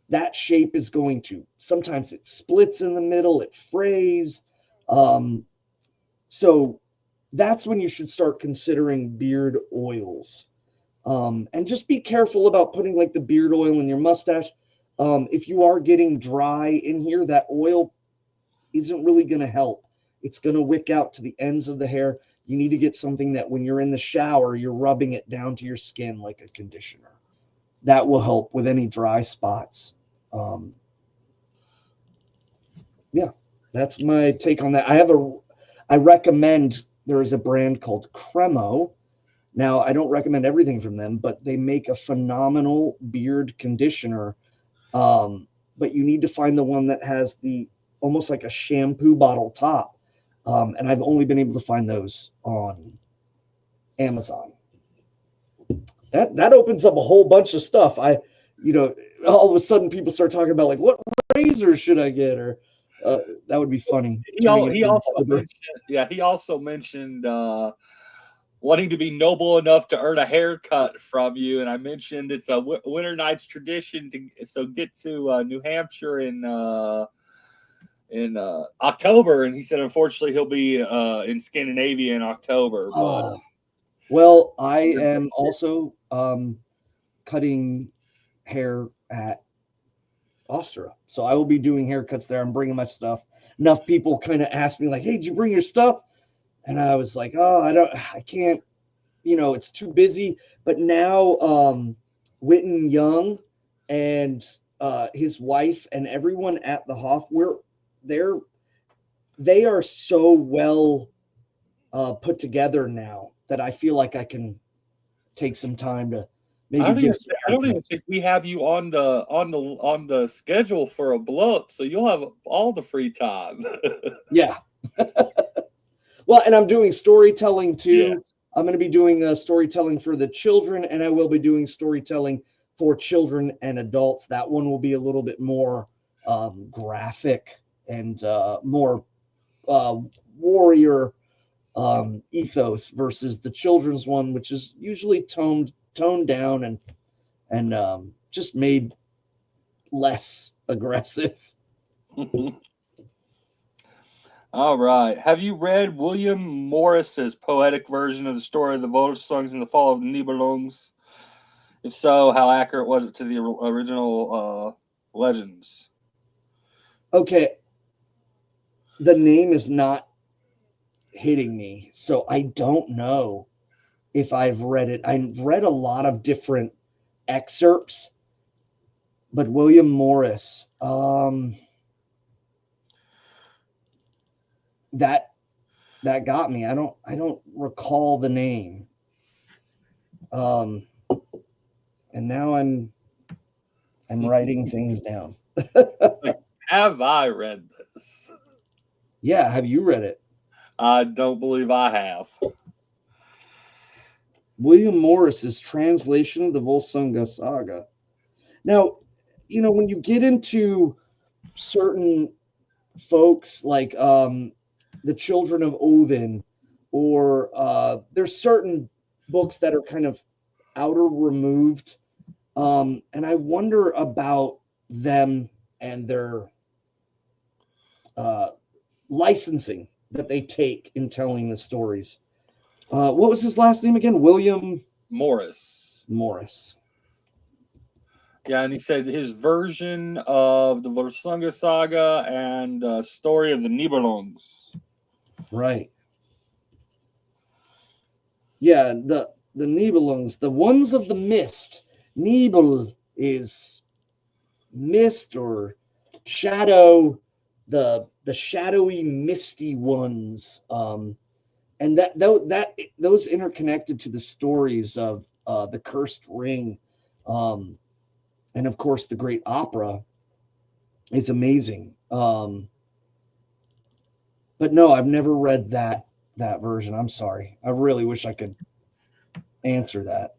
that shape is going to, sometimes it splits in the middle, it frays. So that's when you should start considering beard oils. And just be careful about putting like the beard oil in your mustache. If you are getting dry in here, that oil isn't really going to help. It's going to wick out to the ends of the hair. You need to get something that when you're in the shower, you're rubbing it down to your skin like a conditioner. That will help with any dry spots. Yeah, that's my take on that. I recommend, there is a brand called Cremo. Now, I don't recommend everything from them, but they make a phenomenal beard conditioner. But you need to find the one that has the almost like a shampoo bottle top. And I've only been able to find those on Amazon. That opens up a whole bunch of stuff. All of a sudden people start talking about like, what razor should I get? Or that would be funny. He also mentioned wanting to be noble enough to earn a haircut from you, and I mentioned it's a winter night's tradition so get to New Hampshire in October, and he said unfortunately he'll be in Scandinavia in October. But well, I am also cutting hair at Austria, so I will be doing haircuts there. I'm bringing my stuff. Enough people kind of asked me like, "Hey, did you bring your stuff?" And I was like, "Oh, I can't. It's too busy." But now, Witan Young and his wife and everyone at the Hof, they are so well put together now that I feel like I can take some time to maybe. I don't even think we have you on the schedule for a bloat, so you'll have all the free time. Yeah. Well, and I'm doing storytelling too. Yeah. I'm going to be doing storytelling for the children, and I will be doing storytelling for children and adults. That one will be a little bit more graphic and more warrior ethos versus the children's one, which is usually toned down and just made less aggressive. All right. Have you read William Morris's poetic version of the story of the Völsungs and the fall of the Nibelungs? If so, how accurate was it to the original legends? Okay. The name is not hitting me, so I don't know if I've read it. I've read a lot of different excerpts, But William Morris, that got me. I don't recall the name. And now I'm writing things down. Have I read this? Yeah, have you read it? I don't believe I have. William Morris's translation of the Völsunga Saga. Now, when you get into certain folks like the Children of Odin, or there's certain books that are kind of outer removed, and I wonder about them and their licensing that they take in telling the stories. What was his last name again? William Morris. Yeah, and he said his version of the Völsunga Saga and story of the Nibelungs. Right. Yeah, the Nibelungs, the ones of the mist. Nibel is mist or shadow, the shadowy, misty ones. And those interconnected to the stories of the Cursed Ring, and of course the Great Opera is amazing. But no, I've never read that version. I'm sorry. I really wish I could answer that.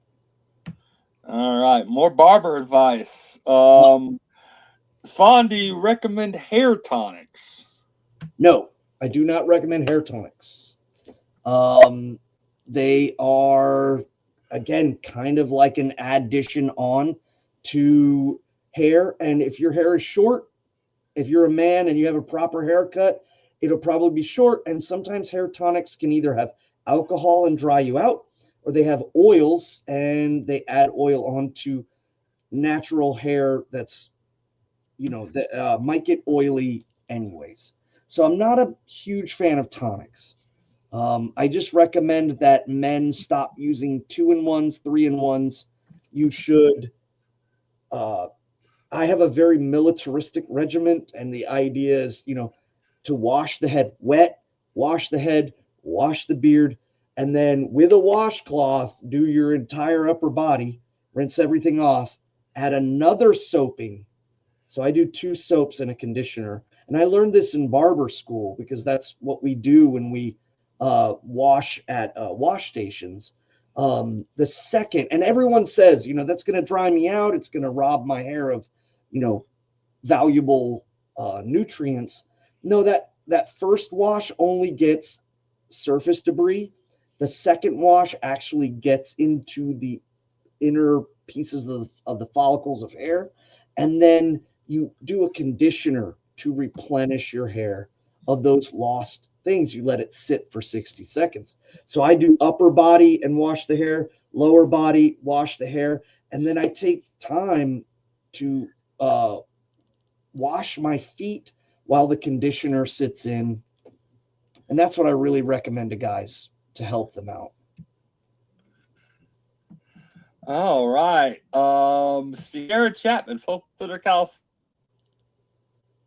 All right, more barber advice. Svan, do you recommend hair tonics? No, I do not recommend hair tonics. They are, again, kind of like an addition on to hair. And if your hair is short, if you're a man and you have a proper haircut, it'll probably be short. And sometimes hair tonics can either have alcohol and dry you out, or they have oils and they add oil onto natural hair that's, that might get oily anyways. So I'm not a huge fan of tonics. I just recommend that men stop using 2-in-1s, 3-in-1s. You should. I have a very militaristic regiment, and the idea is, to wash the head wet, wash the head, wash the beard, and then with a washcloth, do your entire upper body, rinse everything off, add another soaping. So I do 2 soaps and a conditioner. And I learned this in barber school because that's what we do when we wash at wash stations. The second, and everyone says, that's going to dry me out. It's going to rob my hair of, valuable nutrients. No, that first wash only gets surface debris. The second wash actually gets into the inner pieces of the follicles of hair. And then you do a conditioner to replenish your hair of those lost things. You let it sit for 60 seconds. So I do upper body and wash the hair, lower body, wash the hair. And then I take time to wash my feet while the conditioner sits in. And that's what I really recommend to guys to help them out. All right. Sierra Chapman, Folklore, California.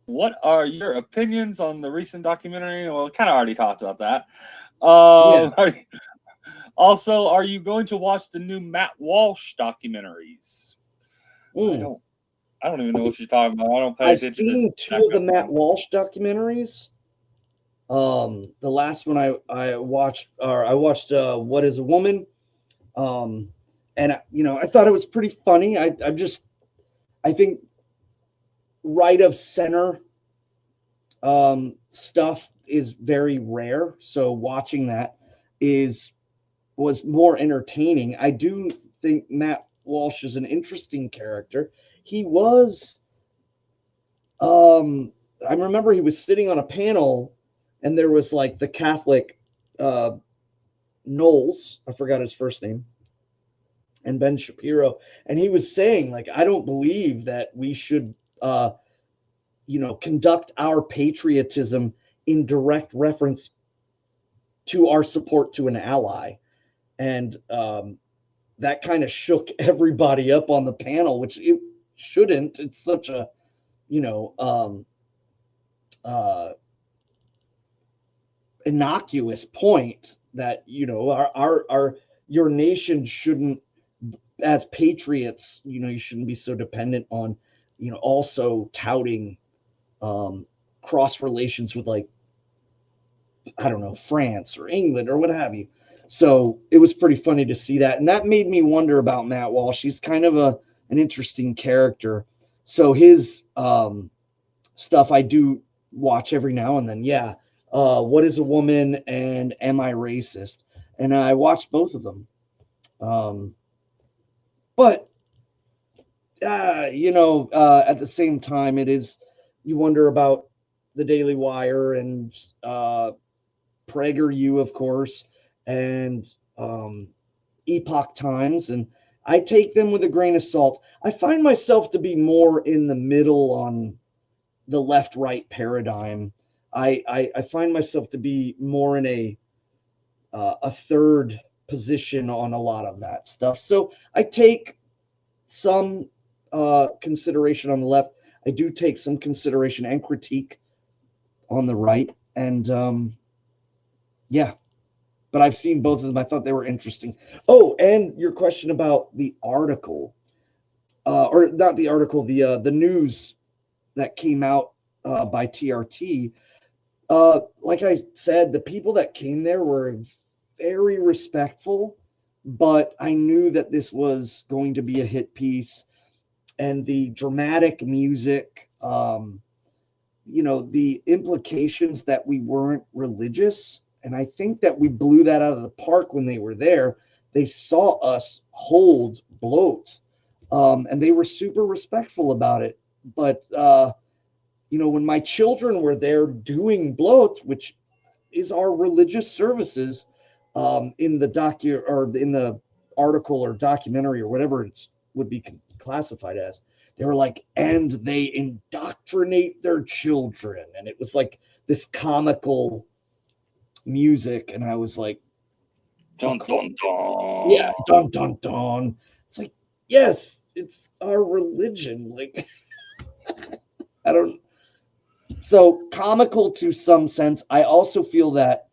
What are your opinions on the recent documentary? Well, kind of already talked about that. Also, are you going to watch the new Matt Walsh documentaries? I don't even know what you're talking about. I don't pay attention. I've seen 2 of the Matt Walsh documentaries. The last one I watched What Is a Woman? And I thought it was pretty funny. I think right of center stuff is very rare. So watching that was more entertaining. I do think Matt Walsh is an interesting character. He was, I remember he was sitting on a panel and there was like the Catholic Knowles, I forgot his first name, and Ben Shapiro. And he was saying, like, I don't believe that we should, conduct our patriotism in direct reference to our support to an ally. And that kind of shook everybody up on the panel, which shouldn't. It's such a, innocuous point that, our your nation shouldn't, as patriots, you shouldn't be so dependent on, also touting cross relations with, like, I don't know, France or England or what have you. So it was pretty funny to see that. And that made me wonder about Matt Walsh. He's kind of an interesting character. So his stuff I do watch every now and then. Yeah. What is a Woman and Am I Racist? And I watched both of them. But at the same time, you wonder about the Daily Wire and PragerU, of course, and Epoch Times, and I take them with a grain of salt. I find myself to be more in the middle on the left-right paradigm. I find myself to be more in a third position on a lot of that stuff. So I take some consideration on the left. I do take some consideration and critique on the right. And yeah, but I've seen both of them. I thought they were interesting. Oh, and your question about the article, or not the article, the news that came out by TRT. Like I said, the people that came there were very respectful, but I knew that this was going to be a hit piece, and the dramatic music, the implications that we weren't religious. And I think that we blew that out of the park when they were there. They saw us hold bloat, and they were super respectful about it. But, when my children were there doing bloat, which is our religious services, in the article or documentary or whatever it would be classified as, they were like, and they indoctrinate their children. And it was like this comical music, and I was like, dun dun dun. Yeah, dun dun dun. It's like, yes, it's our religion. Like, I don't. So comical to some sense. I also feel that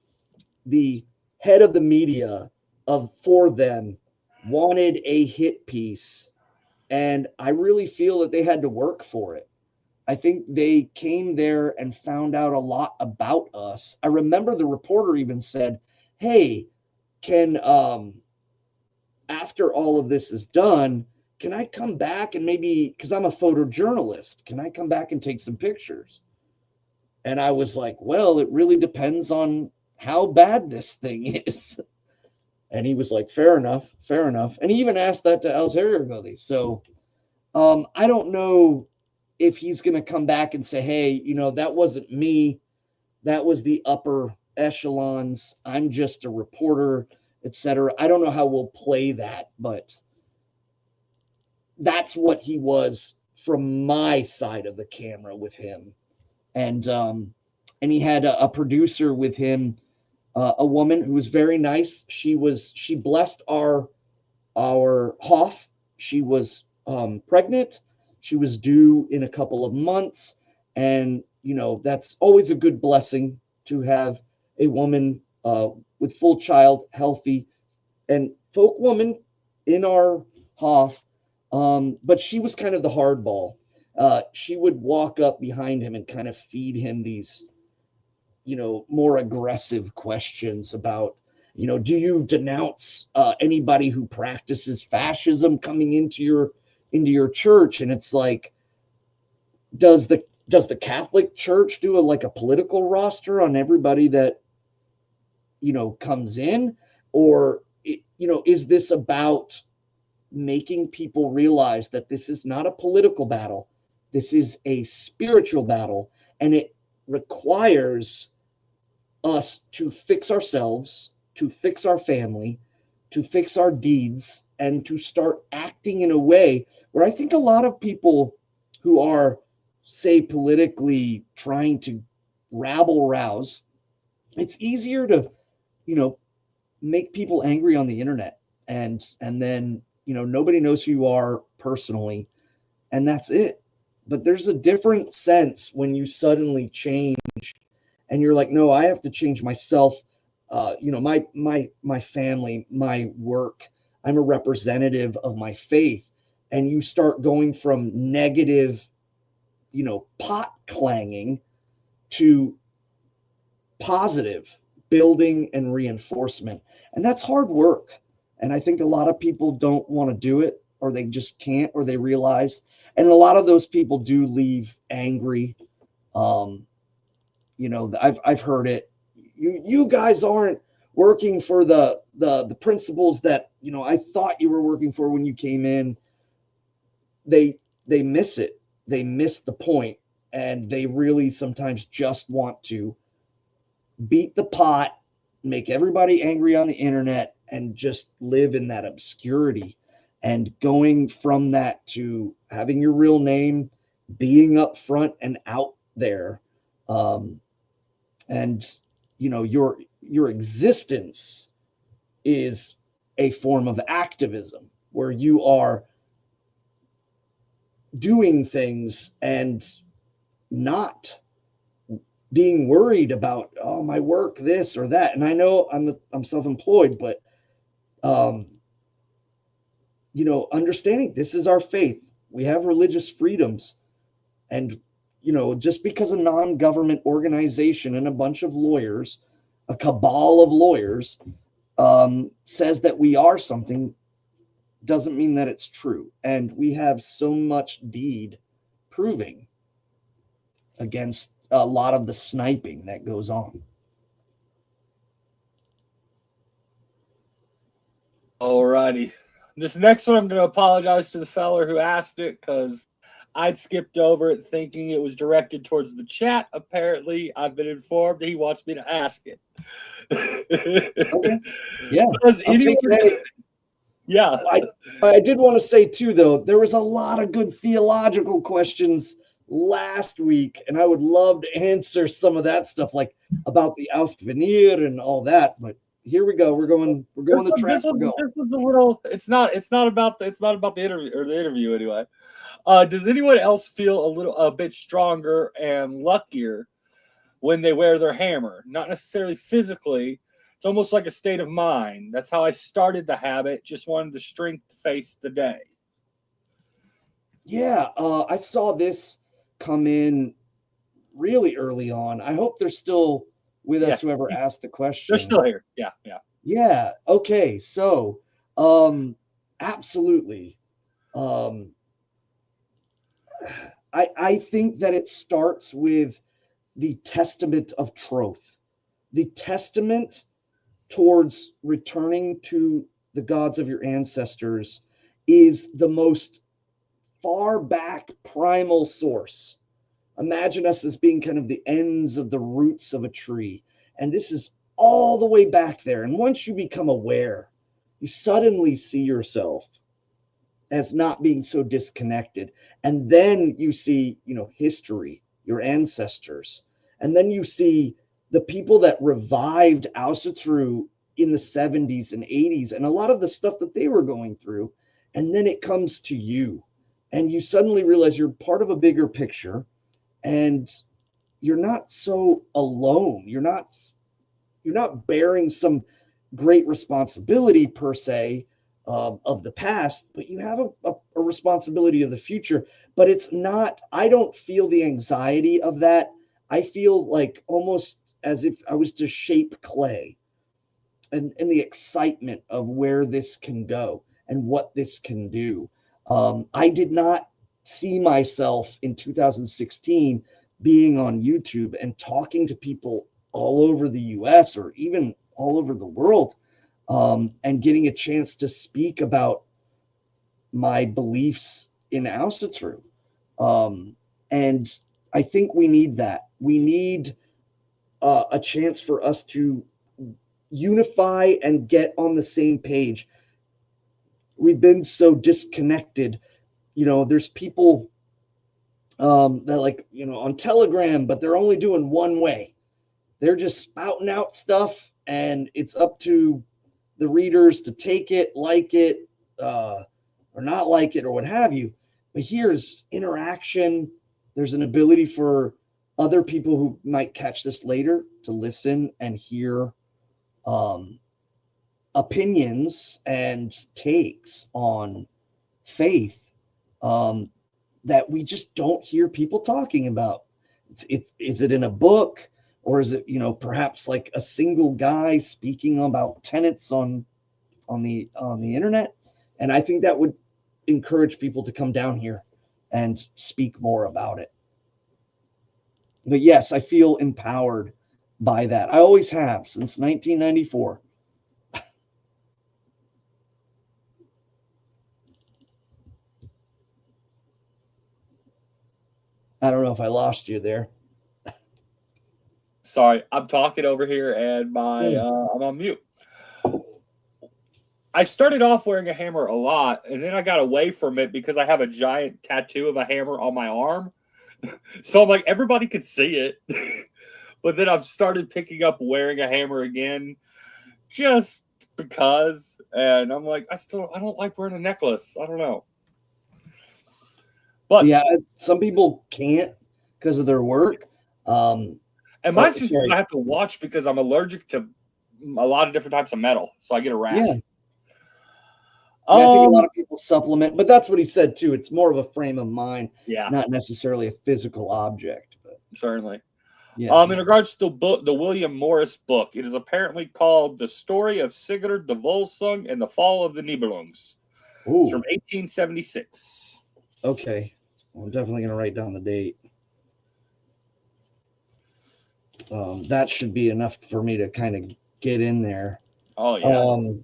the head of the media for them wanted a hit piece, and I really feel that they had to work for it. I think they came there and found out a lot about us. I remember the reporter even said, hey, can, after all of this is done, can I come back and maybe, because I'm a photojournalist, can I come back and take some pictures? And I was like, well, it really depends on how bad this thing is. And he was like, fair enough, fair enough. And he even asked that to Alzheimer. So I don't know if he's going to come back and say, hey, that wasn't me. That was the upper echelons. I'm just a reporter, etc. I don't know how we'll play that, but that's what he was from my side of the camera with him. And he had a producer with him, a woman who was very nice. She blessed our Hoff. She was pregnant. She was due in a couple of months. And, that's always a good blessing to have a woman with full child, healthy, and folk woman in our Hoff. But she was kind of the hardball. She would walk up behind him and kind of feed him these, more aggressive questions about, do you denounce anybody who practices fascism coming into your church? And it's like, does the Catholic Church do a political roster on everybody that, comes in? Or, is this about making people realize that this is not a political battle? This is a spiritual battle, and it requires us to fix ourselves, to fix our family, to fix our deeds, and to start acting in a way where I think a lot of people who are, say, politically trying to rabble rouse, it's easier to, make people angry on the internet, and then, nobody knows who you are personally. and that's it. But there's a different sense when you suddenly change and you're like, no, I have to change myself. My family, my work. I'm a representative of my faith. And you start going from negative, pot clanging to positive building and reinforcement. And that's hard work. And I think a lot of people don't want to do it, or they just can't, or they realize. And a lot of those people do leave angry. I've heard it. You guys aren't working for the principles that I thought you were working for when you came in. They miss it. They miss the point, and they really sometimes just want to beat the pot, make everybody angry on the internet, and just live in that obscurity. And going from that to having your real name, being up front and out there, your existence is a form of activism where you are doing things and not being worried about, oh, my work, this or that. And I know I'm self-employed, but understanding this is our faith. We have religious freedoms. And, just because a non-government organization and a bunch of lawyers, a cabal of lawyers, says that we are something, doesn't mean that it's true. And we have so much deed proving against a lot of the sniping that goes on. Alrighty. This next one, I'm going to apologize to the feller who asked it because I'd skipped over it thinking it was directed towards the chat. Apparently, I've been informed he wants me to ask it. Okay. Yeah. Yeah. I did want to say, too, though, there was a lot of good theological questions last week, and I would love to answer some of that stuff, like about the Ausvenir and all that. But here we go. We're going the track. This one's a little. It's not about the interview or the interview anyway. Does anyone else feel a bit stronger and luckier when they wear their hammer? Not necessarily physically. It's almost like a state of mind. That's how I started the habit. Just wanted the strength to face the day. Yeah, I saw this come in really early on. I hope they're still with us, whoever asked the question. They're still here. Yeah. Okay. So, absolutely. I think that it starts with the testament of truth, the testament towards returning to the gods of your ancestors is the most far back primal source. Imagine us as being kind of the ends of the roots of a tree. And this is all the way back there. And once you become aware, you suddenly see yourself as not being so disconnected. And then you see, history, your ancestors. And then you see the people that revived Asatru in the 70s and 80s and a lot of the stuff that they were going through. And then it comes to you. And you suddenly realize you're part of a bigger picture. And you're not so alone. You're not bearing some great responsibility per se of the past, but you have a responsibility of the future. But it's not, I don't feel the anxiety of that. I feel like almost as if I was to shape clay and the excitement of where this can go and what this can do. I did not see myself in 2016 being on YouTube and talking to people all over the US or even all over the world, and getting a chance to speak about my beliefs in Asatru. And I think we need that. We need a chance for us to unify and get on the same page. We've been so disconnected. There's people that on Telegram, but they're only doing one way. They're just spouting out stuff, and it's up to the readers to take it, like it, or not like it, or what have you. But here's interaction. There's an ability for other people who might catch this later to listen and hear opinions and takes on faith that we just don't hear people talking about. Is it in a book, or is it, perhaps like a single guy speaking about tenets on the internet? And I think that would encourage people to come down here and speak more about it. But yes, I feel empowered by that. I always have since 1994. I don't know if I lost you there. Sorry, I'm talking over here and I'm on mute. I started off wearing a hammer a lot, and then I got away from it because I have a giant tattoo of a hammer on my arm. So I'm like, everybody could see it. But then I've started picking up wearing a hammer again just because. And I'm like, I don't like wearing a necklace. I don't know. But yeah, some people can't because of their work. And mine's just I have to watch because I'm allergic to a lot of different types of metal. So I get a rash. Yeah. I think a lot of people supplement, but that's what he said too. It's more of a frame of mind, not necessarily a physical object. But certainly. Yeah. In regards to the William Morris book, it is apparently called The Story of Sigurd the Völsung and the Fall of the Nibelungs. It's from 1876. Okay. Well, I'm definitely going to write down the date. That should be enough for me to kind of get in there. Oh, yeah.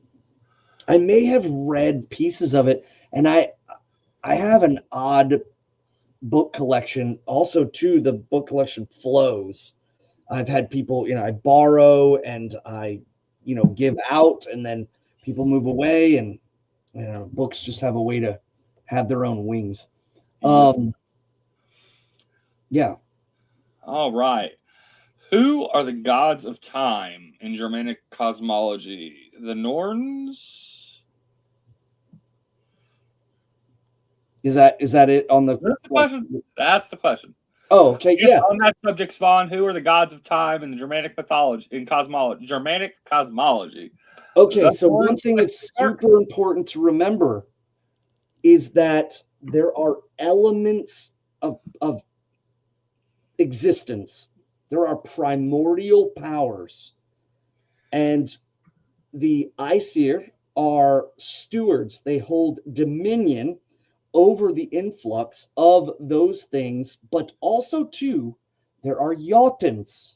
I may have read pieces of it, and I have an odd book collection. Also, too, the book collection flows. I've had people, I borrow and I, give out, and then people move away, and books just have a way to have their own wings. Yeah. All right. Who are the gods of time in Germanic cosmology? The Norns? Is that it on the? That's the question. That's the question. Oh, okay. Just on that subject, Svan, who are the gods of time in the Germanic mythology, in cosmology, Germanic cosmology? Okay, so one thing that's super important to remember is that there are elements of existence. There are primordial powers, and the Aesir are stewards. They hold dominion over the influx of those things, but also too, there are Jotuns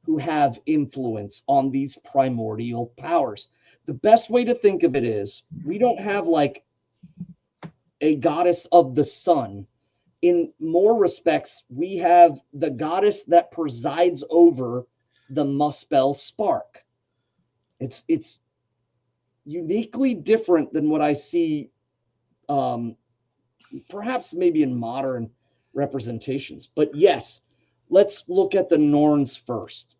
who have influence on these primordial powers. The best way to think of it is we don't have like a goddess of the sun. In more respects, we have the goddess that presides over the Muspel spark. It's uniquely different than what I see perhaps maybe in modern representations. But yes, let's look at the Norns first.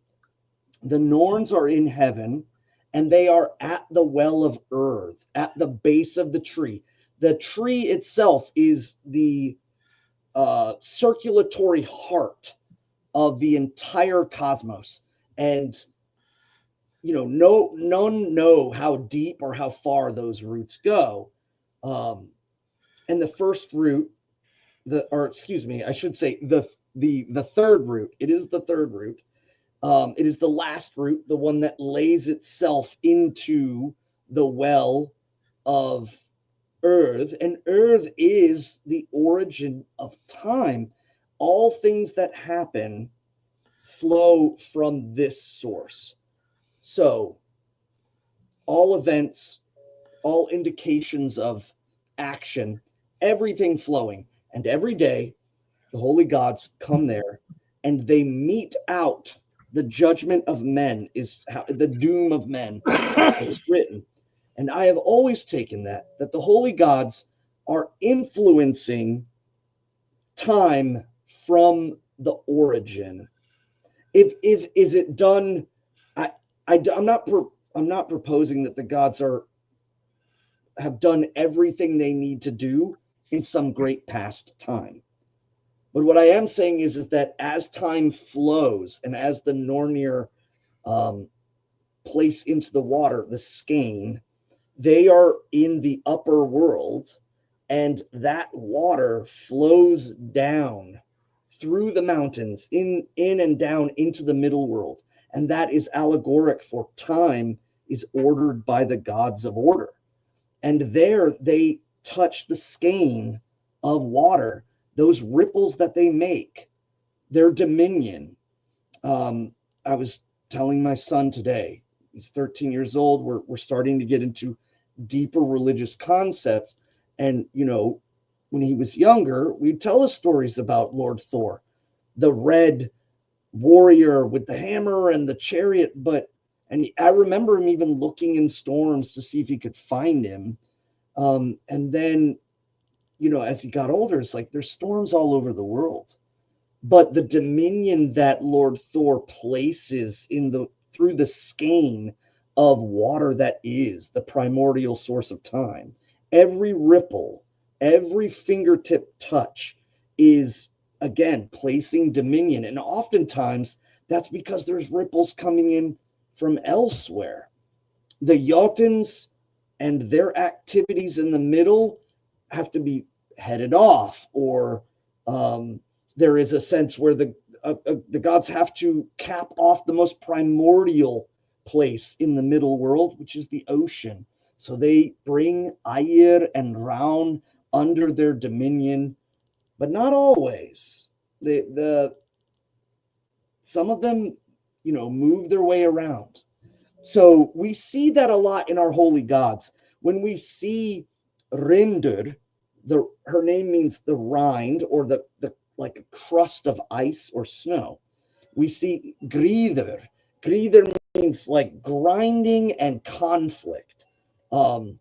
The Norns are in heaven, and they are at the well of earth, at the base of the tree. The tree itself is the circulatory heart of the entire cosmos. And, none know how deep or how far those roots go. And the first root, the third root. It is the third root. It is the last root, the one that lays itself into the well of earth. And earth is the origin of time. All things that happen flow from this source. So all events, all indications of action, everything flowing. And every day, the holy gods come there and they mete out the judgment of men, is how, the doom of men is written. And I have always taken that the holy gods are influencing time from the origin. Is it done? I'm not proposing that the gods have done everything they need to do in some great past time. But what I am saying is that as time flows and as the Nornir place into the water, the skein, they are in the upper world, and that water flows down through the mountains in and down into the middle world. And that is allegoric for time is ordered by the gods of order. And there they touch the skein of water, those ripples that they make, their dominion. I was telling my son today, he's 13 years old. We're starting to get into deeper religious concepts. And, you know, when he was younger, we'd tell us stories about Lord Thor, the red warrior with the hammer and the chariot. And I remember him even looking in storms to see if he could find him. And then, you know, as he got older, it's like there's storms all over the world. But the dominion that Lord Thor places through the skein of water that is the primordial source of time, every ripple, every fingertip touch is, again, placing dominion. And oftentimes that's because there's ripples coming in from elsewhere. The Jotuns and their activities in the middle have to be headed off, or there is a sense where the gods have to cap off the most primordial place in the middle world, which is the ocean. So they bring Air and Raun under their dominion, but not always. Some of them, you know, move their way around. So we see that a lot in our holy gods. When we see Rindur, her name means the rind, or the like a crust of ice or snow. We see Gríður. Gríður means like grinding and conflict. Or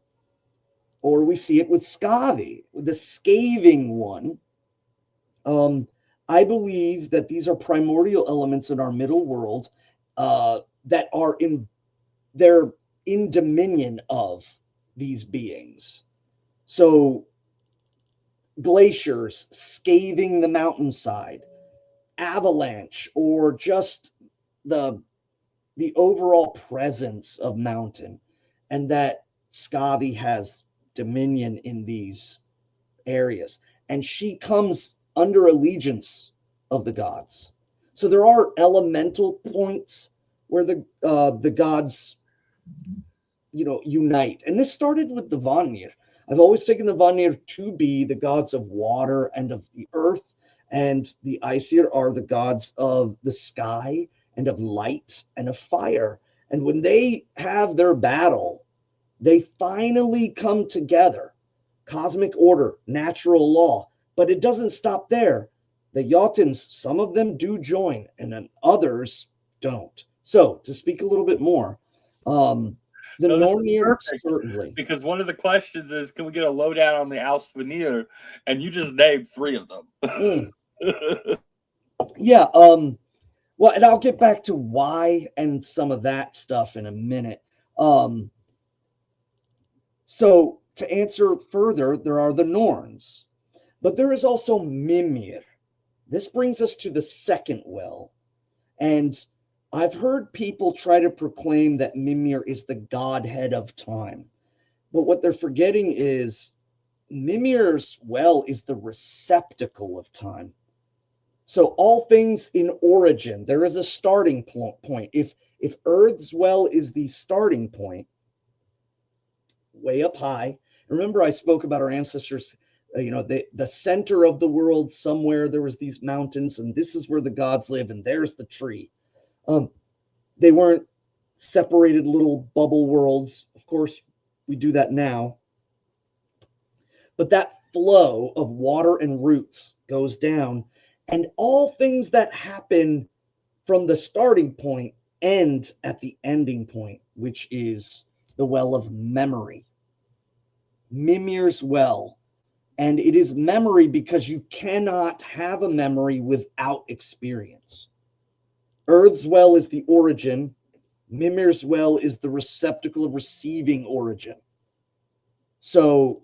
we see it with Skavi, the scathing one. I believe that these are primordial elements in our middle world that are they're in dominion of these beings. So glaciers scathing the mountainside, avalanche, or just the overall presence of mountain, and that Skavi has dominion in these areas, and she comes under allegiance of the gods. So there are elemental points where the gods, you know, unite, and this started with the Vanir. I've always taken the Vanir to be the gods of water and of the earth, and the Aesir are the gods of the sky and of light and of fire. And when they have their battle, they finally come together. Cosmic order, natural law. But it doesn't stop there. The Jotuns, some of them do join, and then others don't. So, to speak a little bit more, the Nornir, certainly. Because one of the questions is, can we get a lowdown on the Alsvanir? And you just named 3 of them. Yeah. Well, and I'll get back to why and some of that stuff in a minute. So, to answer further, there are the Norns. But there is also Mimir. This brings us to the second well. And I've heard people try to proclaim that Mimir is the godhead of time. But what they're forgetting is Mimir's well is the receptacle of time. So all things in origin, there is a starting point. If Earth's well is the starting point, way up high. Remember, I spoke about our ancestors, the center of the world, somewhere there was these mountains, and this is where the gods live, and there's the tree. They weren't separated little bubble worlds. Of course, we do that now. But that flow of water and roots goes down, and all things that happen from the starting point end at the ending point, which is the well of memory. Mimir's well. And it is memory because you cannot have a memory without experience. Earth's well is the origin. Mimir's well is the receptacle of receiving origin. So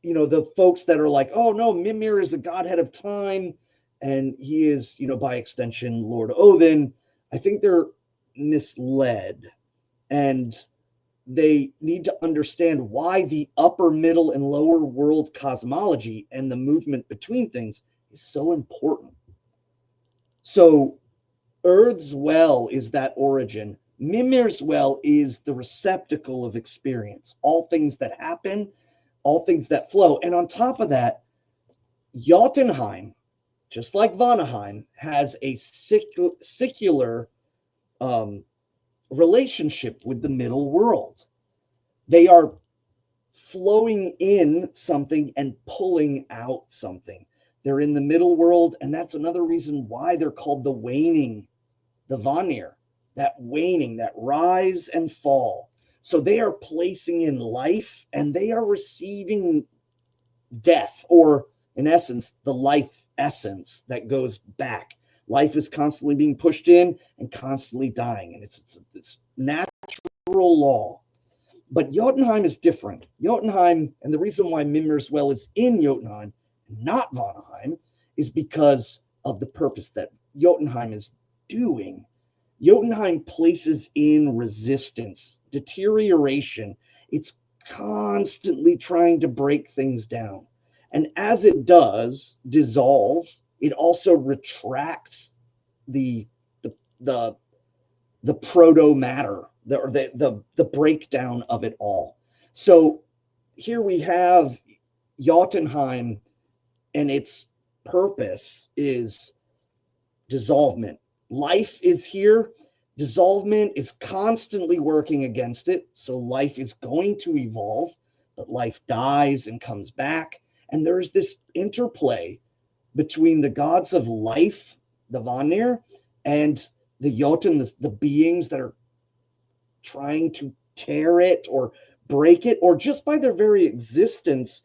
the folks that are like, oh no, Mimir is the godhead of time, and he is, by extension, Lord Odin. I think they're misled, and they need to understand why the upper, middle, and lower world cosmology and the movement between things is so important. So Earth's well is that origin. Mimir's well is the receptacle of experience. All things that happen, all things that flow. And on top of that, Jotunheim, just like Vanaheim, has a secular relationship with the middle world. They are flowing in something and pulling out something. They're in the middle world, and that's another reason why they're called the waning, the Vanir, that waning, that rise and fall. So they are placing in life, and they are receiving death, or in essence, the life essence that goes back. Life is constantly being pushed in and constantly dying, and it's natural law. But Jotunheim is different. Jotunheim, and the reason why Mimir's well is in Jotunheim, not Vanaheim, is because of the purpose that Jotunheim is doing. Jotunheim places in resistance, deterioration. It's constantly trying to break things down. And as it does dissolve, it also retracts the proto matter, the breakdown of it all. So here we have Jotunheim, and its purpose is dissolvement. Life is here. Dissolvement is constantly working against it. So life is going to evolve, but life dies and comes back. And there's this interplay between the gods of life, the Vanir, and the Jotun, the beings that are trying to tear it or break it, or just by their very existence,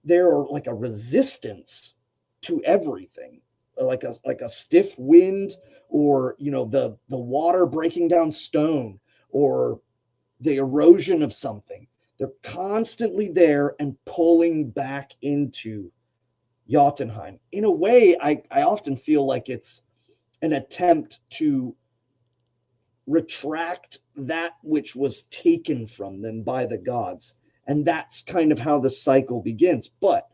they're like a resistance to everything, like a stiff wind, or the water breaking down stone, or the erosion of something. They're constantly there and pulling back into Jotunheim. In a way, I often feel like it's an attempt to retract that which was taken from them by the gods. And that's kind of how the cycle begins. But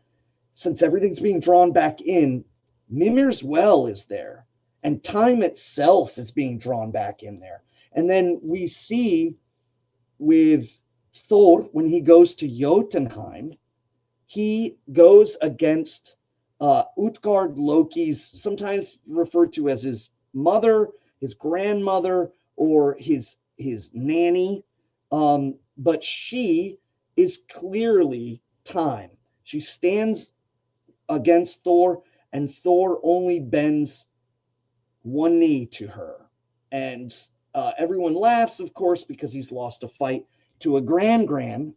since everything's being drawn back in, Mimir's well is there, and time itself is being drawn back in there. And then we see with Thor, when he goes to Jotunheim, he goes against Utgard Loki's, sometimes referred to as his mother, his grandmother, or his nanny. But she is clearly time. She stands against Thor, and Thor only bends one knee to her. And everyone laughs, of course, because he's lost a fight to a gran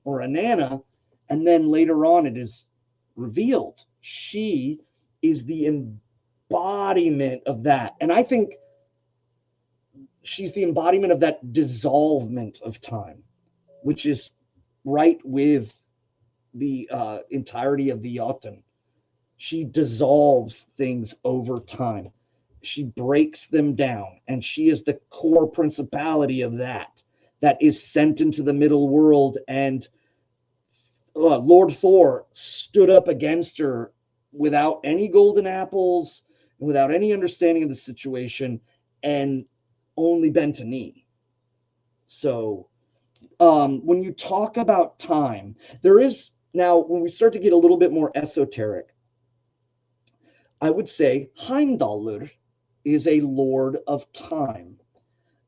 or a nana. And then later on, it is revealed she is the embodiment of that. And I think she's the embodiment of that dissolvement of time, which is right with the entirety of the Jotun. She dissolves things over time. She breaks them down, and she is the core principality of that is sent into the middle world. And Lord Thor stood up against her without any golden apples and without any understanding of the situation, and only bent a knee. So when you talk about time, there is now, when we start to get a little bit more esoteric, I would say Heimdallr is a lord of time.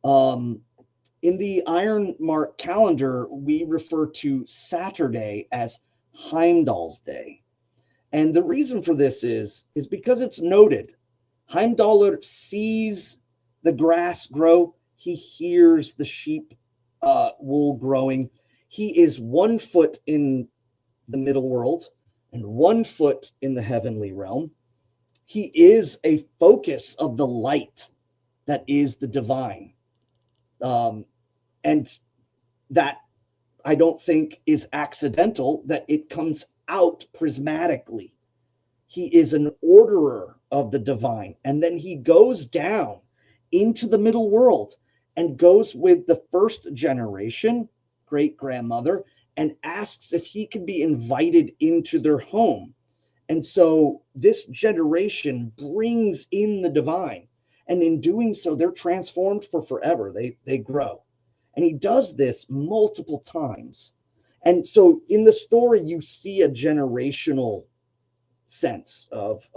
In the Iron Mark calendar, we refer to Saturday as Heimdall's Day. And the reason for this is because it's noted. Heimdallr sees the grass grow. He hears the sheep wool growing. He is 1 foot in the middle world and 1 foot in the heavenly realm. He is a focus of the light that is the divine. And that I don't think is accidental, that it comes out prismatically. He is an orderer of the divine. And then he goes down into the middle world and goes with the first generation, great-grandmother, and asks if he can be invited into their home. And so this generation brings in the divine. And in doing so, they're transformed for forever. They grow. And he does this multiple times. And so in the story, you see a generational sense of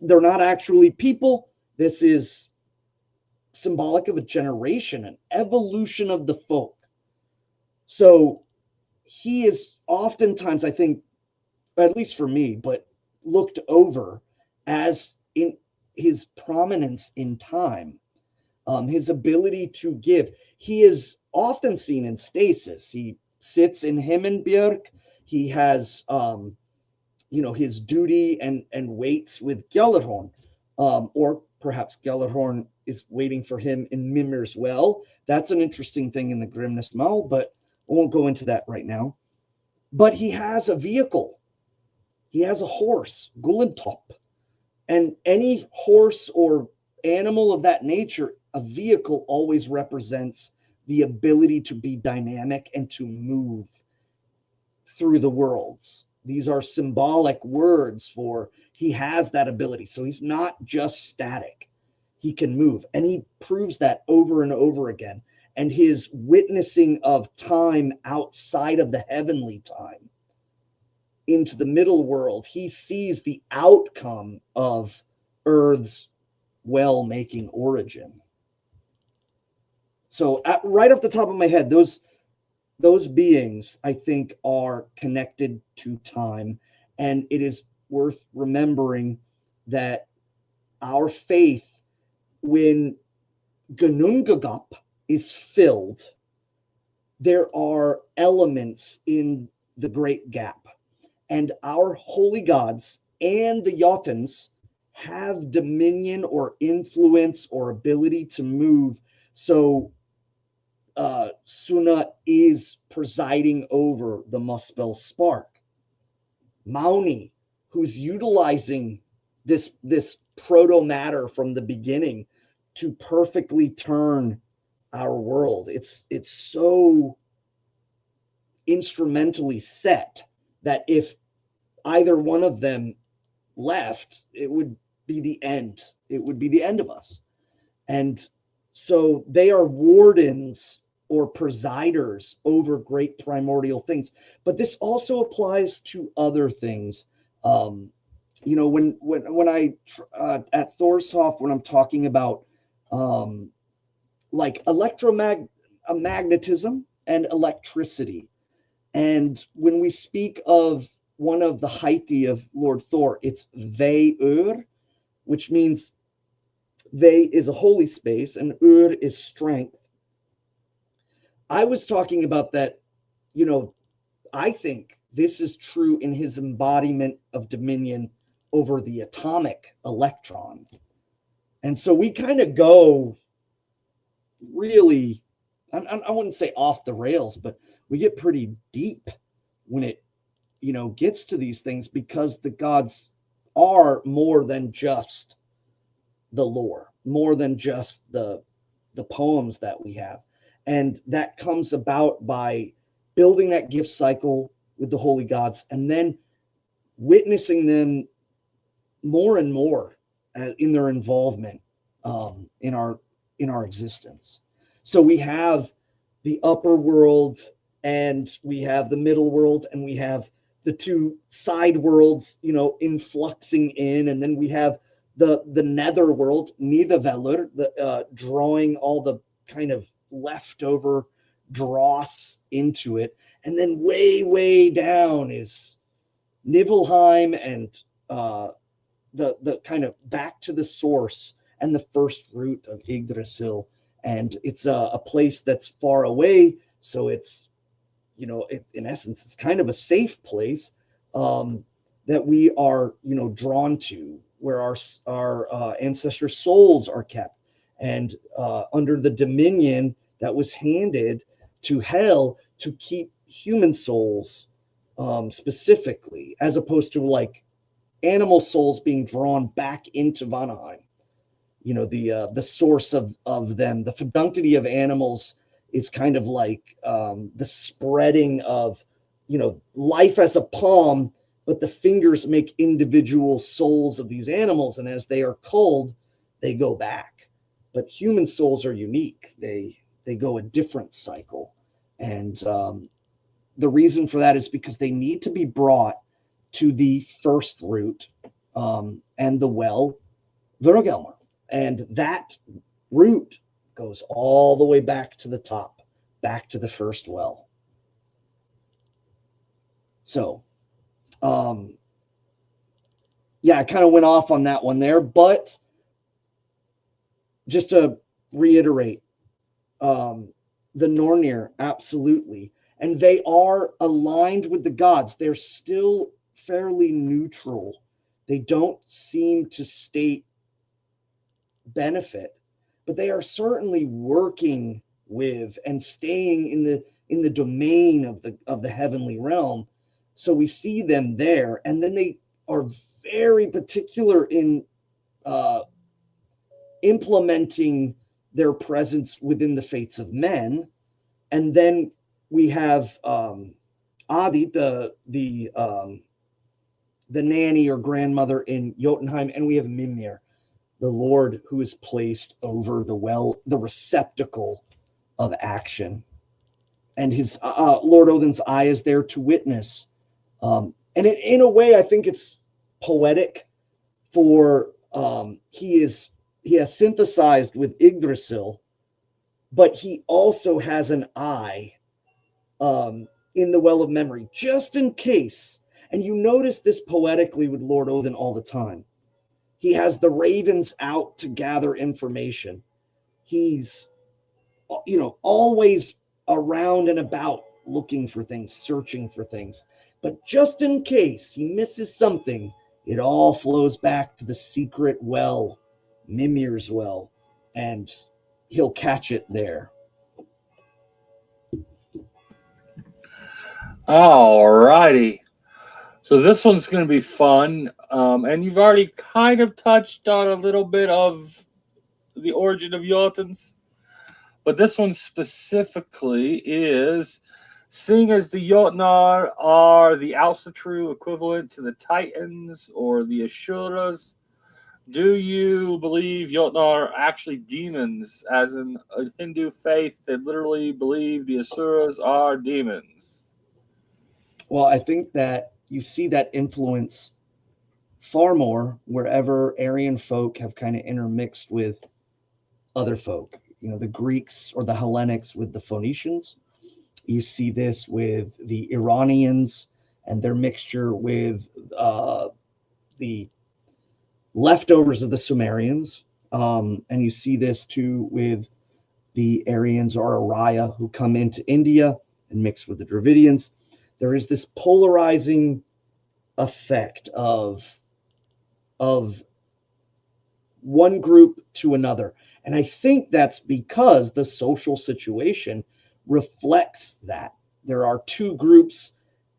they're not actually people. This is symbolic of a generation, an evolution of the folk. So he is oftentimes, I think, at least for me, but looked over as in his prominence in time, his ability to give. He is often seen in stasis. He sits in Himmelbjerg. He has, his duty and waits with Gjallarhorn, or perhaps Gjallarhorn is waiting for him in Mimir's Well. That's an interesting thing in the Grimnest Mal, but I won't go into that right now. But he has a vehicle. He has a horse, Gullentop. And any horse or animal of that nature, a vehicle always represents the ability to be dynamic and to move through the worlds. These are symbolic words for he has that ability. So he's not just static. He can move. And he proves that over and over again. And his witnessing of time outside of the heavenly time into the middle world, he sees the outcome of Earth's well-making origin. So right off the top of my head, those beings, I think, are connected to time. And it is worth remembering that our faith, when Gnungagap is filled, there are elements in the Great Gap. And our holy gods and the Jotuns have dominion or influence or ability to move. So Suna is presiding over the Muspel spark. Mauni, who's utilizing this proto-matter from the beginning to perfectly turn our world. It's so instrumentally set that if either one of them left, it would be the end. It would be the end of us. And so they are wardens or presiders over great primordial things. But this also applies to other things. When I at Thorshof, when I'm talking about like electromagnetism and electricity, and when we speak of one of the Haiti of Lord Thor, it's Ve-ur, which means Ve is a holy space and Ur is strength. I was talking about that, I think this is true in his embodiment of dominion over the atomic electron. And so we kind of go really, I wouldn't say off the rails, but we get pretty deep when it, gets to these things, because the gods are more than just the lore, more than just the poems that we have. And that comes about by building that gift cycle with the holy gods and then witnessing them more and more in their involvement in our existence. So we have the upper world and we have the middle world and we have the two side worlds, influxing in, and then we have the nether world, Nidavelur, drawing all the kind of leftover dross into it, and then way down is Nibelheim and the kind of back to the source and the first root of Yggdrasil, and it's a place that's far away, so it's in essence it's kind of a safe place that we are drawn to, where our ancestor souls are kept, and under the dominion that was handed to hell to keep human souls specifically, as opposed to like animal souls being drawn back into Vanaheim. You know, the source of them, the fedunctity of animals is kind of like the spreading of, you know, life as a palm, but the fingers make individual souls of these animals, and as they are culled, they go back. But human souls are unique; they go a different cycle, and the reason for that is because they need to be brought to the first root and the well, Völsunga. And that root goes all the way back to the top, back to the first well. So, yeah, I kind of went off on that one there, but just to reiterate, the Nornir, absolutely. And they are aligned with the gods. They're still fairly neutral. They don't seem to state benefit, but they are certainly working with and staying in the domain of the heavenly realm. So we see them there, and then they are very particular in implementing their presence within the fates of men. And then we have Adi, the nanny or grandmother in Jotunheim, and we have Mimir, the Lord who is placed over the well, the receptacle of action. And his Lord Odin's eye is there to witness. And in a way, I think it's poetic, for he has synthesized with Yggdrasil, but he also has an eye in the well of memory, just in case. And you notice this poetically with Lord Odin all the time. He has the ravens out to gather information. He's, you know, always around and about looking for things, searching for things. But just in case he misses something, it all flows back to the secret well, Mimir's well, and he'll catch it there. All righty. So this one's going to be fun. And you've already kind of touched on a little bit of the origin of Jotuns. But this one specifically is, seeing as the Jotnar are the Asatru equivalent to the Titans or the Asuras, do you believe Jotnar are actually demons? As in a Hindu faith, they literally believe the Asuras are demons. Well, I think that you see that influence far more wherever Aryan folk have kind of intermixed with other folk. You know, the Greeks or the Hellenics with the Phoenicians. You see this with the Iranians and their mixture with the leftovers of the Sumerians. And you see this too with the Aryans or Arya who come into India and mix with the Dravidians. There is this polarizing effect of one group to another. And I think that's because the social situation reflects that. There are two groups,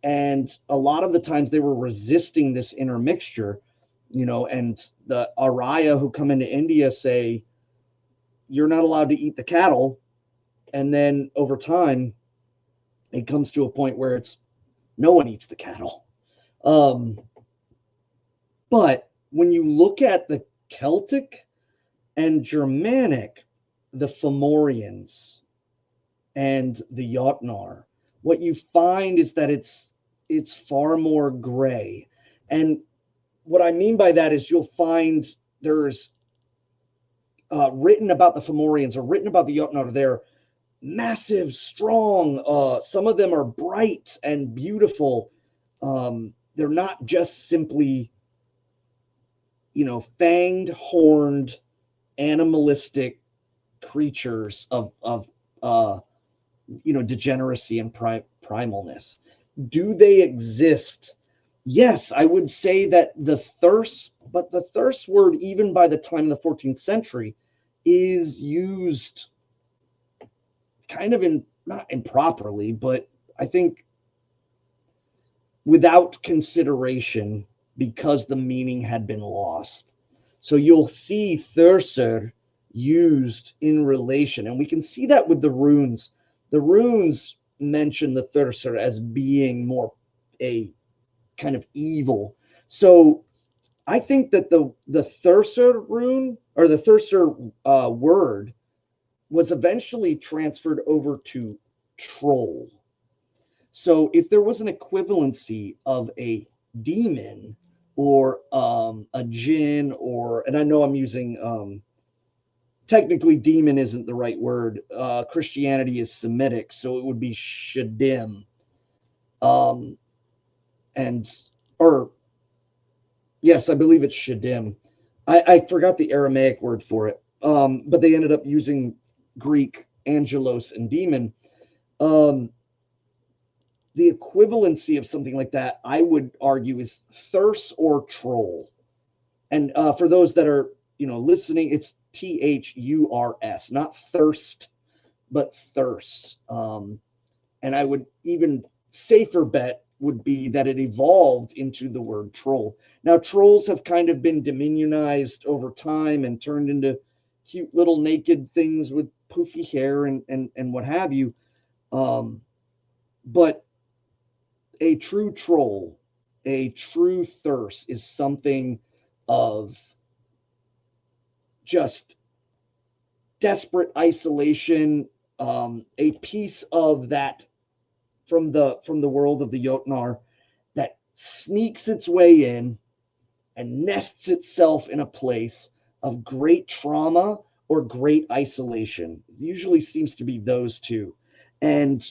and a lot of the times they were resisting this intermixture, you know, and the Arya who come into India say, you're not allowed to eat the cattle. And then over time, it comes to a point where it's no one eats the cattle. But when you look at the Celtic and Germanic, the Fomorians and the Jotnar, what you find is that it's far more gray. And what I mean by that is you'll find there's written about the Fomorians or written about the Jotnar. They're massive, strong. Some of them are bright and beautiful. They're not just simply, you know, fanged, horned, animalistic creatures of you know, degeneracy and primalness. Do they exist? Yes, I would say that the thirst word, even by the time of the 14th century, is used kind of not improperly, but I think without consideration because the meaning had been lost. So you'll see Thursur used in relation, and we can see that with the runes. The runes mention the Thursur as being more a kind of evil. So I think that the Thursur rune or the Thursur word was eventually transferred over to troll. So if there was an equivalency of a demon or a jinn, or, and I know I'm using technically demon isn't the right word. Christianity is Semitic, so it would be shadim. Or yes, I believe it's shadim. I forgot the Aramaic word for it. But they ended up using Greek angelos and demon. The equivalency of something like that, I would argue, is thurs or troll. And for those that are listening, it's THURS, not thirst, but thurs. And I would even safer bet would be that it evolved into the word troll. Now, trolls have kind of been dominionized over time and turned into cute little naked things with poofy hair and what have you. But a true troll, a true thirst is something of just desperate isolation, a piece of that from the world of the Jotnar that sneaks its way in and nests itself in a place of great trauma or great isolation. It usually seems to be those two. And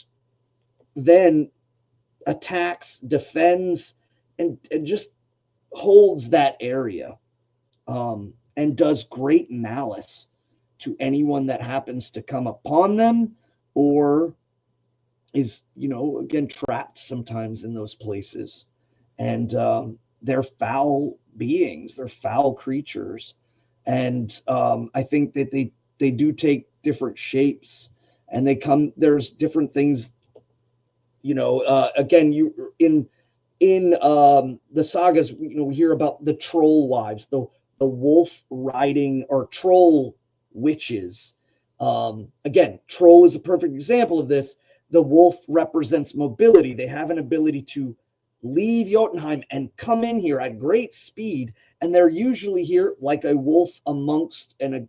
then attacks, defends, and just holds that area, and does great malice to anyone that happens to come upon them, or is, again, trapped sometimes in those places. And they're foul beings, they're foul creatures. And I think that they do take different shapes, and there's different things, again, you in the sagas, we hear about the troll wives, the wolf riding or troll witches. Again, troll is a perfect example of this. The wolf represents mobility. They have an ability to leave Jotunheim and come in here at great speed, and they're usually here like a wolf amongst a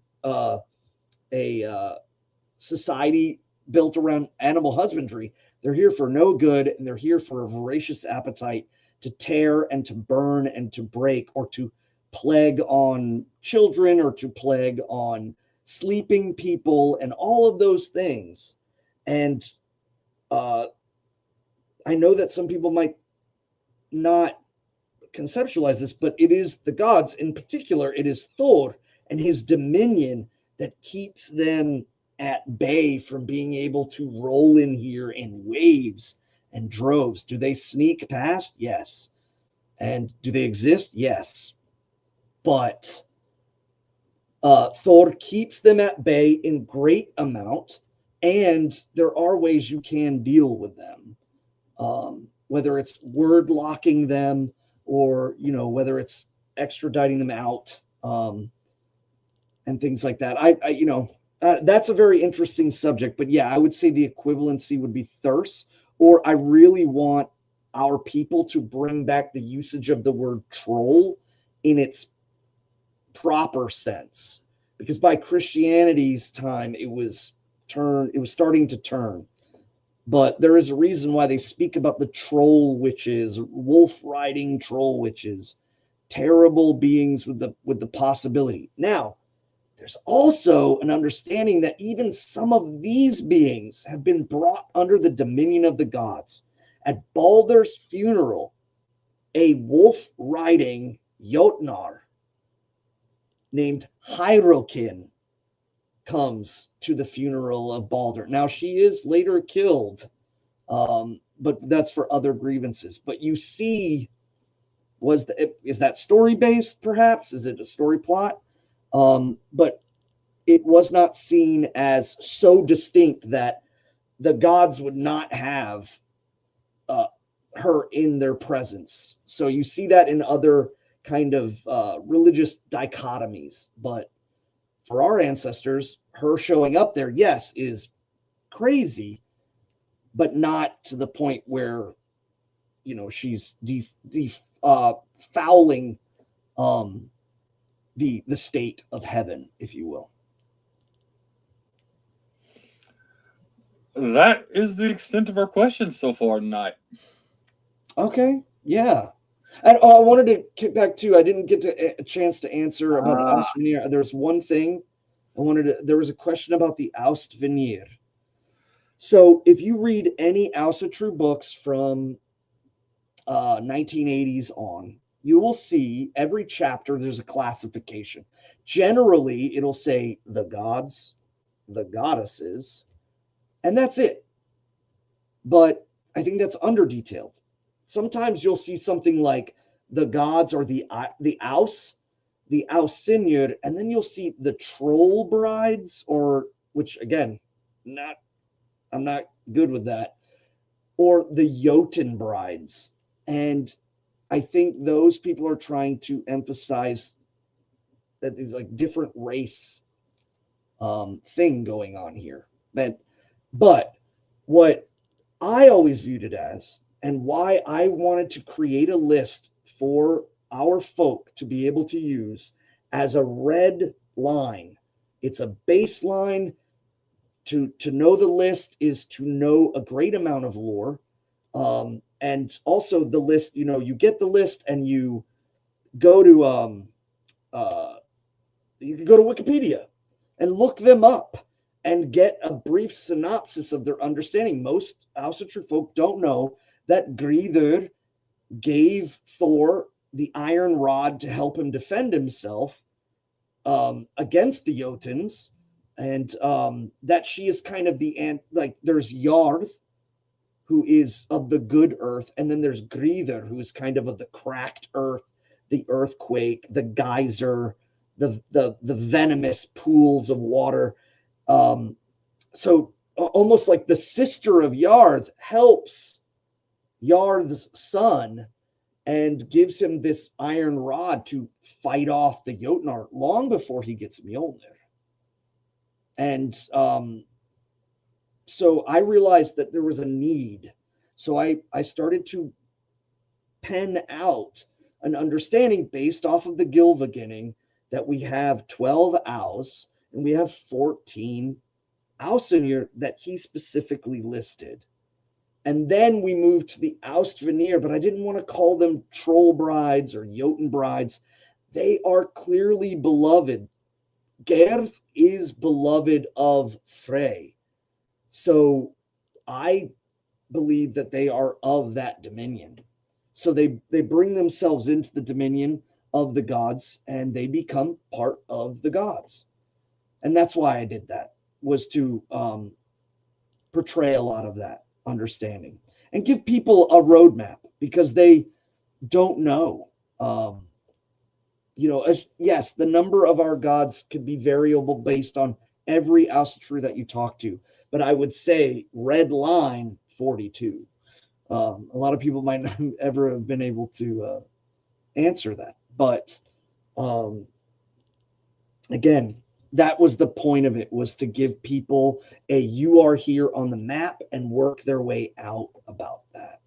society built around animal husbandry. They're here for no good, and they're here for a voracious appetite to tear and to burn and to break, or to plague on children, or to plague on sleeping people, and all of those things. And I know that some people might not conceptualize this, but it is the gods, in particular, it is Thor and his dominion that keeps them at bay from being able to roll in here in waves and droves. Do they sneak past? Yes. And do they exist? Yes. But Thor keeps them at bay in great amount, and there are ways you can deal with them, whether it's word locking them, or whether it's extraditing them out, and things like that. That's a very interesting subject. But yeah, I would say the equivalency would be thirst, or I really want our people to bring back the usage of the word troll in its proper sense, because by Christianity's time it was starting to turn. But there is a reason why they speak about the troll witches, wolf riding troll witches, terrible beings with the possibility. Now, there's also an understanding that even some of these beings have been brought under the dominion of the gods. At Baldur's funeral, a wolf riding Jotnar named Hyrrokin comes to the funeral of Baldur. Now, she is later killed, but that's for other grievances. But you see, is that story based? Perhaps is it a story plot? But it was not seen as so distinct that the gods would not have her in their presence. So you see that in other kind of religious dichotomies. But for our ancestors, her showing up there, yes, is crazy, but not to the point where, you know, she's fouling the state of heaven, if you will. That is the extent of our questions so far tonight. Okay, yeah. And I wanted to kick back too. I didn't get a chance to answer about the Aust Veneer. There's one thing I wanted to. There was a question about the Aust Veneer. So if you read any Asatru books from 1980s on, you will see every chapter there's a classification. Generally, it'll say the gods, the goddesses, and that's it. But I think that's under detailed. Sometimes you'll see something like the gods or the Aus, the Ausinjur, and then you'll see the troll brides, or which again, I'm not good with that, or the Jotun brides. And I think those people are trying to emphasize that there's like different race thing going on here. But what I always viewed it as, and why I wanted to create a list for our folk to be able to use as a red line. It's a baseline. To know the list is to know a great amount of lore. And also the list, you know, you get the list and you go to you can go to Wikipedia and look them up and get a brief synopsis of their understanding. Most Asatru folk don't know that Gridr gave Thor the iron rod to help him defend himself against the Jotuns, and that she is kind of like there's Jarth, who is of the good earth, and then there's Gridr, who is kind of the cracked earth, the earthquake, the geyser, the venomous pools of water. So almost like the sister of Jarth helps Jarth's son and gives him this iron rod to fight off the Jotnar long before he gets Mjolnir. And so I realized that there was a need. So I started to pen out an understanding based off of the Gylfaginning that we have 12 Aus and we have 14 Ausinjur that he specifically listed. And then we moved to the Aust Veneer, but I didn't want to call them troll brides or Jotun brides. They are clearly beloved. Gerd is beloved of Frey. So I believe that they are of that dominion. So they bring themselves into the dominion of the gods and they become part of the gods. And that's why I did that, was to portray a lot of that understanding and give people a roadmap, because they don't know. Yes, the number of our gods could be variable based on every Asatru that you talk to, but I would say red line 42. A lot of people might not ever have been able to answer that, but again, that was the point of it, was to give people you are here on the map and work their way out about that.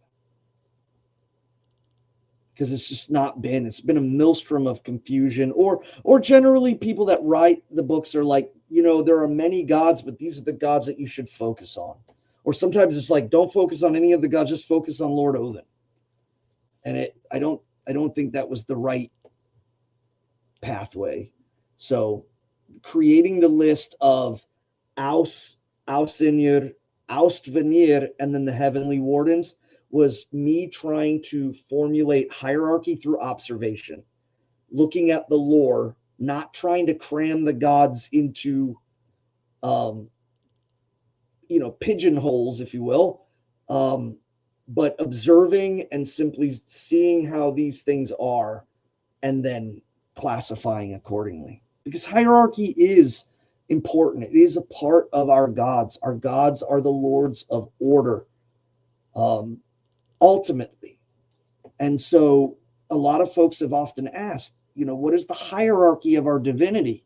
Because it's been a maelstrom of confusion, or generally people that write the books are like, there are many gods, but these are the gods that you should focus on. Or sometimes it's like, don't focus on any of the gods, just focus on Lord Odin. And I don't think that was the right pathway. So creating the list of Ausinjur, Aust Veneer, and then the Heavenly Wardens was me trying to formulate hierarchy through observation, looking at the lore, not trying to cram the gods into, pigeonholes, if you will, but observing and simply seeing how these things are and then classifying accordingly. Because hierarchy is important. It is a part of our gods. Our gods are the lords of order. Ultimately, And so a lot of folks have often asked, what is the hierarchy of our divinity?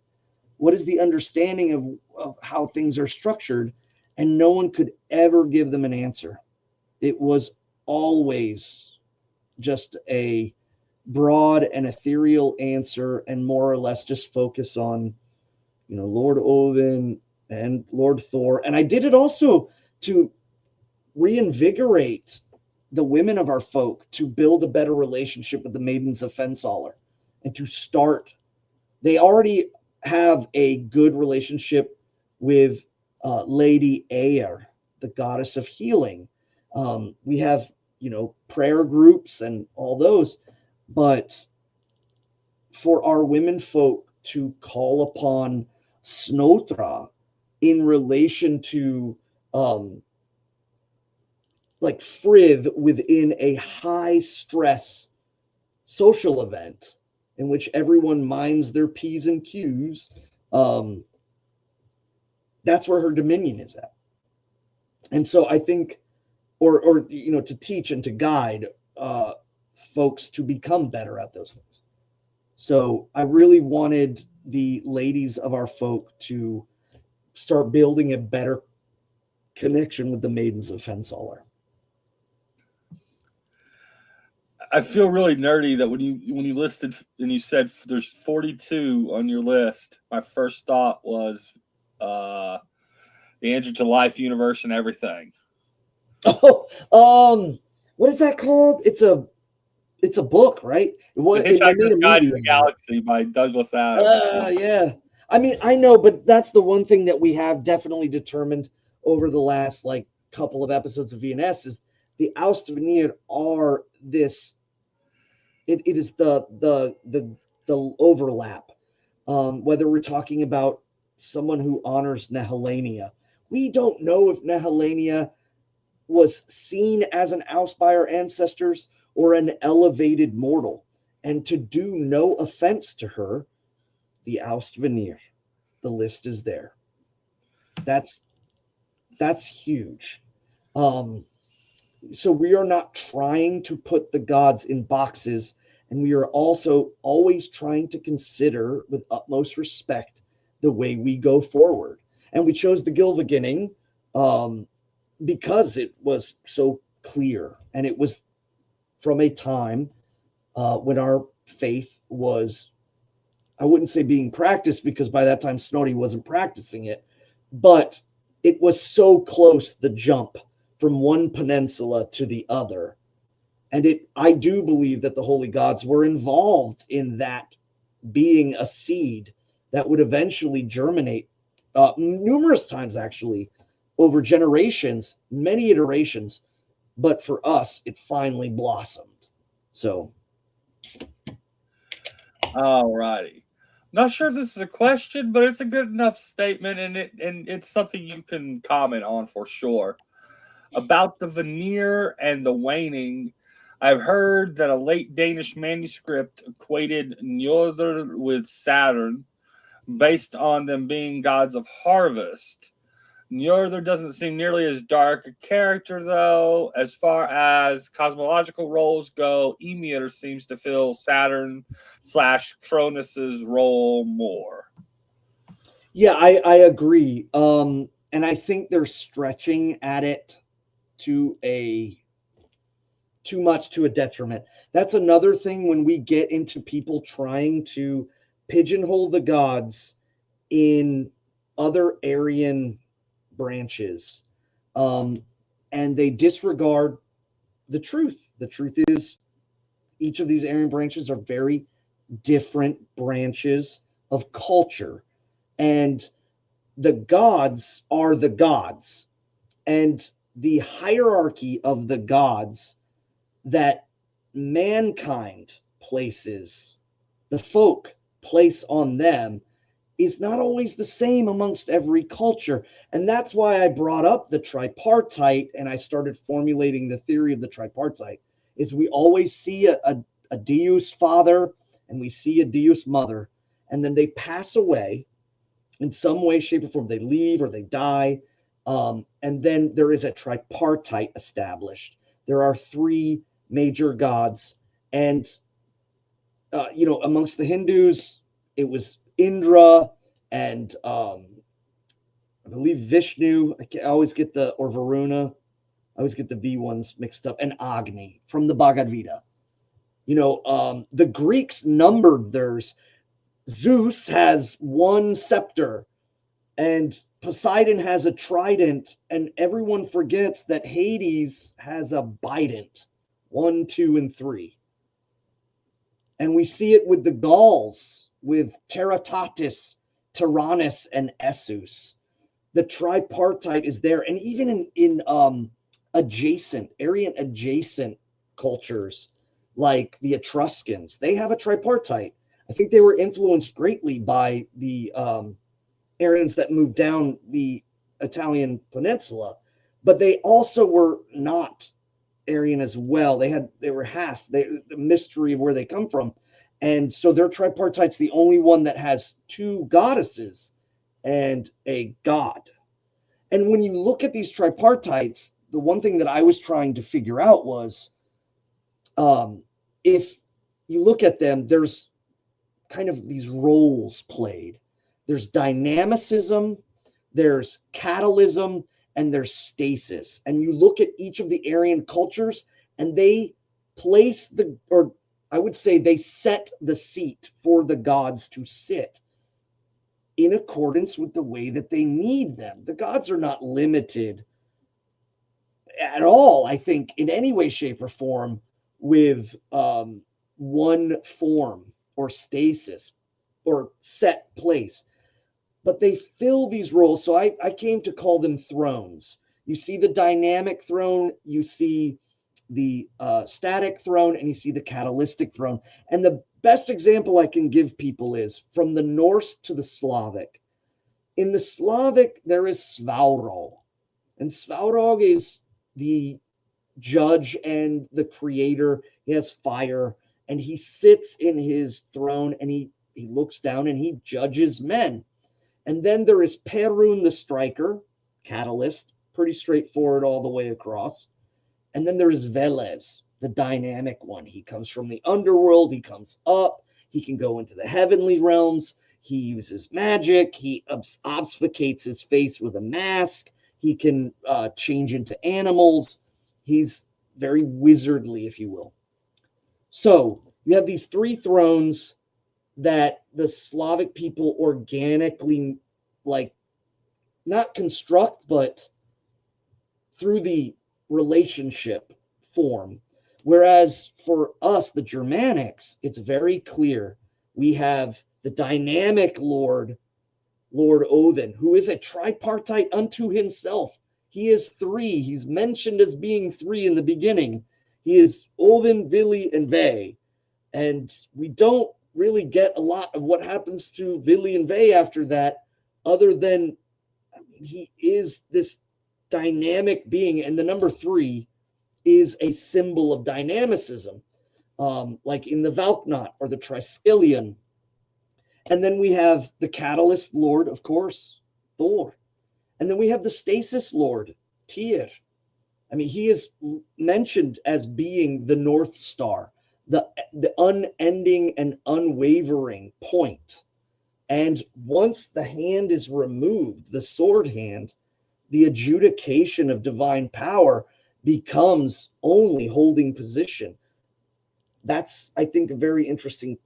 What is the understanding of how things are structured? And no one could ever give them an answer. It was always just a broad and ethereal answer, and more or less just focus on, Lord Odin and Lord Thor. And I did it also to reinvigorate the women of our folk to build a better relationship with the maidens of Fensaler, and to start. They already have a good relationship with Lady Aer, the goddess of healing. We have, prayer groups and all those, but for our women folk to call upon Snotra in relation to like Frith within a high stress social event in which everyone minds their P's and Q's, that's where her dominion is at. And so I think, or to teach and to guide folks to become better at those things. So I really wanted the ladies of our folk to start building a better connection with the maidens of Fensaler. I feel really nerdy that when you listed and you said there's 42 on your list, my first thought was the Answer to Life universe and everything. Oh, what is that called? It's a book, right? Hitchhiker's Guide to the Galaxy by Douglas Adams. Yeah. I mean, I know, but that's the one thing that we have definitely determined over the last couple of episodes of VNS is the Austvanir are this. It is the overlap. Whether we're talking about someone who honors Nehelania, we don't know if Nehelania was seen as an Oust by our ancestors or an elevated mortal. And to do no offense to her, the Austvanir, the list is there. That's huge. So we are not trying to put the gods in boxes, and we are also always trying to consider with utmost respect the way we go forward. And we chose the Gylfaginning because it was so clear, and it was from a time when our faith was, I wouldn't say being practiced, because by that time Snorri wasn't practicing it, but it was so close, the jump from one peninsula to the other. And I do believe that the holy gods were involved in that being a seed that would eventually germinate numerous times, actually, over generations, many iterations. But for us, it finally blossomed. So. All righty. Not sure if this is a question, but it's a good enough statement, and it's something you can comment on for sure. About the veneer and the waning, I've heard that a late Danish manuscript equated Njordr with Saturn based on them being gods of harvest. Njordr doesn't seem nearly as dark a character, though. As far as cosmological roles go, Ymir seems to fill Saturn/Cronus's role more. Yeah, I agree. And I think they're stretching at it to too much to a detriment. That's another thing when we get into people trying to pigeonhole the gods in other Aryan branches, and they disregard the truth. The truth is each of these Aryan branches are very different branches of culture, and the gods are the gods, and the hierarchy of the gods that mankind places, the folk place on them, is not always the same amongst every culture. And that's why I brought up the tripartite, and I started formulating the theory of the tripartite, is we always see a Deus father and we see a Deus mother, and then they pass away in some way, shape, or form. They leave or they die. And then there is a tripartite established. There are three major gods, And, amongst the Hindus, it was Indra and I believe Vishnu. I always get or Varuna. I always get the V ones mixed up. And Agni from the Bhagavad Gita. The Greeks numbered theirs. Zeus has one scepter and Poseidon has a trident, and everyone forgets that Hades has a bident, 1, 2, and 3. And we see it with the Gauls, with Teratatus, Tyrannus, and Essus. The tripartite is there. And even in Aryan adjacent cultures, like the Etruscans, they have a tripartite. I think they were influenced greatly by the Aryans that moved down the Italian peninsula, but they also were not Aryan as well. They were half. The mystery of where they come from, and so their tripartite's the only one that has 2 goddesses and a god. And when you look at these tripartites, the one thing that I was trying to figure out was, if you look at them, there's kind of these roles played. There's dynamicism, there's catalysm, and there's stasis. And you look at each of the Aryan cultures, and they place they set the seat for the gods to sit in accordance with the way that they need them. The gods are not limited at all, I think, in any way, shape, or form with one form or stasis or set place. But they fill these roles. So I came to call them thrones. You see the dynamic throne, you see the static throne, and you see the catalytic throne. And the best example I can give people is from the Norse to the Slavic. In the Slavic, there is Svarog. And Svarog is the judge and the creator. He has fire, and he sits in his throne, and he looks down and he judges men. And then there is Perun the striker, catalyst, pretty straightforward all the way across. And then there is Velez, the dynamic one. He comes from the underworld. He comes up. He can go into the heavenly realms. He uses magic. He obfuscates his face with a mask. He can change into animals. He's very wizardly, if you will. So you have these 3 thrones that the Slavic people organically, not construct, but through the relationship form. Whereas for us, the Germanics, it's very clear. We have the dynamic Lord Odin, who is a tripartite unto himself. He is 3. He's mentioned as being 3 in the beginning. He is Odin, Vili, and Ve. And we don't really get a lot of what happens to Vili and Ve after that, other than he is this dynamic being. And the number 3 is a symbol of dynamicism, like in the Valknot or the Triskelion. And then we have the Catalyst Lord, of course, Thor. And then we have the Stasis Lord, Tyr. I mean, he is mentioned as being the North Star, the unending and unwavering point. And once the hand is removed, the sword hand, the adjudication of divine power becomes only holding position. That's, I think, a very interesting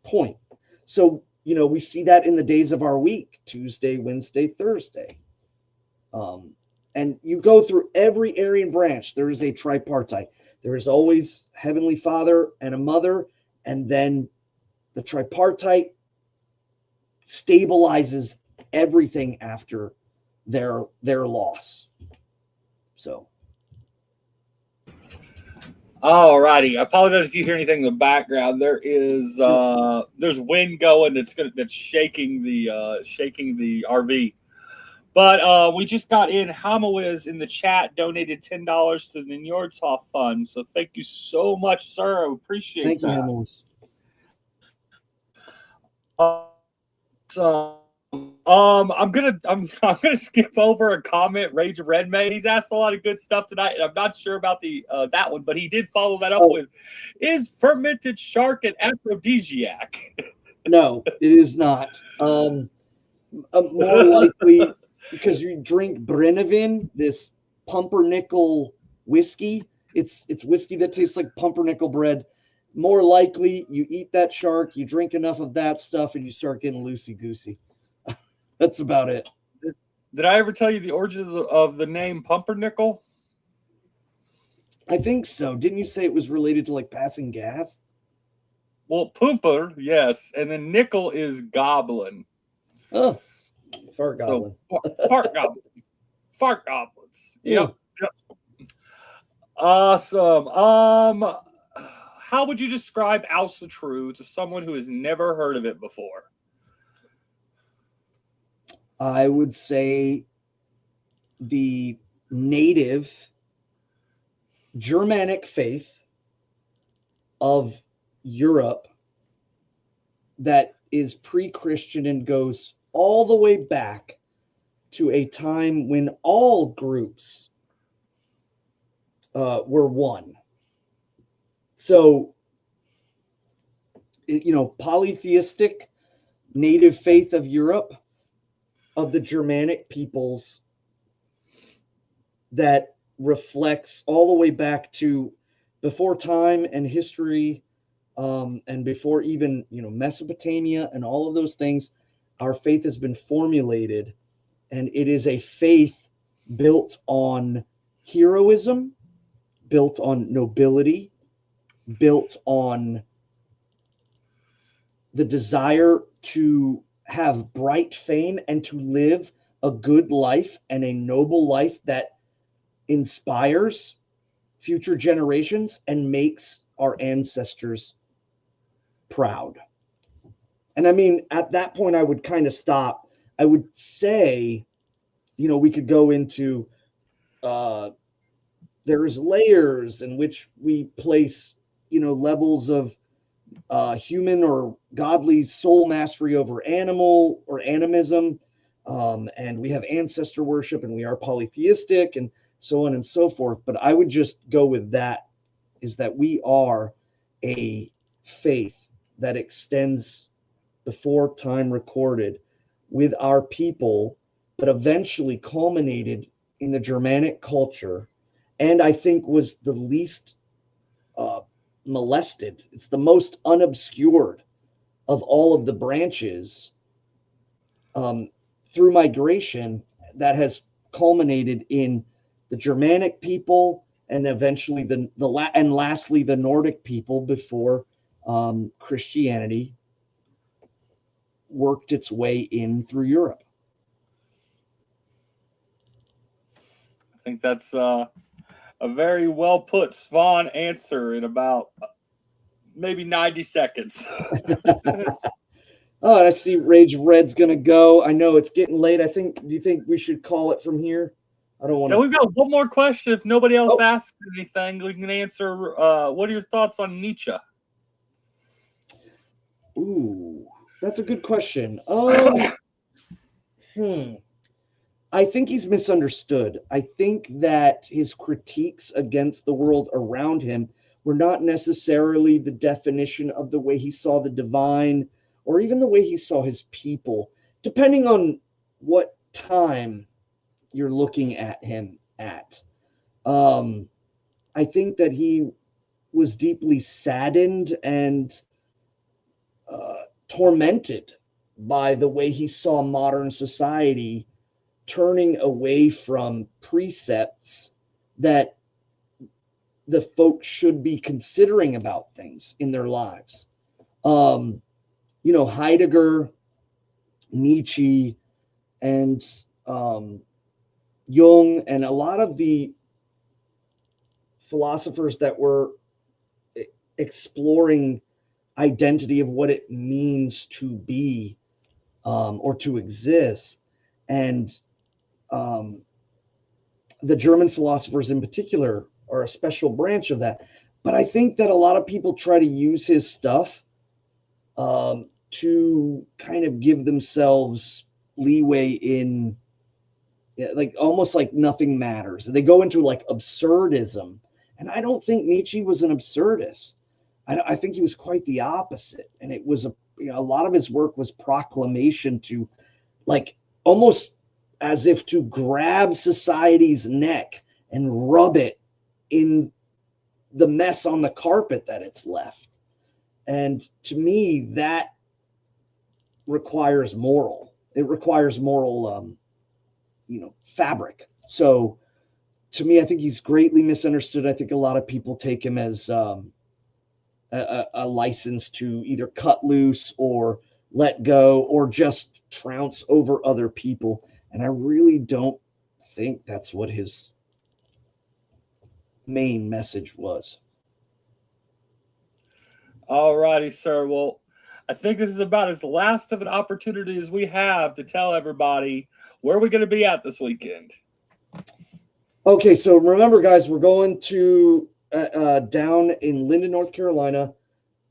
point. So, we see that in the days of our week, Tuesday, Wednesday, Thursday. And you go through every Aryan branch, there is a tripartite. There is always Heavenly Father and a Mother, and then the tripartite stabilizes everything after their loss. So. All righty. I apologize if you hear anything in the background. There's wind going that's shaking the RV. But we just got in. Hamawiz in the chat donated $10 to the Njordsoft Fund. So thank you so much, sir. I appreciate that. Thank you, Hamawiz. I'm gonna skip over a comment Rage of Red made. He's asked a lot of good stuff tonight, and I'm not sure about the that one, but he did follow that up with, "Is fermented shark an aphrodisiac?" No, it is not. More likely because you drink Brennivin, this pumpernickel whiskey. It's whiskey that tastes like pumpernickel bread. More likely, you eat that shark, you drink enough of that stuff, and you start getting loosey goosey. That's about it. Did I ever tell you the origin of the name pumpernickel? I think so. Didn't you say it was related to like passing gas? Well, pumper, yes, and then nickel is goblin. Oh, fart goblin. So, fart goblins. Fart goblins. Yep. Awesome. How would you describe Asatru to someone who has never heard of it before? I would say the native Germanic faith of Europe that is pre-Christian and goes all the way back to a time when all groups were one. So, polytheistic native faith of Europe, of the Germanic peoples, that reflects all the way back to before time and history, and before even Mesopotamia and all of those things. Our faith has been formulated, and it is a faith built on heroism, built on nobility, built on the desire to have bright fame and to live a good life and a noble life that inspires future generations and makes our ancestors proud. And I mean, at that point, I would kind of stop. I would say, we could go into, there's layers in which we place, levels of human or godly soul mastery over animal or animism. And we have ancestor worship, and we are polytheistic, and so on and so forth. But I would just go with that, is that we are a faith that extends before time recorded with our people, but eventually culminated in the Germanic culture, and I think was the least molested. It's the most unobscured of all of the branches through migration that has culminated in the Germanic people, and eventually and lastly the Nordic people before Christianity worked its way in through Europe. I think that's a very well put Svan answer in about maybe 90 seconds. Oh, I see Rage Red's going to go. I know it's getting late. Do you think we should call it from here? I don't want to. Yeah, we've got one more question. If nobody else asks anything, we can answer. What are your thoughts on Nietzsche? Ooh, that's a good question. I think he's misunderstood. I think that his critiques against the world around him were not necessarily the definition of the way he saw the divine, or even the way he saw his people, depending on what time you're looking at him at. I think that he was deeply saddened and tormented by the way he saw modern society turning away from precepts that the folks should be considering about things in their lives. Heidegger, Nietzsche, and Jung, and a lot of the philosophers that were exploring identity of what it means to be or to exist. And the German philosophers in particular are a special branch of that. But I think that a lot of people try to use his stuff to kind of give themselves leeway in, like, almost like nothing matters. They go into like absurdism. And I don't think Nietzsche was an absurdist. I think he was quite the opposite. And it was a lot of his work was proclamation to, like, almost as if to grab society's neck and rub it in the mess on the carpet that it's left. And to me, that requires moral. It requires moral, fabric. So to me, I think he's greatly misunderstood. I think a lot of people take him as a license to either cut loose or let go or just trounce over other people. And I really don't think that's what his main message was. All righty, sir. Well, I think this is about as last of an opportunity as we have to tell everybody where we're going to be at this weekend. Okay, so remember, guys, we're going to down in Linden, North Carolina.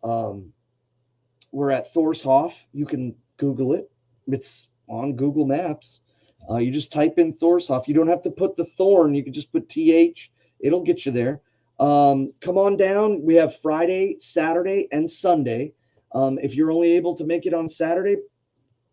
We're at Thorshoff. You can Google it. It's on Google Maps. You just type in Thorshoff. You don't have to put the thorn. You can just put TH. It'll get you there. Come on down. We have Friday, Saturday, and Sunday. If you're only able to make it on Saturday,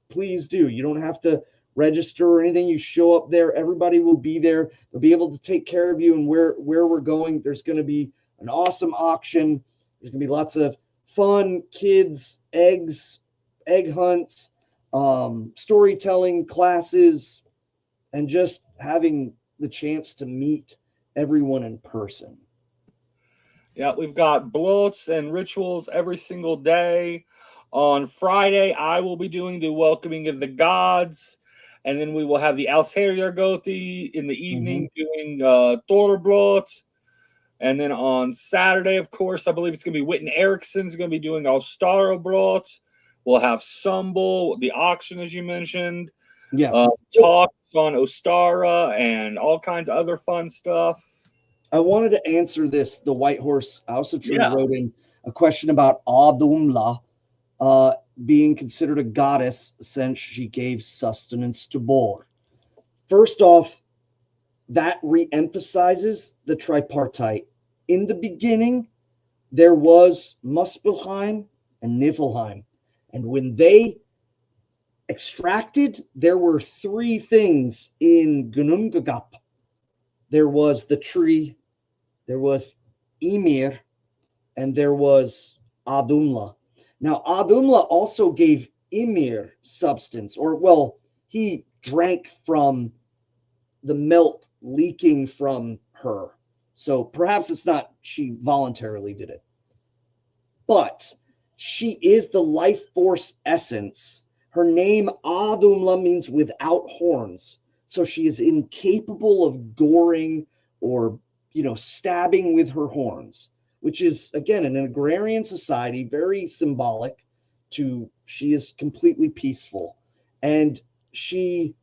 please do. You don't have to register or anything. You show up there. Everybody will be there. They'll be able to take care of you and where we're going. There's going to be an awesome auction. There's going to be lots of fun, kids, egg hunts, storytelling classes, and just having the chance to meet everyone in person. Yeah, we've got bloats and rituals every single day. On Friday, I will be doing the welcoming of the gods. And then we will have the Alsherjargoti in the evening doing Thorblot. And then on Saturday, of course, I believe it's going to be Witten Eriksson's going to be doing Alstaroblot. We'll have Sumbul, the auction, as you mentioned. Yeah. Talks on Ostara and all kinds of other fun stuff. I wanted to answer this. The White Horse Asatru wrote in a question about Adumla being considered a goddess since she gave sustenance to Bor. First off, that re-emphasizes the tripartite. In the beginning, there was Muspelheim and Niflheim. And when they extracted, there were three things in Gunungagap. There was the tree, there was Ymir, and there was Adumla. Now, Adumla also gave Ymir substance, or, well, he drank from the milk leaking from her. So perhaps it's not she voluntarily did it. But she is the life force essence. Her name, Adumla, means without horns. So she is incapable of goring or, stabbing with her horns, which is, again, in an agrarian society, very symbolic to she is completely peaceful. And she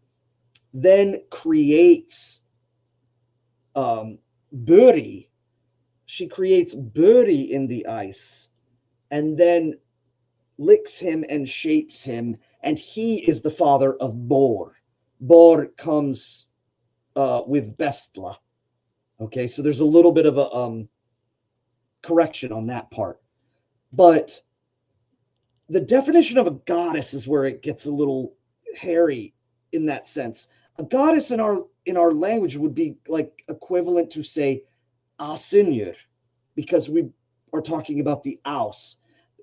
then creates Buri. She creates Buri in the ice and then licks him and shapes him. And he is the father of Bor. Bor comes with Bestla. Okay, so there's a little bit of a correction on that part. But the definition of a goddess is where it gets a little hairy in that sense. A goddess in our language would be like equivalent to, say, Asinur, because we are talking about the Aus.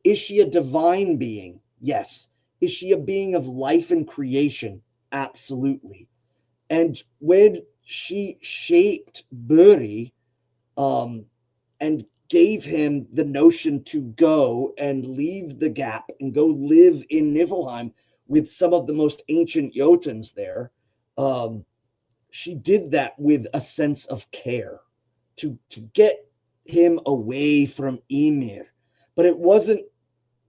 Is she a divine being? Yes. Is she a being of life and creation? Absolutely. And when she shaped Buri and gave him the notion to go and leave the gap and go live in Niflheim with some of the most ancient Jotuns there, she did that with a sense of care to get him away from Ymir. But it wasn't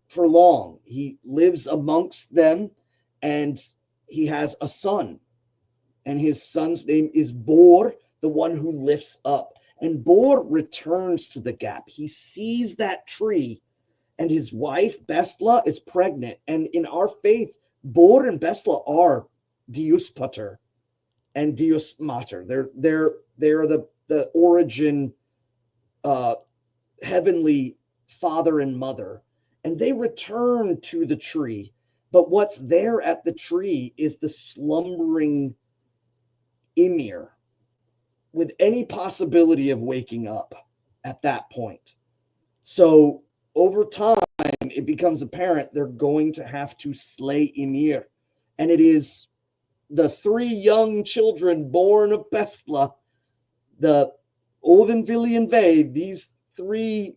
for long. He lives amongst them and he has a son. And his son's name is Bor, the one who lifts up. And Bor returns to the gap. He sees that tree and his wife, Bestla, is pregnant. And in our faith, Bor and Bestla are Deus Pater and Deus Mater. They're the origin, heavenly father and mother, and they return to the tree. But what's there at the tree is the slumbering Ymir, with any possibility of waking up at that point. So over time, it becomes apparent they're going to have to slay Ymir. And it is the three young children born of Bestla, the Odin, Vili, and Ve, these three,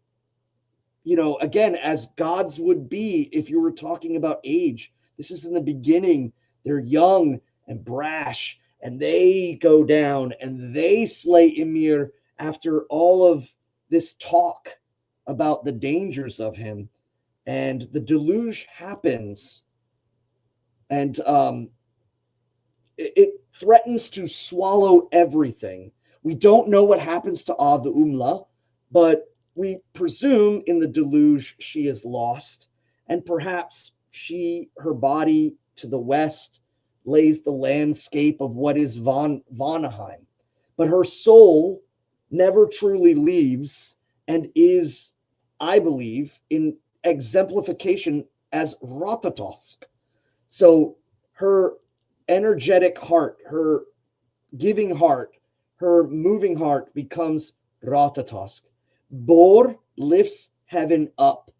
again, as gods would be if you were talking about age. This is in the beginning. They're young and brash, and they go down and they slay Ymir after all of this talk about the dangers of him. And the deluge happens, and it threatens to swallow everything. We don't know what happens to Umla, but we presume in the deluge she is lost, and perhaps her body to the west lays the landscape of what is Vanaheim. But her soul never truly leaves and is, I believe, in exemplification as Ratatosk. So her energetic heart, her giving heart, her moving heart becomes Ratatosk. Bor lifts heaven up.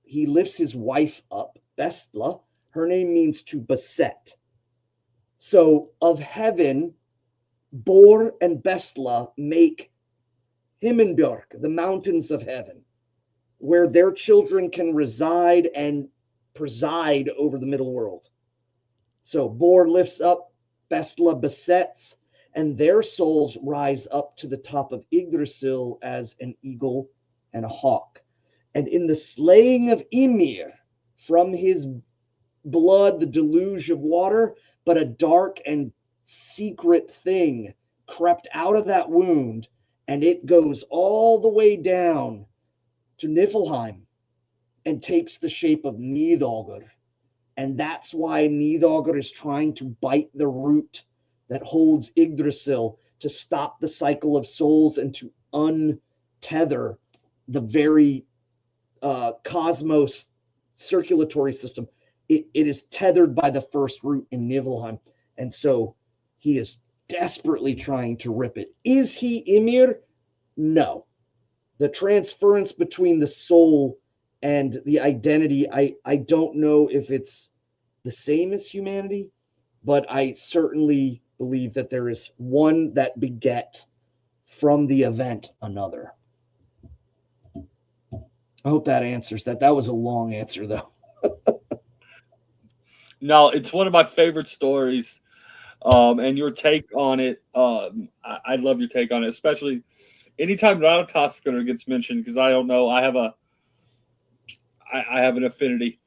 He lifts his wife up, Bestla. Her name means to beset. So of heaven, Bor and Bestla make Himmelberg, the mountains of heaven, where their children can reside and preside over the middle world. So Bor lifts up, Bestla besets, and their souls rise up to the top of Yggdrasil as an eagle and a hawk. And in the slaying of Ymir, from his blood, the deluge of water, but a dark and secret thing crept out of that wound, and it goes all the way down to Niflheim and takes the shape of Nidalgur. And that's why Nidalgur is trying to bite the root that holds Yggdrasil, to stop the cycle of souls and to untether the very cosmos circulatory system. It is tethered by the first root in Niflheim. And so he is desperately trying to rip it. Is he Ymir? No. The transference between the soul and the identity, I don't know if it's the same as humanity, but I certainly believe that there is one that beget from the event another. I hope that answers that. That was a long answer, though. No, it's one of my favorite stories. And your take on it, I love your take on it, especially anytime Ratatoskr gets mentioned, because I don't know, I have an affinity.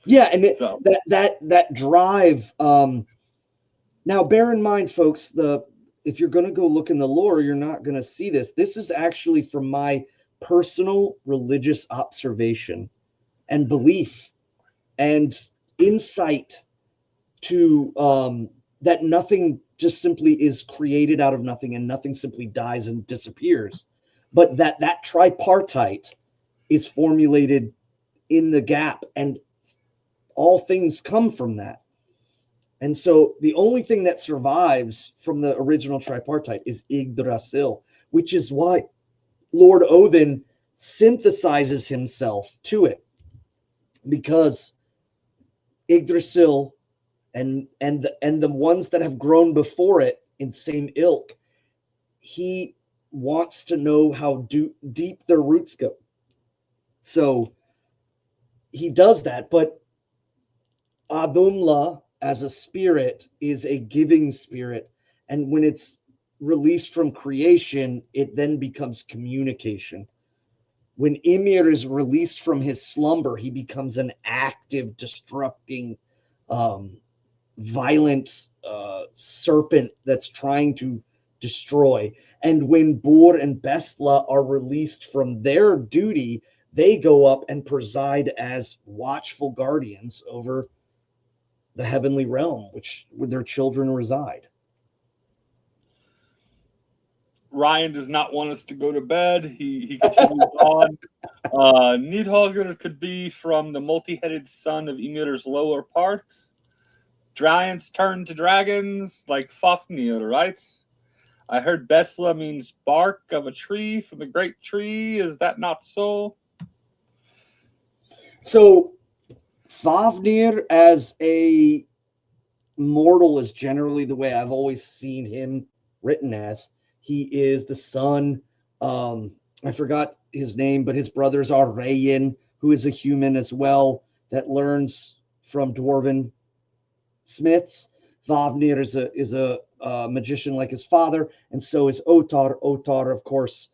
Yeah, and that drive. Now, bear in mind, folks, if you're going to go look in the lore, you're not going to see this. This is actually from my personal religious observation and belief and insight to that nothing just simply is created out of nothing, and nothing simply dies and disappears, but that tripartite is formulated in the gap, and all things come from that. And so the only thing that survives from the original tripartite is Yggdrasil, which is why Lord Odin synthesizes himself to it, because Yggdrasil and the ones that have grown before it in same ilk, he wants to know how deep their roots go. So he does that, but Adumla as a spirit is a giving spirit, and when it's released from creation, it then becomes communication. When Ymir is released from his slumber, he becomes an active, destructing, violent serpent that's trying to destroy. And when Bor and Bestla are released from their duty, they go up and preside as watchful guardians over the heavenly realm, where their children reside. Ryan does not want us to go to bed. He continues on. Nidhogger could be from the multi-headed son of Ymir's lower part. Giants turn to dragons like Fafnir, right? I heard Besla means bark of a tree from the great tree. Is that not so? So Fafnir as a mortal is generally the way I've always seen him written as. He is the son, I forgot his name, but his brothers are Rayin, who is a human as well, that learns from dwarven smiths. Fafnir is a magician like his father, and so is Otar. Otar, of course,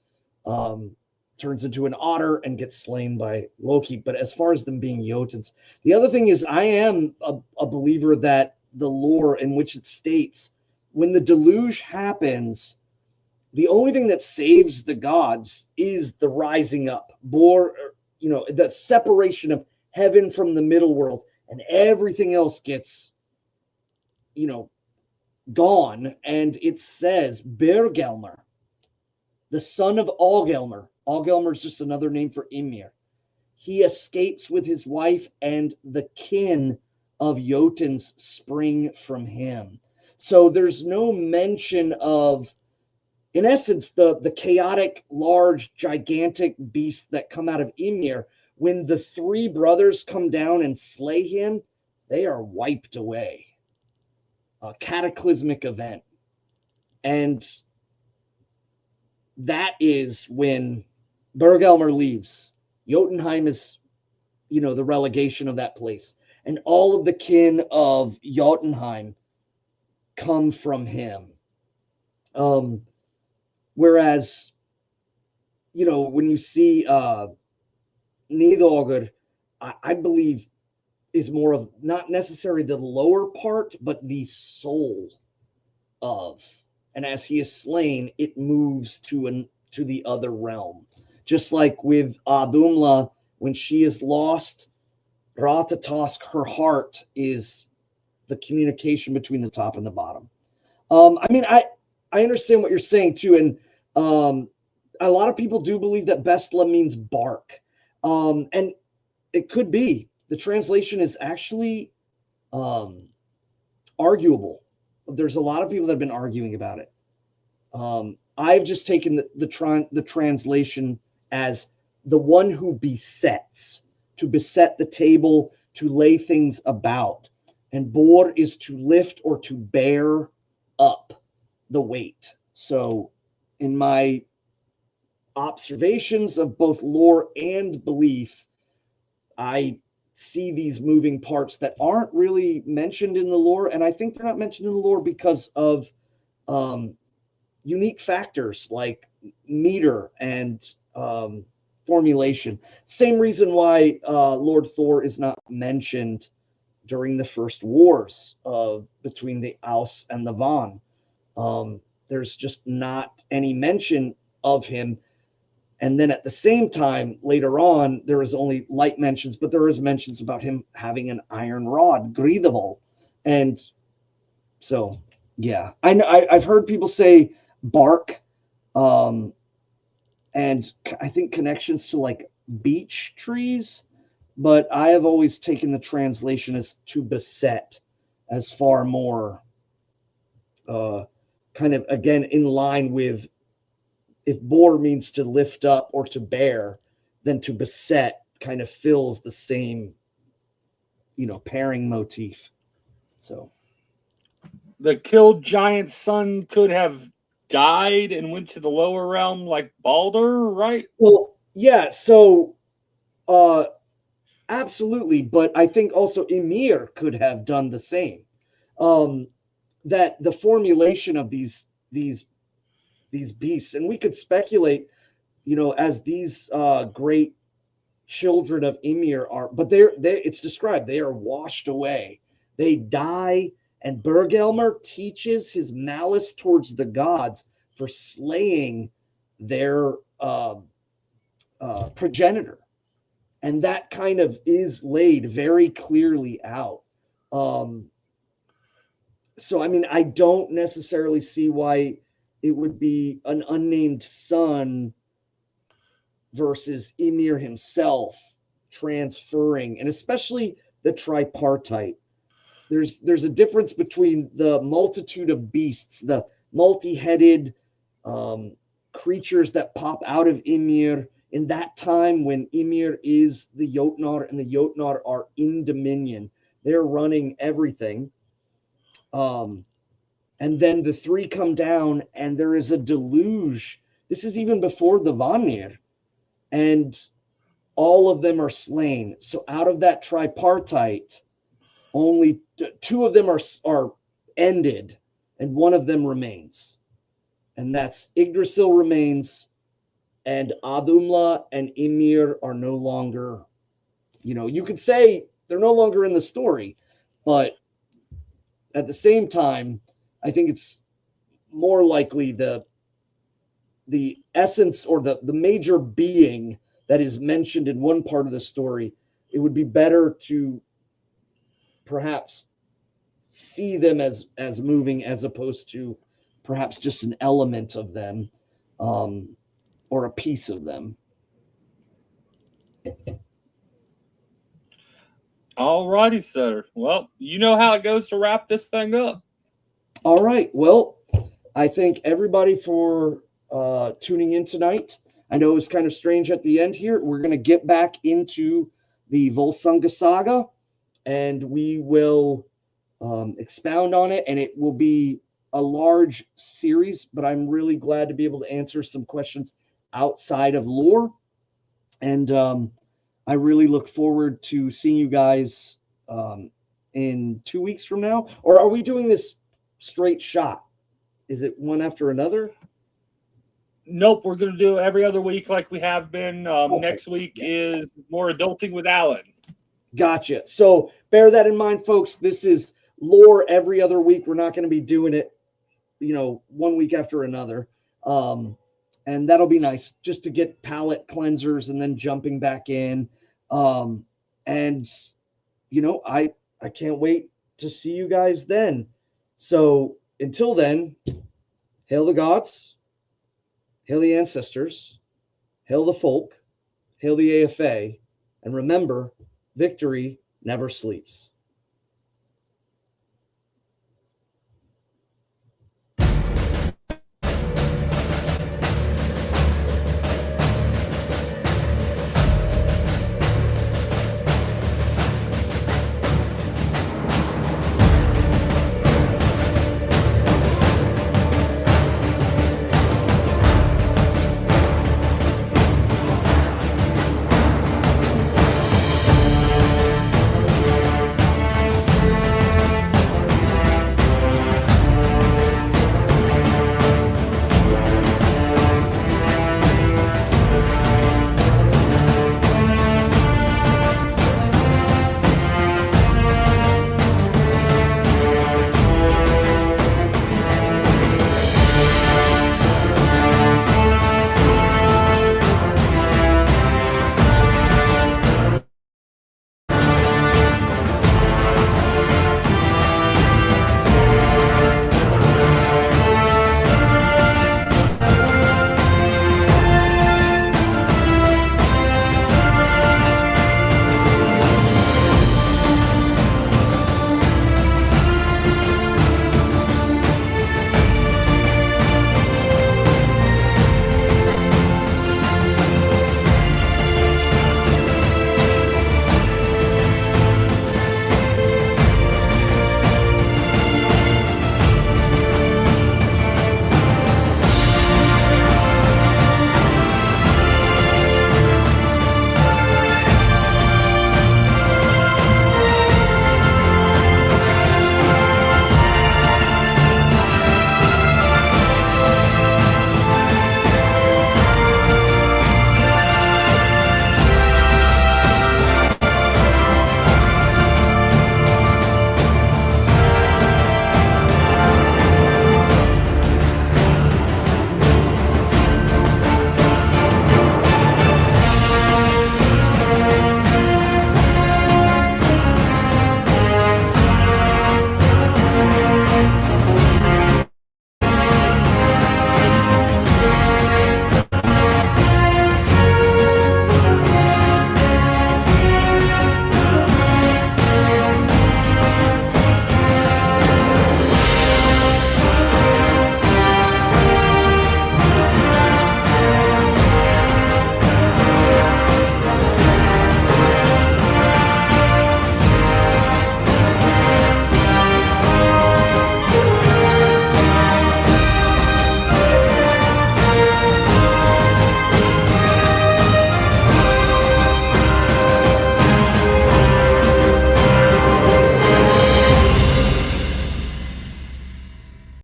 turns into an otter and gets slain by Loki. But as far as them being Jotuns, the other thing is I am a believer that the lore in which it states when the deluge happens, the only thing that saves the gods is the rising up, the separation of heaven from the middle world, and everything else gets, gone. And it says Bergelmer, the son of Allgelmer. Allgelmer is just another name for Ymir. He escapes with his wife, and the kin of Jotuns spring from him. So there's no mention of, in essence, the chaotic, large, gigantic beasts that come out of Ymir. When the three brothers come down and slay him, they are wiped away. A cataclysmic event. And that is when Bergelmer leaves. Jotunheim is, the relegation of that place. And all of the kin of Jotunheim come from him. Whereas, when you see Nidhogger, I believe is more of not necessarily the lower part, but the soul of. And as he is slain, it moves to the other realm. Just like with Adumla, when she is lost, Ratatosk, her heart is the communication between the top and the bottom. I understand what you're saying too, and a lot of people do believe that Bestla means bark, and it could be. The translation is actually arguable. There's a lot of people that have been arguing about it. I've just taken the translation as the one who besets, to beset the table, to lay things about, and bor is to lift or to bear up the weight. So in my observations of both lore and belief, I see these moving parts that aren't really mentioned in the lore, and I think they're not mentioned in the lore because of unique factors like meter and formulation. Same reason why Lord Thor is not mentioned during the first wars between the Aus and the Van. There's just not any mention of him. And then at the same time, later on, there is only light mentions, but there is mentions about him having an iron rod, Gridaval. And so, yeah, I've heard people say bark, and I think connections to like beech trees, but I have always taken the translation as to beset as far more kind of, again, in line with, if bor means to lift up or to bear, then to beset kind of fills the same, pairing motif. So the killed giant son could have died and went to the lower realm like Balder, right? Well, yeah, so absolutely, but I think also Ymir could have done the same. That the formulation of these beasts, and we could speculate, as these great children of Ymir are, but it's described, they are washed away. They die, and Bergelmer teaches his malice towards the gods for slaying their progenitor. And that kind of is laid very clearly out. So I mean, I don't necessarily see why it would be an unnamed son versus Ymir himself transferring, and especially the tripartite. There's a difference between the multitude of beasts, the multi-headed creatures that pop out of Ymir in that time when Ymir is the Jotnar and the Jotnar are in Dominion. They're running everything. And then the three come down and there is a deluge. This is even before the Vanir. And all of them are slain. So out of that tripartite, only two of them are ended and one of them remains. And that's Yggdrasil remains, and Adumla and Ymir are no longer, you could say they're no longer in the story, but at the same time, I think it's more likely the essence or the major being that is mentioned in one part of the story. It would be better to perhaps see them as moving as opposed to perhaps just an element of them, or a piece of them. All righty, sir. Well, you know how it goes to wrap this thing up. All right. Well, I thank everybody for tuning in tonight. I know it was kind of strange at the end here. We're going to get back into the Völsunga Saga, and we will expound on it, and it will be a large series, but I'm really glad to be able to answer some questions outside of lore. And I really look forward to seeing you guys in 2 weeks from now. Or are we doing this straight shot? Is it one after another? Nope, we're going to do every other week like we have been. Okay. Next week is more adulting with Alan. Gotcha. So bear that in mind, folks. This is lore every other week. We're not going to be doing it, 1 week after another. And that'll be nice just to get palate cleansers and then jumping back in. And, I can't wait to see you guys then. So until then, hail the gods, hail the ancestors, hail the folk, hail the AFA, and remember, victory never sleeps.